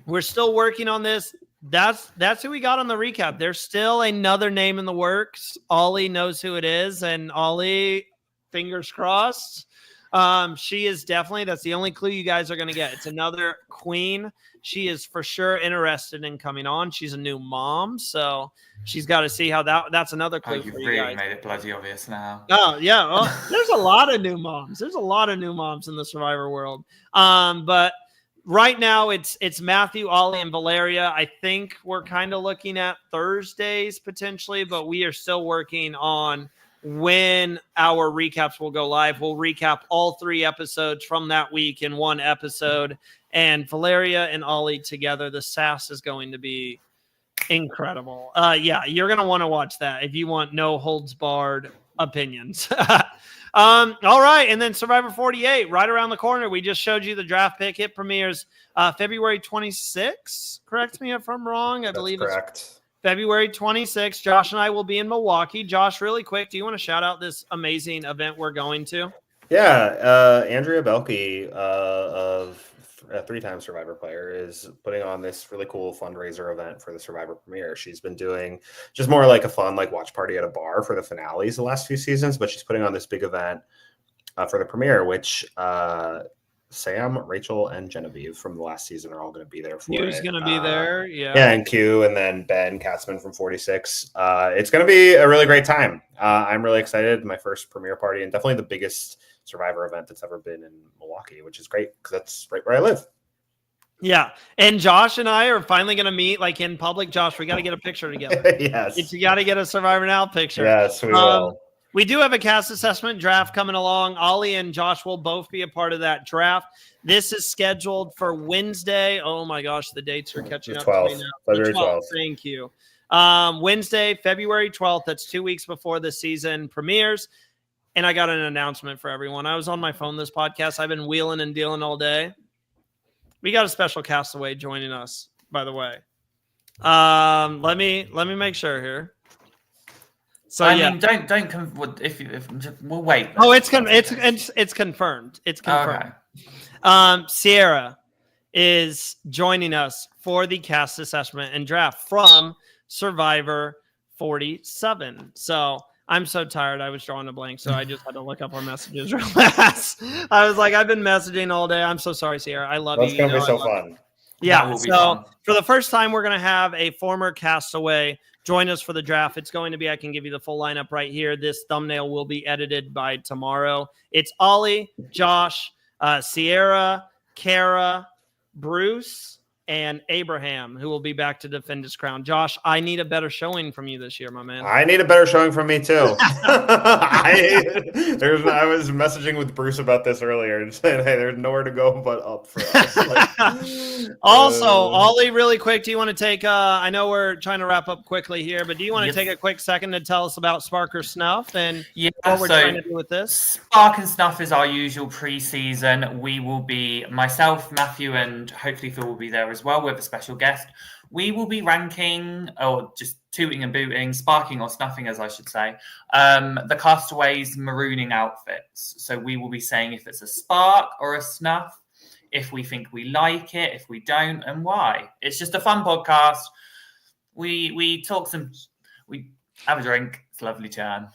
We're still working on this. That's who we got on the recap. There's still another name in the works. Oli knows who it is, and Oli, fingers crossed. She is definitely, that's the only clue you guys are going to get. It's another queen. She is for sure interested in coming on. She's a new mom, so she's got to see how that's another clue for you really guys. Made it bloody obvious now. Oh, yeah. Well, there's a lot of new moms. There's a lot of new moms in the Survivor world. But right now it's Matthew, Oli, and Valeria. I think we're kind of looking at Thursdays potentially, but we are still working on when our recaps will go live. We'll recap all 3 episodes from that week in one episode. And Valeria and Oli together, the sass is going to be incredible. Yeah, you're going to want to watch that if you want no holds barred opinions. All right. And then Survivor 48, right around the corner. We just showed you the draft pick. It premieres February 26th. Correct me if I'm wrong. I believe correct. It's February 26th. Josh and I will be in Milwaukee. Josh, really quick, do you want to shout out this amazing event we're going to? Yeah. Andrea Belke, of a 3-time Survivor player, is putting on this really cool fundraiser event for the Survivor premiere. She's been doing just more like a fun watch party at a bar for the finales the last few seasons, but she's putting on this big event for the premiere, which Sam, Rachel, and Genevieve from the last season are all going to be there for it. Who's going to be there? Yeah. Yeah, and Q, and then Ben Katzman from 46. It's going to be a really great time. I'm really excited. My first premiere party, and definitely the biggest Survivor event that's ever been in Milwaukee, which is great because that's right where I live. Yeah. And Josh and I are finally going to meet in public. Josh, we got to get a picture together. Yes. You got to get a Survivor Now picture. Yes, we will. We do have a cast assessment draft coming along. Oli and Josh will both be a part of that draft. This is scheduled for Wednesday. Oh my gosh, the dates are catching up to me now. February 12th. Thank you. Wednesday, February 12th. That's 2 weeks before the season premieres. And I got an announcement for everyone. I was on my phone this podcast. I've been wheeling and dealing all day. We got a special castaway joining us, by the way. Let me make sure here. So I mean, we'll wait. Oh, it's confirmed. It's confirmed. Okay. Sierra is joining us for the cast assessment and draft from Survivor 47. So I'm so tired. I was drawing a blank, so I just had to look up our messages real fast. I was like, I've been messaging all day. I'm so sorry, Sierra. I love you. That's going to be so fun. Yeah. So for the first time, we're going to have a former castaway join us for the draft. It's going to be, I can give you the full lineup right here. This thumbnail will be edited by tomorrow. It's Oli, Josh, Sierra, Kara, Bruce, and Abraham, who will be back to defend his crown. Josh, I need a better showing from you this year, my man. I need a better showing from me too. I was messaging with Bruce about this earlier and saying, hey, there's nowhere to go but up for us. Also, Oli, really quick, do you want to take I know we're trying to wrap up quickly here, but do you want to take a quick second to tell us about Spark or Snuff and what we're trying to do with this? Spark and Snuff is our usual pre-season. We will be, myself, Matthew, and hopefully Phil will be there as as well with a special guest. We will be ranking, or just tooting and booting, sparking or snuffing, as I should say, the Castaways' marooning outfits. So we will be saying if it's a spark or a snuff, if we think we like it, if we don't, and why. It's just a fun podcast. We talk we have a drink. It's a lovely chat.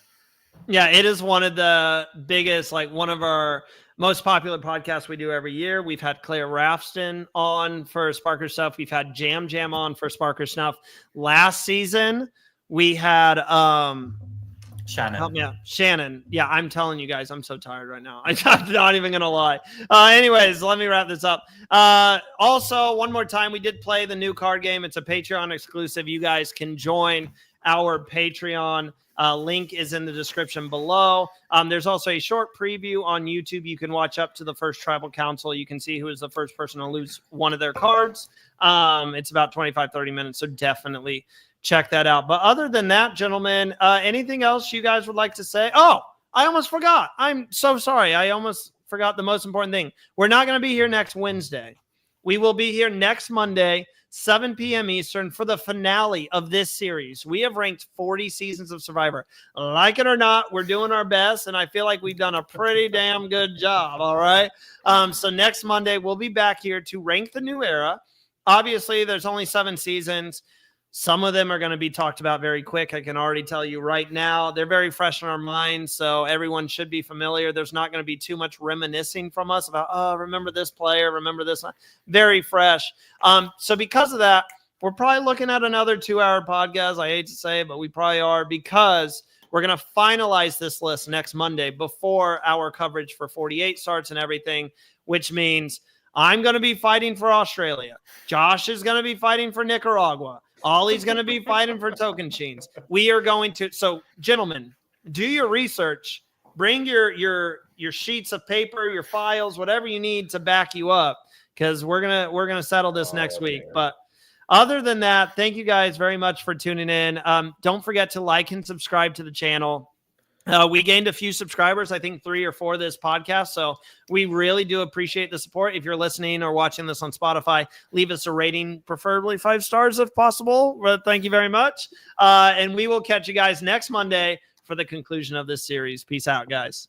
Yeah, it is one of the biggest, like one of our most popular podcasts we do every year. We've had Claire Rafston on for Sparker Stuff. We've had Jam on for Sparker Stuff. Last season, we had Shannon. Help me out. Shannon. Yeah, I'm telling you guys, I'm so tired right now. I'm not even going to lie. Anyways, let me wrap this up. Also, one more time, we did play the new card game. It's a Patreon exclusive. You guys can join our Patreon. Link is in the description below. There's also a short preview on YouTube. You can watch up to the first tribal council. You can see who is the first person to lose one of their cards. It's about 25-30 minutes, so definitely check that out. But other than that, gentlemen, anything else you guys would like to say? Oh, I almost forgot. I'm so sorry. I almost forgot the most important thing. We're not going to be here next Wednesday. We will be here next Monday, 7 p.m. Eastern, for the finale of this series. We have ranked 40 seasons of Survivor. Like it or not, we're doing our best, and I feel like we've done a pretty damn good job, all right? So next Monday, we'll be back here to rank the new era. Obviously, there's only 7 seasons. Some of them are going to be talked about very quick. I can already tell you right now. They're very fresh in our minds, so everyone should be familiar. There's not going to be too much reminiscing from us about, oh, remember this player, remember this. Very fresh. So because of that, we're probably looking at another 2-hour podcast. I hate to say it, but we probably are, because we're going to finalize this list next Monday before our coverage for 48 starts and everything, which means I'm going to be fighting for Australia. Josh is going to be fighting for Nicaragua. Ollie's going to be fighting for Tocantins. We are going to. So, gentlemen, do your research. Bring your sheets of paper, your files, whatever you need to back you up, because we're gonna settle this next week. But other than that, thank you guys very much for tuning in. Don't forget to like and subscribe to the channel. We gained a few subscribers, I think 3 or 4 this podcast. So we really do appreciate the support. If you're listening or watching this on Spotify, leave us a rating, preferably 5 stars if possible. Thank you very much. And we will catch you guys next Monday for the conclusion of this series. Peace out, guys.